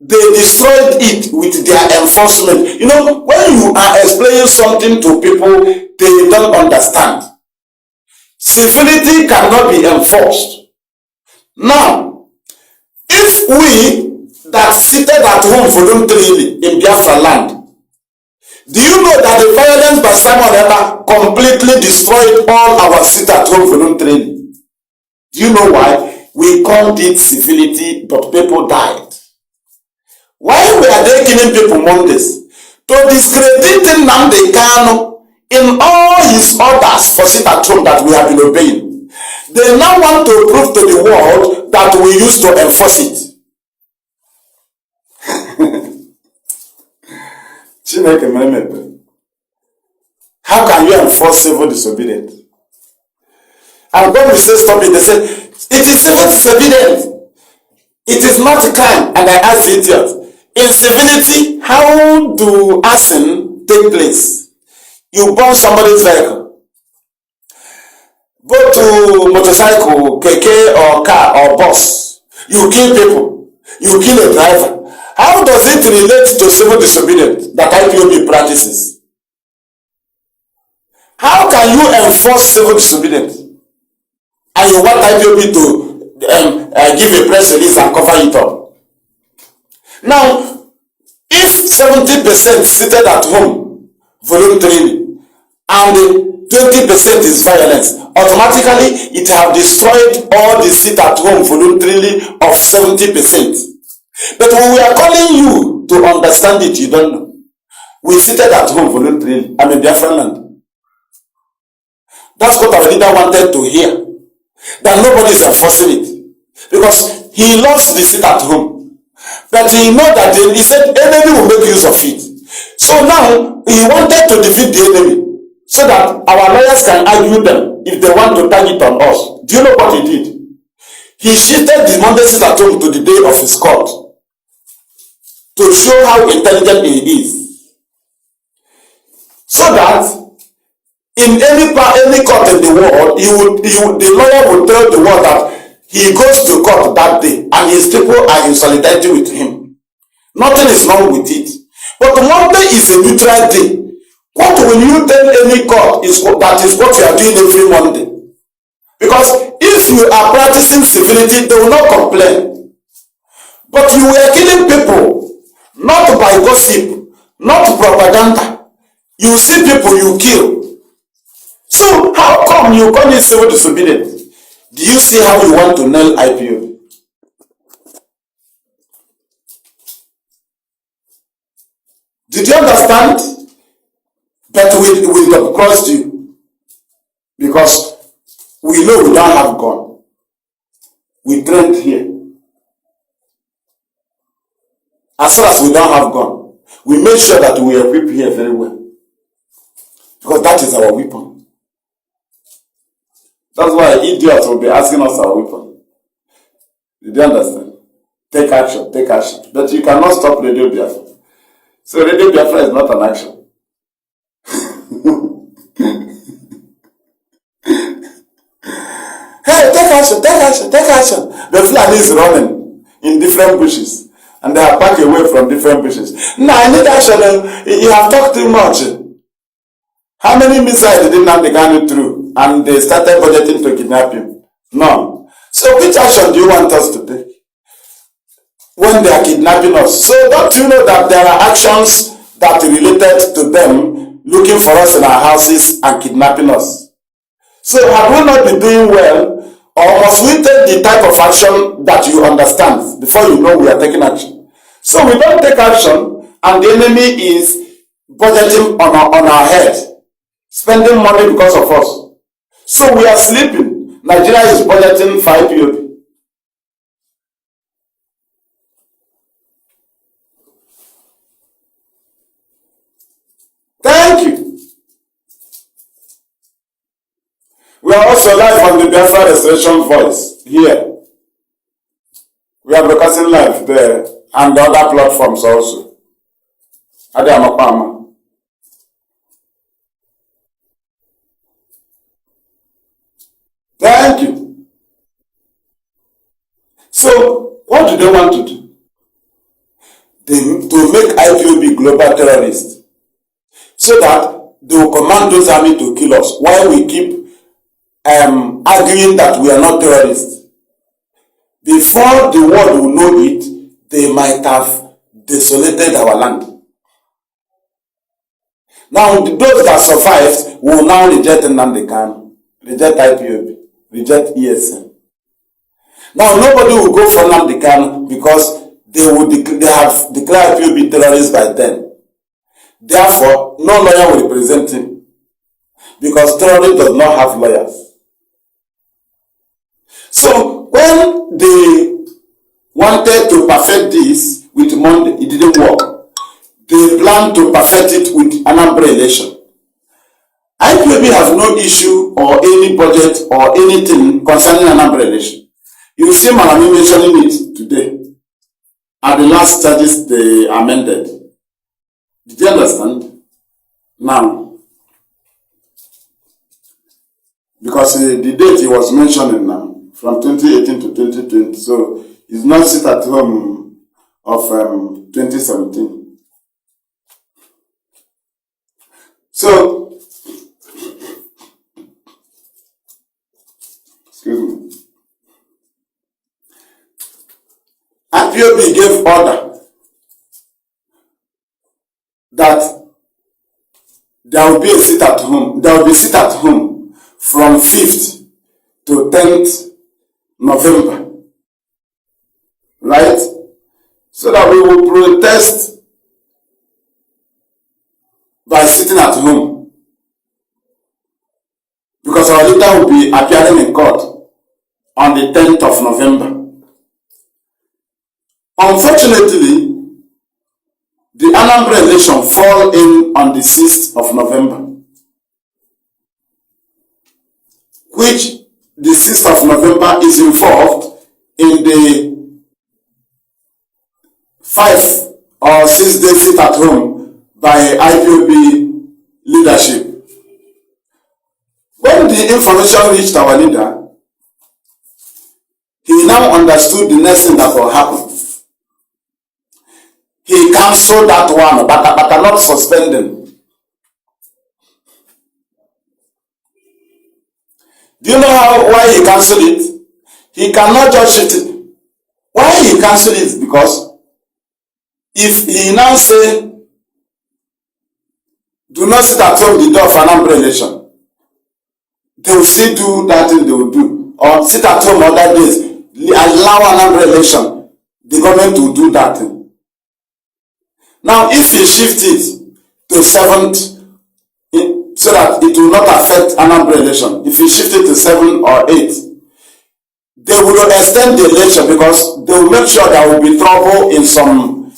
they destroyed it with their enforcement. You know, when you are explaining something to people they don't understand, civility cannot be enforced. Now, if we that seated at home voluntarily in Biafra land, do you know that the violence by Simon Eba completely destroyed all our sit at home voluntarily? Do you know why? We called it civility, but people died. Why were they killing people Mondays? To discredit Nnamdi Kanu in all his orders for sit at home that we have been obeying. They now want to prove to the world that we used to enforce it. How can you enforce civil disobedience? And when we say stop it, they say, it is civil disobedience. It is not a crime. And I ask the idiot, in civility, how do arson take place? You burn somebody's vehicle. Go to motorcycle, keke or car or bus. You kill people. You kill a driver. How does it relate to civil disobedience that IPOB practices? How can you enforce civil disobedience? And you want IPOB to give a press release and cover it up. Now, if 70% seated at home voluntarily and 20% is violence, automatically it have destroyed all the sit at home voluntarily of 70%. But when we are calling you to understand it, you don't know. We seated at home voluntarily. I'm in Biafran land. That's what our leader wanted to hear. That nobody is enforcing it. Because he loves the sit at home. But he know that he said enemy will make use of it. So now he wanted to defeat the enemy. So that our lawyers can argue them if they want to target on us. Do you know what he did? He shifted the Monday sit at home to the day of his court. To show how intelligent he is. So that in any court in the world, the lawyer will tell the world that he goes to court that day and his people are in solidarity with him. Nothing is wrong with it. But Monday is a neutral day. What will you tell any court that is what you are doing every Monday? Because if you are practicing civility, they will not complain. But you were killing people. Not by gossip, not propaganda. You see people you kill. So how come you call it civil disobedience? Do you see how you want to nail IPO? Did you understand? But we have crossed you. Because we know we don't have gun. We trained here. As far as we don't have gun, we make sure that we equip here very well. Because that is our weapon. That's why idiots will be asking us our weapon. Did you understand? Take action, take action. But you cannot stop Radio Biafra. So Radio Biafra is not an action. Hey, take action, take action, take action. The Fulani is running in different bushes. And they are back away from different bushes. Now, I need action. You have talked too much. How many missiles did Nnamdi Kanu through? And they started budgeting to kidnap him? None. So which action do you want us to take? When they are kidnapping us. So don't you know that there are actions that related to them looking for us in our houses and kidnapping us. So have we not been doing well, or must we take the type of action that you understand before you know we are taking action? So we don't take action, and the enemy is budgeting on our head, spending money because of us. So we are sleeping. Nigeria is budgeting for IPOB. Thank you. We are also live on the Biafra Restoration Voice here. We are broadcasting live there and the other platforms also. Adiamakama. Thank you. So, what do they want to do? To make IPOB global terrorists, so that they will command those army to kill us while we keep arguing that we are not terrorists. Before the world will know it, they might have desolated our land. Now, those that survived will now reject Nnamdi Kanu, reject IPOB, reject ESN. Now, nobody will go for Nnamdi Kanu because they have declared IPOB terrorists by then. Therefore, no lawyer will represent him because terrorism does not have lawyers. So, when they wanted to perfect this with Monday, it didn't work. They planned to perfect it with Anambra election. IPOB has no issue or any budget or anything concerning Anambra election. You see Malami mentioning it today. At the last charges they amended. Did you understand? Now, because the date he was mentioning now, from 2018 to 2020, so he's not sit at home of 2017. So, excuse me. IPOB gave order that there will be a sit at home. There will be sit at home from 5th to 10th November. Right? So that we will protest by sitting at home. Because our leader will be appearing in court on the 10th of November. Unfortunately, the Anambra election fall in on the 6th of November, which the 6th of November is involved in the 5 or 6 day sit at home by IPOB leadership. When the information reached our leader, he now understood the next thing that will happen. He cancelled that one, but not suspending. Do you know why he cancelled it? He cannot just shift it. Why he cancelled it? Because if he now say, do not sit at home the door of Anambra election, they will still do that thing they will do. Or sit at home other days, allow Anambra election, the government will do that thing. Now, if he shift it to 7th, so that it will not affect Anambra election, if he shift it to 7 or 8, they will extend the election because they will make sure there will be trouble in some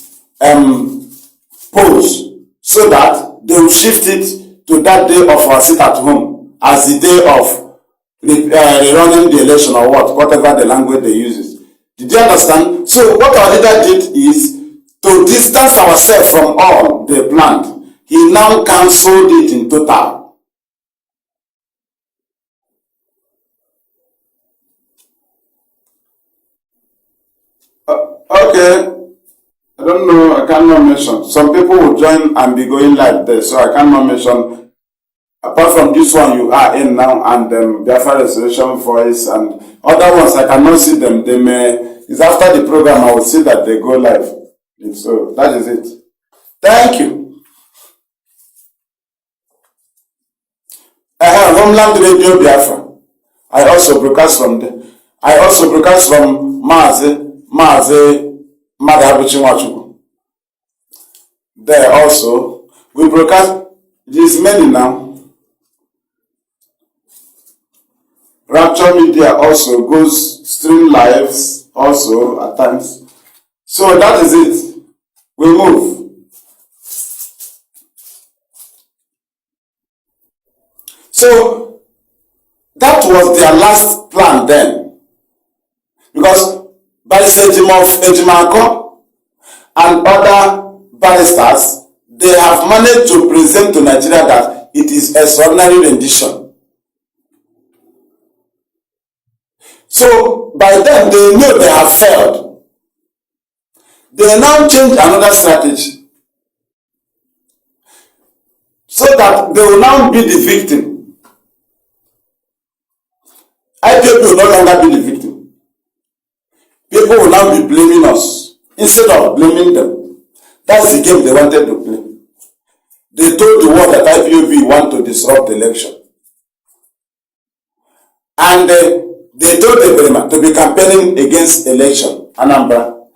polls, so that they will shift it to that day of our sit at home as the day of running the election or whatever the language they use. Did you understand? So what our leader did is to distance ourselves from all they planned. He now cancelled it in total. Okay. I don't know, I cannot mention. Some people will join and be going live there, so I cannot mention. Apart from this one you are in now, and Biafra Restoration Voice, and other ones, I cannot see them. They may, it's after the program I will see that they go live. So that is it. Thank you. Homeland Radio Biafra. I also broadcast from there. I also broadcast from Mazi Maduabuchi. There also, we broadcast, there's many now. Rapture Media also goes stream lives also at times. So that is it. We move. So that was their last plan then. Because by the regime of Ejimako and other barristers, they have managed to present to Nigeria that it is extraordinary rendition. So by then they knew they have failed. They now change another strategy so that they will now be the victim. IPOB will no longer be the victim. People will now be blaming us instead of blaming them. That's the game they wanted to play. They told the world that IPOB want to disrupt the election. And they told them to be campaigning against election, Anambra.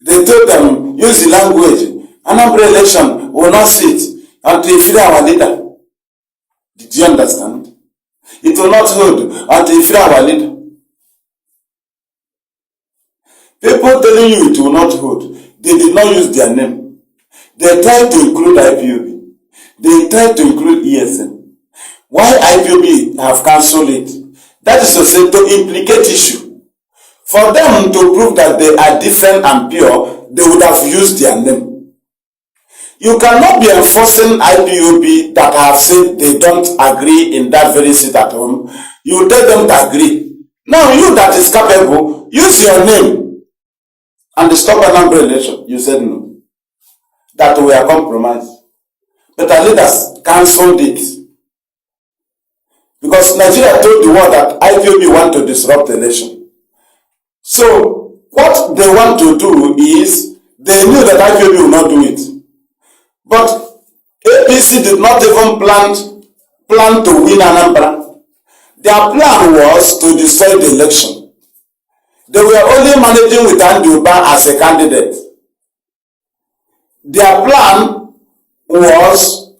They told them, use the language, Anambra election will not sit until you free our leader. Did you understand? It will not hold until you free our leader. People telling you it will not hold, they did not use their name. They tried to include IPOB. They tried to include ESN. Why IPOB have cancelled it? That is to say, to implicate issue. For them to prove that they are different and pure, they would have used their name. You cannot be enforcing IPOB that have said they don't agree in that very seat at home. You tell them to agree. Now you that is capable, use your name and stop Anambra election. You said no. That we are compromised. But our leaders cancelled it. Because Nigeria told the world that IPOB want to disrupt the election. So, what they want to do is, they knew that IPOB will not do it. But APC did not even plan to win Anambra. Their plan was to destroy the election. They were only managing with Nnamdi Kanu as a candidate. Their plan was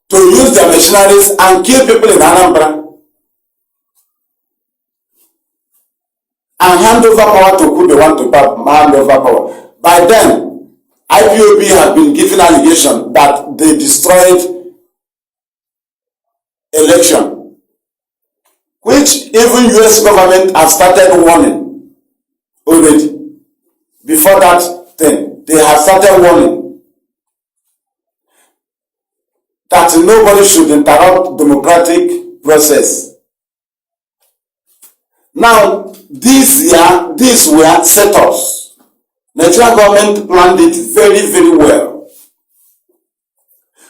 to use their machineries and kill people in Anambra and hand over power to who they want to hand over power. By then, IPOB had been given allegation that they destroyed election, which even US government have started warning already. Before that thing, they have started warning that nobody should interrupt democratic process. Now, these were setups. Nigerian government planned it very, very well.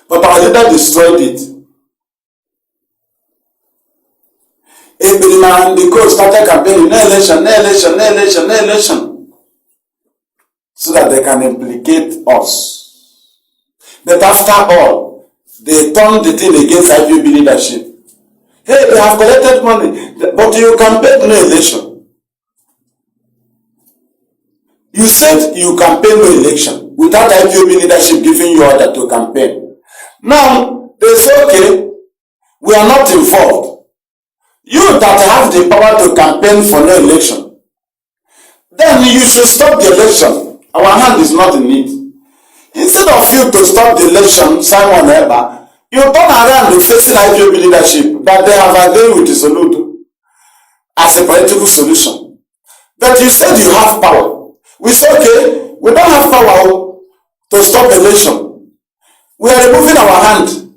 But our leader destroyed it. Ebrima and the coach started campaigning, no election, no election, no election, no election. So that they can implicate us. But after all, they turned the thing against IPOB leadership. Hey, they have collected money, but you campaigned no election. You said you campaign no election without IPOB leadership giving you order to campaign. Now, they say, okay, we are not involved. You that have the power to campaign for no election, then you should stop the election. Our hand is not in it. Instead of you to stop the election, Simon Eba, you turn around facing IPOB leadership that they have agreed with the solution as a political solution. But you said you have power. We say, okay, we don't have power to stop election. We are removing our hand.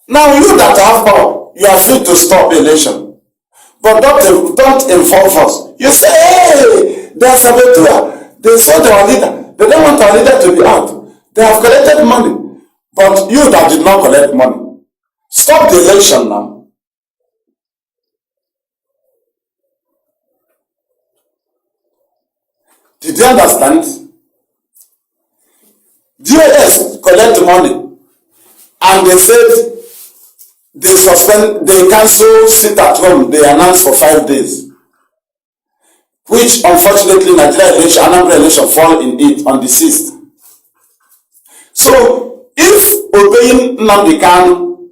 Now you that have power, you are free to stop election. But don't involve us. You say, hey, they are saboteur. They sold our leader. They don't want our leader to be out. They have collected money. But you that did not collect money, stop the election now. Did you understand? DOS collect money and they said they cancel sit at home, they announced for 5 days, which unfortunately Nigeria election, Anambra election fall in it on the 6th. So if obeying Nnamdi Kanu,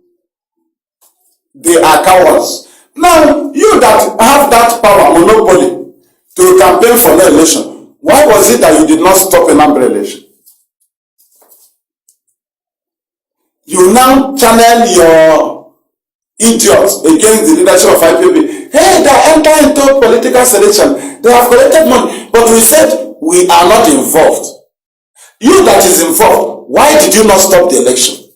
they are cowards. Now, you that have that power, monopoly, to campaign for no election, why was it that you did not stop a Anambra election? You now channel your idiots against the leadership of IPOB. Hey, they enter into political selection. They have collected money. But we said we are not involved. You that is involved, why did you not stop the election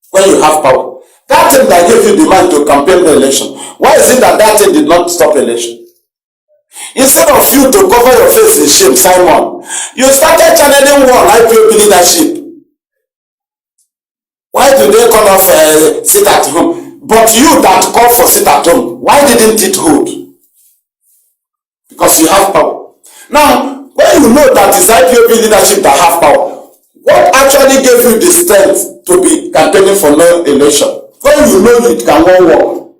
when you have power? That thing that gave you the mind to campaign the election, why is it that thing did not stop election? Instead of you to cover your face in shame, Simon, you started channeling one IPOB leadership. Why do they call off sit at home? But you that call for sit at home, why didn't it hold? Because you have power. Now, when you know that it's IPOB leadership that have power, what actually gave you the strength to be campaigning for no election? When you know it can work.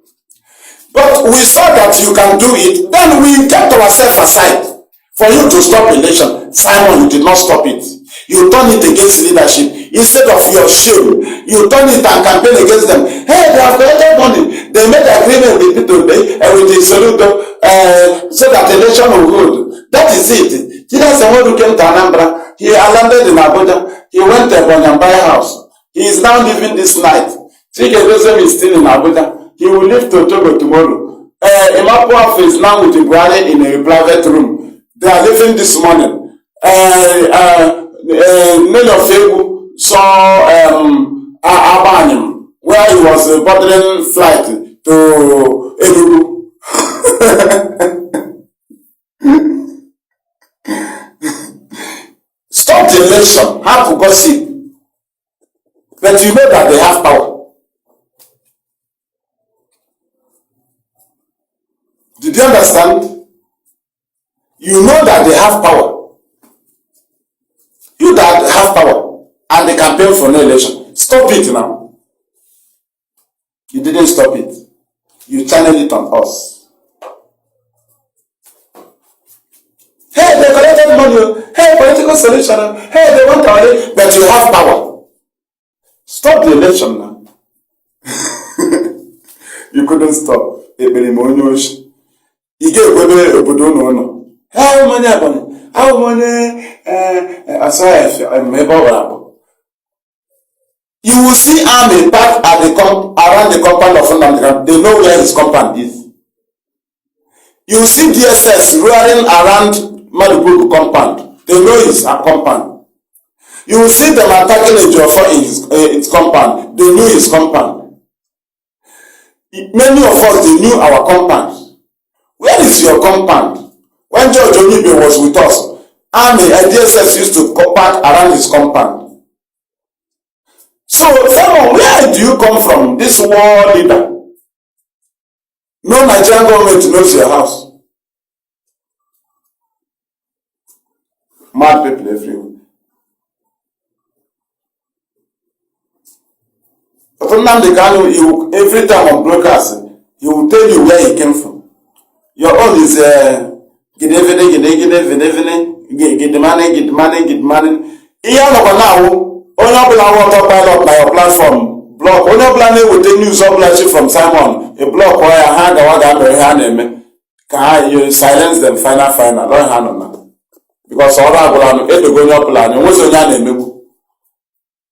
But we saw that you can do it, then we kept ourselves aside for you to stop election. Simon, you did not stop it. You turn it against leadership. Instead of your shame, you turn it and campaign against them. Hey, they have collected money. They made agreement with people with the Soludo, so that election will hold. That is it. Jesus who came to Anambra, he landed in Abuja. He went to Ebonyi house. He is now living this night. Chike Joseph is still in Abuja. He will leave to Togo tomorrow. Imapuaf is now with Ibrahim in a private room. They are leaving this morning. None of you saw Abanim, where he was boarding flight to Enugu. Stop the election, have gossip. But you know that they have power. Did you understand? You know that they have power. You that have power and they campaign for no election. Stop it now. You didn't stop it. You channel it on us. Hey, they collected money. Hey, political solution. Hey, they want our. But you have power. Stop the election now. You couldn't stop. You gave away obodo no. How many abon? How many you will see army parked at around the compound of Nnamdi Kanu. They know where his compound is. You will see DSS roaring around Maduabuchi compound. They know his compound. You will see them attacking a Biafra in his compound. They knew his compound. Many of us, they knew our compound. Where is your compound? When George Onibe was with us, army and DSS used to park around his compound. So, Simon, where do you come from? This war leader. No Nigerian government knows your house. Mad people everywhere. But Nnamdi Kanu, every time on broadcast, he will tell you where he came from. Your own is get money. Iya no now, only water pilot by your platform. Block. Only plan with the news of from Simon. A block where I hang a hand. Can you silence them? Final. Don't hand on that. Because all that plan, it to go your plan. You was on your name.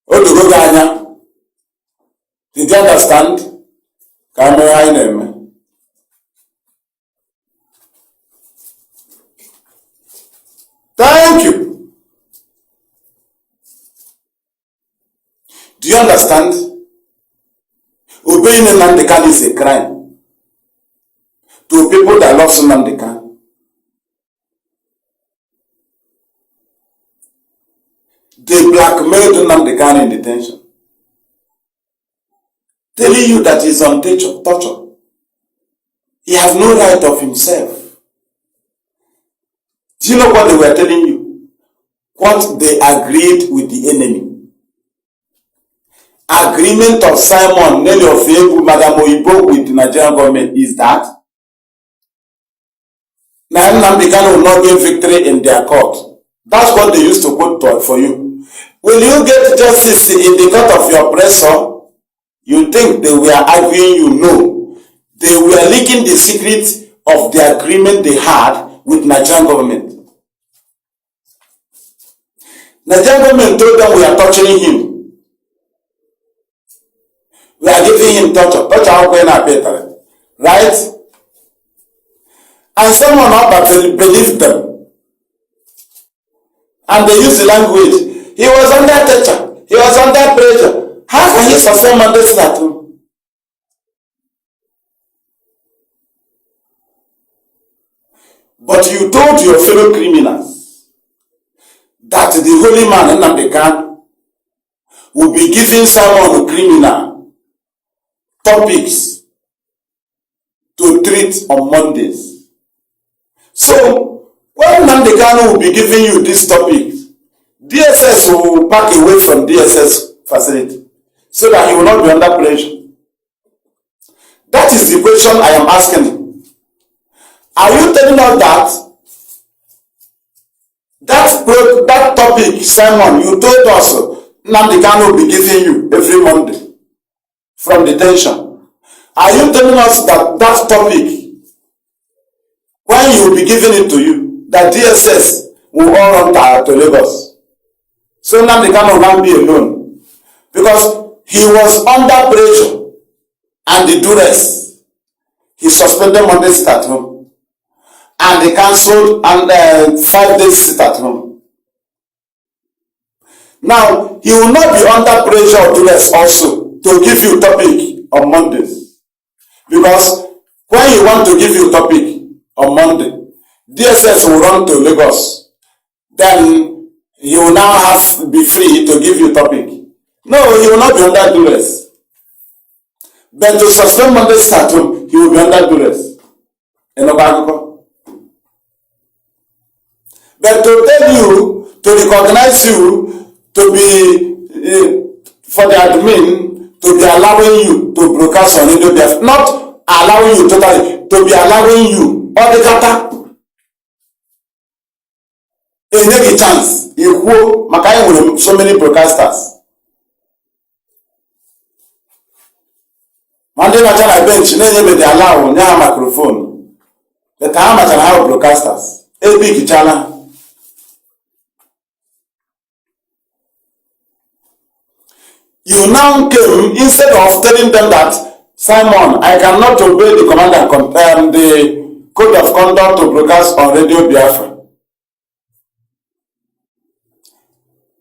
Oh, to go Ganya. Did you understand? Can you name? Thank you. Do you understand? Obeying Nnamdi Kanu is a crime. To people that love Nnamdi Kanu. They blackmailed Nnamdi Kanu in detention. Telling you that he's on torture. He has no right of himself. Do you know what they were telling you? What they agreed with the enemy. agreement of Simon Nelly of Ebu Madam Oyibo with the Nigerian government is that Nnamdi Kanu will not gain victory in their court. That's what they used to quote for you. Will you get justice in the court of your oppressor? You think they were arguing you? No. They were leaking the secret of the agreement they had with Nigerian government. Nigerian government told them we are torturing him. We are giving him torture. Right? And someone up believed them. And they used the language. He was under torture. He was under pressure. How can he sustain mandate statute? But you told your fellow criminals that the holy man Nnamdi Kanu will be giving someone a criminal topics to treat on Mondays. So, when Nnamdi Kanu will be giving you these topics, DSS will back away from DSS facility so that he will not be under pressure. That is the question I am asking. Are you telling us that topic, Simon, you told us Nnamdi Kanu will be giving you every Monday from detention? Are you telling us that topic, when you will be giving it to you, that DSS will all run to Lagos? So Nnamdi Kanu will not be alone. Because he was under pressure and the duress. He suspended Monday sit at home. And they cancelled 5 days sit at home. Now, he will not be under pressure or duress also to give you topic on Mondays. Because when you want to give you topic on Monday, DSS will run to Lagos. Then you will now have be free to give you topic. No, he will not be under duress. But to suspend Monday sit home, he will be under duress. But to tell you, to recognize you, to be, for the admin, to be allowing you to broadcast on Radio Biafra, not allowing you totally, to be allowing you, or the kata, a chance, you Makai with so many broadcasters. Monday night I bench, they allow a microphone. The time I can have broadcasters. A big channel. You now came, instead of telling them that, Simon, I cannot obey the command and the code of conduct to broadcast on Radio Biafra.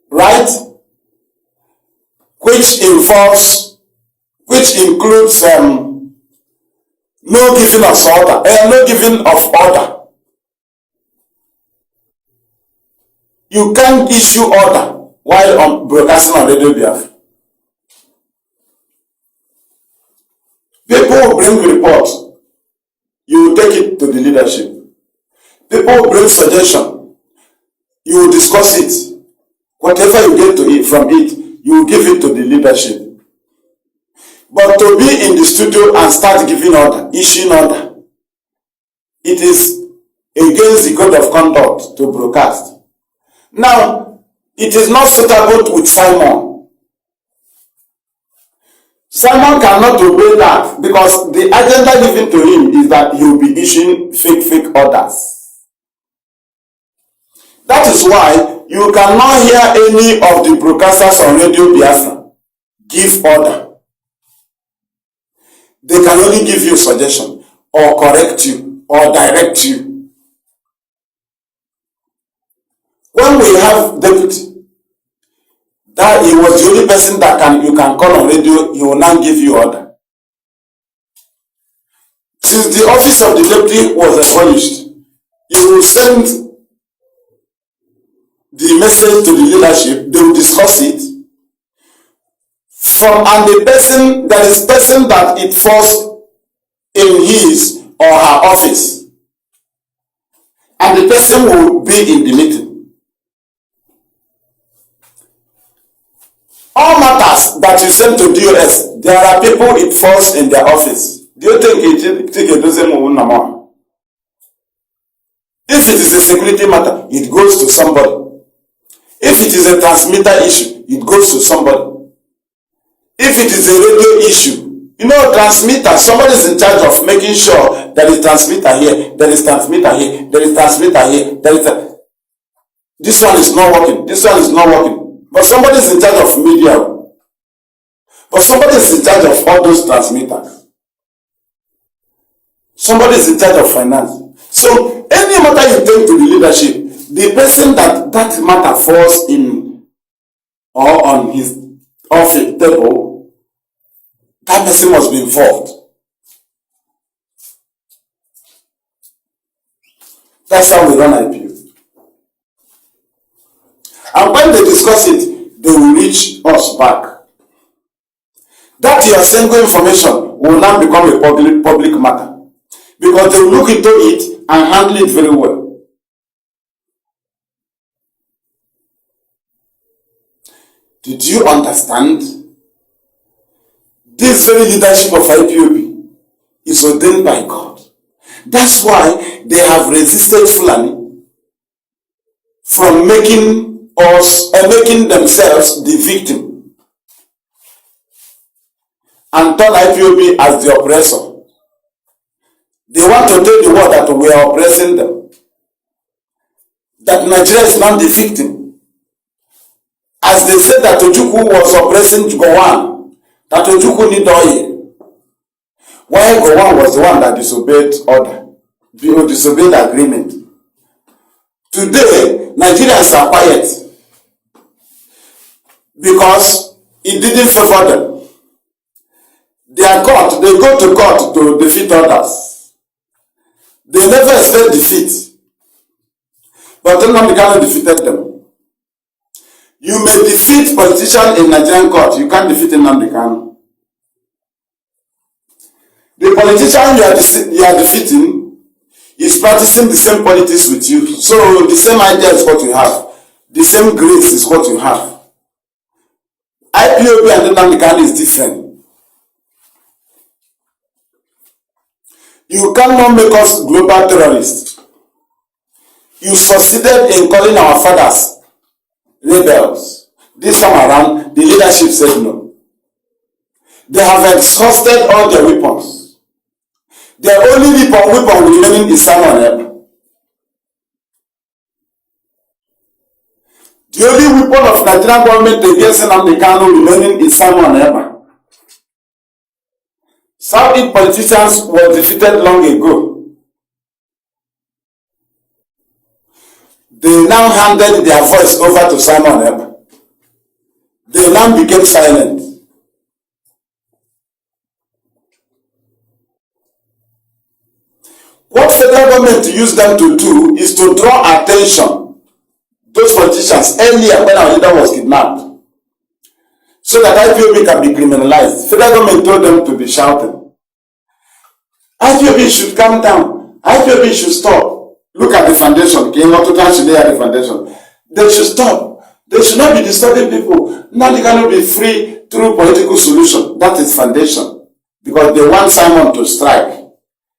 Right? Which includes no giving of order, no giving of order. You can't issue order while on broadcasting on Radio Biafra. People will bring reports. You will take it to the leadership. People will bring suggestion. You will discuss it. Whatever you get to it from it, you will give it to the leadership. But to be in the studio and start giving order, issuing order, it is against the code of conduct to broadcast. Now, it is not suitable with Simon. Simon cannot obey that because the agenda given to him is that he will be issuing fake orders. That is why you cannot hear any of the broadcasters on Radio Biafra give order. They can only give you suggestion or correct you or direct you. When we have deputy, that he was the only person that you can call on radio, he will now give you order. Since the office of the deputy was abolished, he will send the message to the leadership, they will discuss it. And the person, there is person that it falls in his or her office. And the person will be in the meeting. All matters that you send to DOS, there are people it falls in their office. Do you think it doesn't move no more? If it is a security matter, it goes to somebody. If it is a transmitter issue, it goes to somebody. If it is a radio issue, you know, transmitter, somebody is in charge of making sure there is transmitter here, there is transmitter here, there is transmitter here, this one is not working, this one is not working. But somebody is in charge of media. But somebody is in charge of all those transmitters. Somebody is in charge of finance. So any matter you take to the leadership, the person that matter falls in or on his office table, that person must be involved. That's how we run IPO. And when they discuss it, they will reach us back. That your single information will now become a public matter. Because they will look into it and handle it very well. Did you understand? This very leadership of IPOB is ordained by God. That's why they have resisted Fulani from making themselves the victim and turn IPOB as the oppressor. They want to tell the world that we are oppressing them. That Nigeria is not the victim. As they said that Ojukwu was oppressing Gowon, that Ojukwu need oil. Why Gowon was the one that disobeyed order, disobeyed agreement. Today, Nigerians are quiet because it didn't favor them. They go to court to defeat others. They never expect defeat. But Nnamdi Kanu defeated them. You may defeat politicians in Nigerian court. You can't defeat Nnamdi Kanu. The politician you are defeating is practicing the same politics with you. So the same idea is what you have. The same grace is what you have. IPOB and Nnamdi Kanu is different. You cannot make us global terrorists. You succeeded in calling our fathers rebels. This time around, the leadership said no. They have exhausted all their weapons. Their only weapon remaining is Simon Ekpa. The only weapon of Nigerian government against Nnamdi Kanu remaining is Simon Ekpa. Saudi politicians were defeated long ago. They now handed their voice over to Simon Ekpa. They now became silent. What federal government used them to do is to draw attention, those politicians, earlier when our leader was kidnapped, so that IPOB can be criminalized. Federal government told them to be shouting. IPOB should calm down. IPOB should stop. Look at the foundation. The foundation. They should stop. They should not be disturbing people. Now they cannot be free through political solution. That is foundation. Because they want Simon to strike.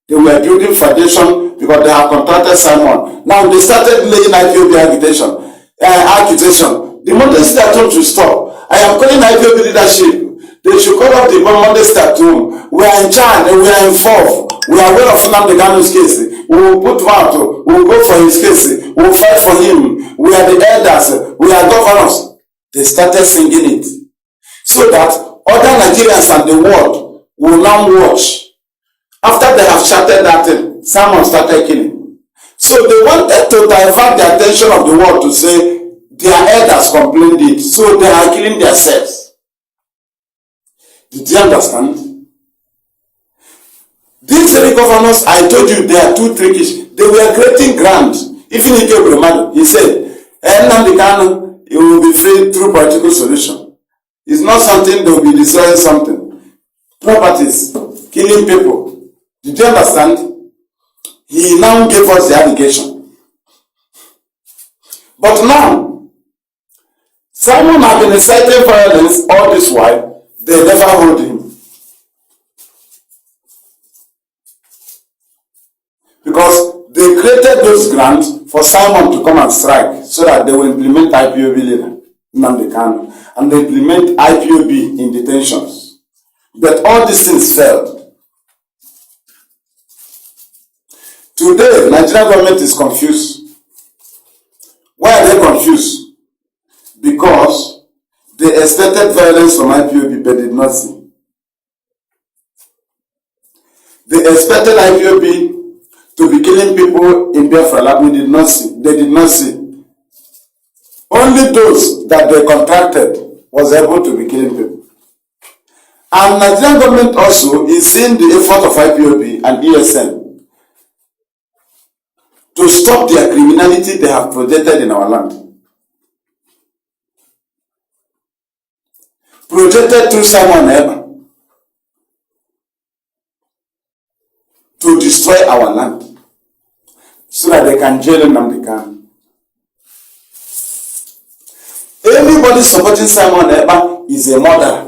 They were building foundation because they have contracted Simon. Now they started laying IPOB accusation. The Monday Statute should stop. I am calling IPOB leadership. They should call up the Monday Statute. We are in charge and we are involved. We are aware of Nnamdi Kanu's case. We will put out. We will go for his case. We will fight for him. We are the elders. We are governors. They started singing it. So that other Nigerians and the world will now watch. After they have shouted that thing, someone started killing. So they wanted to divert the attention of the world to say their elders complained it. So they are killing themselves. Did you understand? These three governors, I told you, they are too trickish. They were creating grants. Even Ipob, he said, Nnamdi Kanu, it will be free through political solution. It's not something they will be destroying something. Properties, killing people. Did you understand? He now gave us the allegation. But now, Simon has been inciting violence all this while. They never hold him. Because they created those grants for Simon to come and strike so that they will implement IPOB leader, Nnamdi Kanu, and they implement IPOB in detentions. But all these things failed. Today, Nigerian government is confused. Why are they confused? Because they expected violence from IPOB but did not see. They expected IPOB to be killing people in Biafra like we did not see. They did not see. Only those that they contracted was able to be killing people. And Nigerian government also is seeing the effort of IPOB and ESN to stop their criminality they have projected in our land. Projected through Simon Eba to destroy our land so that they can jail Nnamdi Kanu. Anybody supporting Simon Eba is a murderer.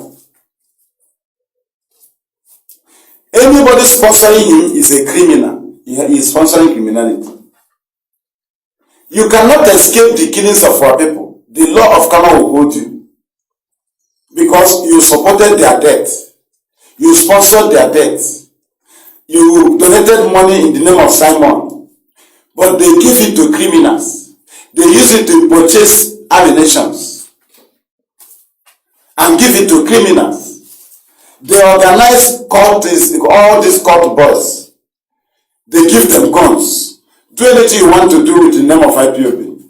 Anybody sponsoring him is a criminal. He is sponsoring criminality. You cannot escape the killings of our people. The law of karma will hold you. Because you supported their death. You sponsored their death. You donated money in the name of Simon. But they give it to criminals. They use it to purchase ammunitions. And give it to criminals. They organize cultists, all these cult boys. They give them guns. Do anything you want to do with the name of IPOB.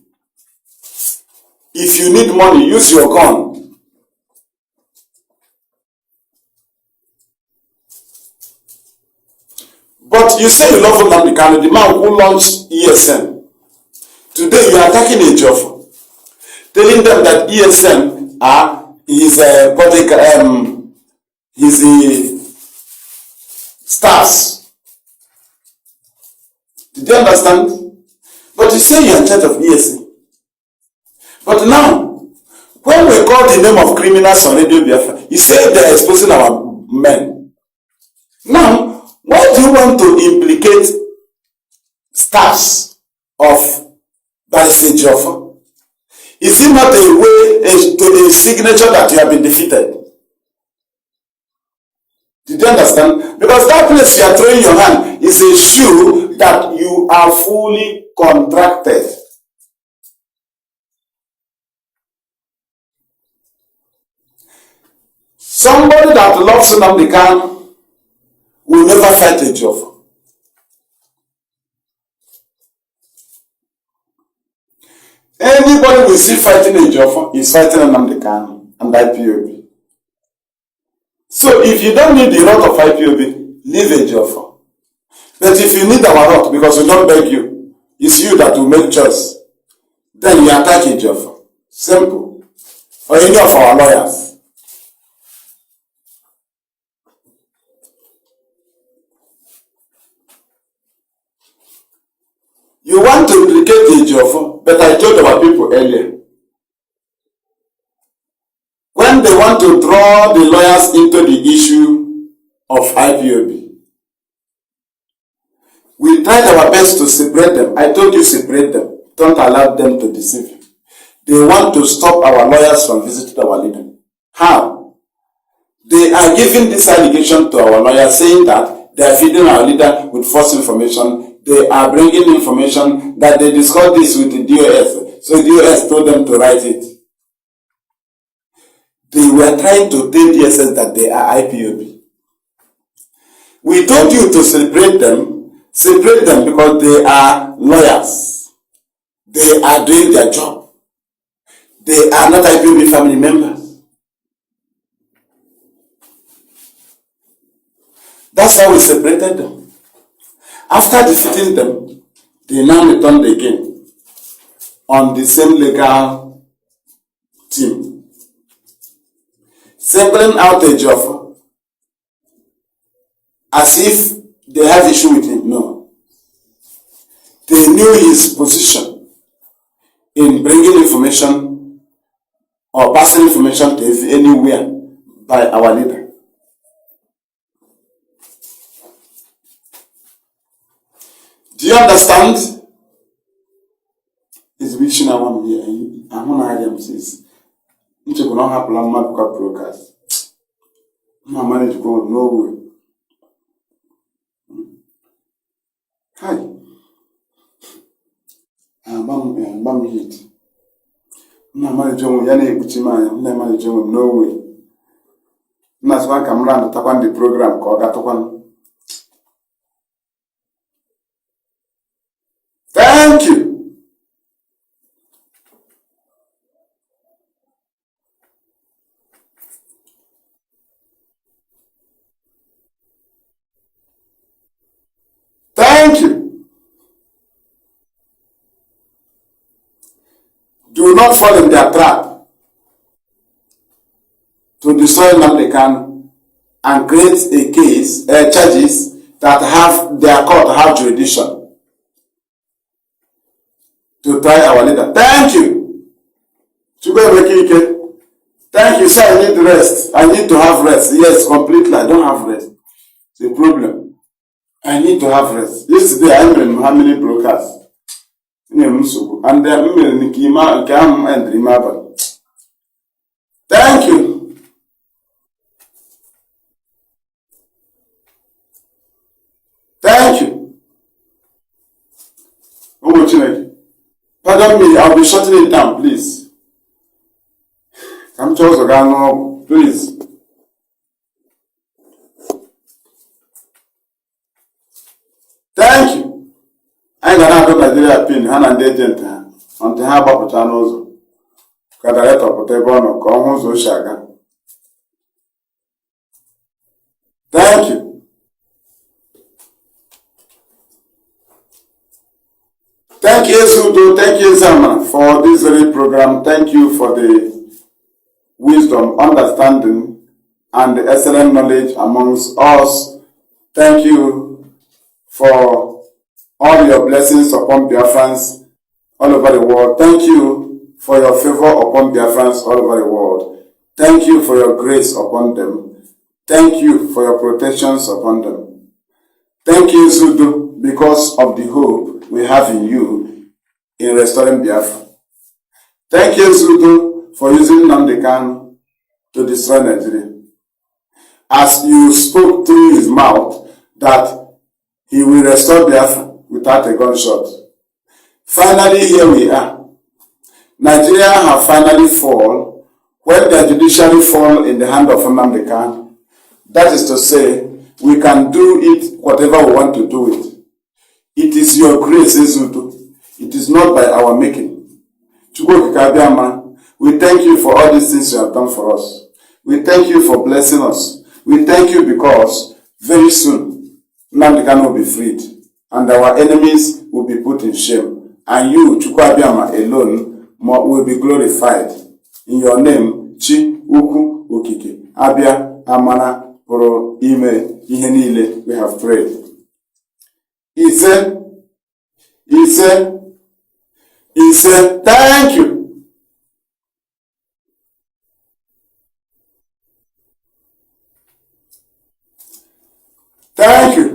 If you need money, use your gun. But you say you love Nnamdi Kanu, the man who launched ESN. Today you are attacking a Jofa, telling them that ESN is a body, is a stars. Did you understand? But you say you are in charge of ESN. But now, when we call the name of criminals on Radio Biafra, you say they are exposing our men. Now, why do you want to implicate staffs of Barrister Jofa? Is it not a way to a signature that you have been defeated? Did you understand? Because that place you are throwing your hand is a shoe that you are fully contracted. Somebody that loves Nnamdi Kanu will never fight a Jofa. Anybody we see fighting a Jofa is fighting Nnamdi Kanu and IPOB. So if you don't need the wrath of IPOB, leave a Jofa. But if you need our wrath, because we don't beg you, it's you that will make choice, then you attack a Jofa. Simple. Or any of our lawyers. You want to implicate the Jofa, but I told our people earlier. When they want to draw the lawyers into the issue of IPOB, we tried our best to separate them. I told you separate them. Don't allow them to deceive you. They want to stop our lawyers from visiting our leader. How? They are giving this allegation to our lawyers saying that they are feeding our leader with false information. They are bringing information that they discussed this with the DOS. So the DOS told them to write it. They were trying to tell DSS that they are IPOB. We told you to separate them because they are lawyers. They are doing their job. They are not IPOB family members. That's how we separated them. After defeating them, they now returned again on the same legal team. Separating out a Jofa as if they have issue with him. No. They knew his position in bringing information or passing information to anywhere by our leader. Do you understand? Is wishing I want here. I want to have says. You will not have a broadcast. My manage go no way. Hi. I'm hit. My manage on Yanni Buchima, my manage on no way. That's why I'm running the program called Gatokan. Thank you. Thank you. Do not fall in their trap to destroy Nnamdi Kanu and create a case, charges that have their court have jurisdiction to try our leader. Thank you. Thank you, sir. I need rest. I need to have rest. Yes, completely. I don't have rest. It's a problem. I need to have rest. Yesterday, I made how many broadcasts? And thank you. Thank you. Pardon me, I'll be shutting it down, please. Come to us, please. Thank you. I got out of Nigeria pin, hand and agent, until I have a channel. Cadaretta of Potebon, Commons, Shaga. Thank you. Thank you, Sudo. Thank you, Zama, for this very program. Thank you for the wisdom, understanding, and the excellent knowledge amongst us. Thank you for all your blessings upon Biafrans all over the world. Thank you for your favor upon Biafrans all over the world. Thank you for your grace upon them. Thank you for your protections upon them. Thank you, Zudu, because of the hope we have in you in restoring Biafra. Thank you, Zudu, for using Nnamdi Kanu to destroy Nigeria. As you spoke through his mouth that he will restore Biafra without a gunshot. Finally, here we are. Nigeria have finally fallen when the judiciary fall in the hand of Nnamdi Kanu. That is to say, we can do it whatever we want to do it. It is your grace, Ezudu. It is not by our making. We thank you for all these things you have done for us. We thank you for blessing us. We thank you because very soon Nnamdi Kanu will be freed and our enemies will be put in shame. And you, Chukwuabiama, alone will be glorified. In your name, Chi Uku Okike, Abia Amana Poro Ime Ihe Niile, we have prayed. He said, thank you. Thank you.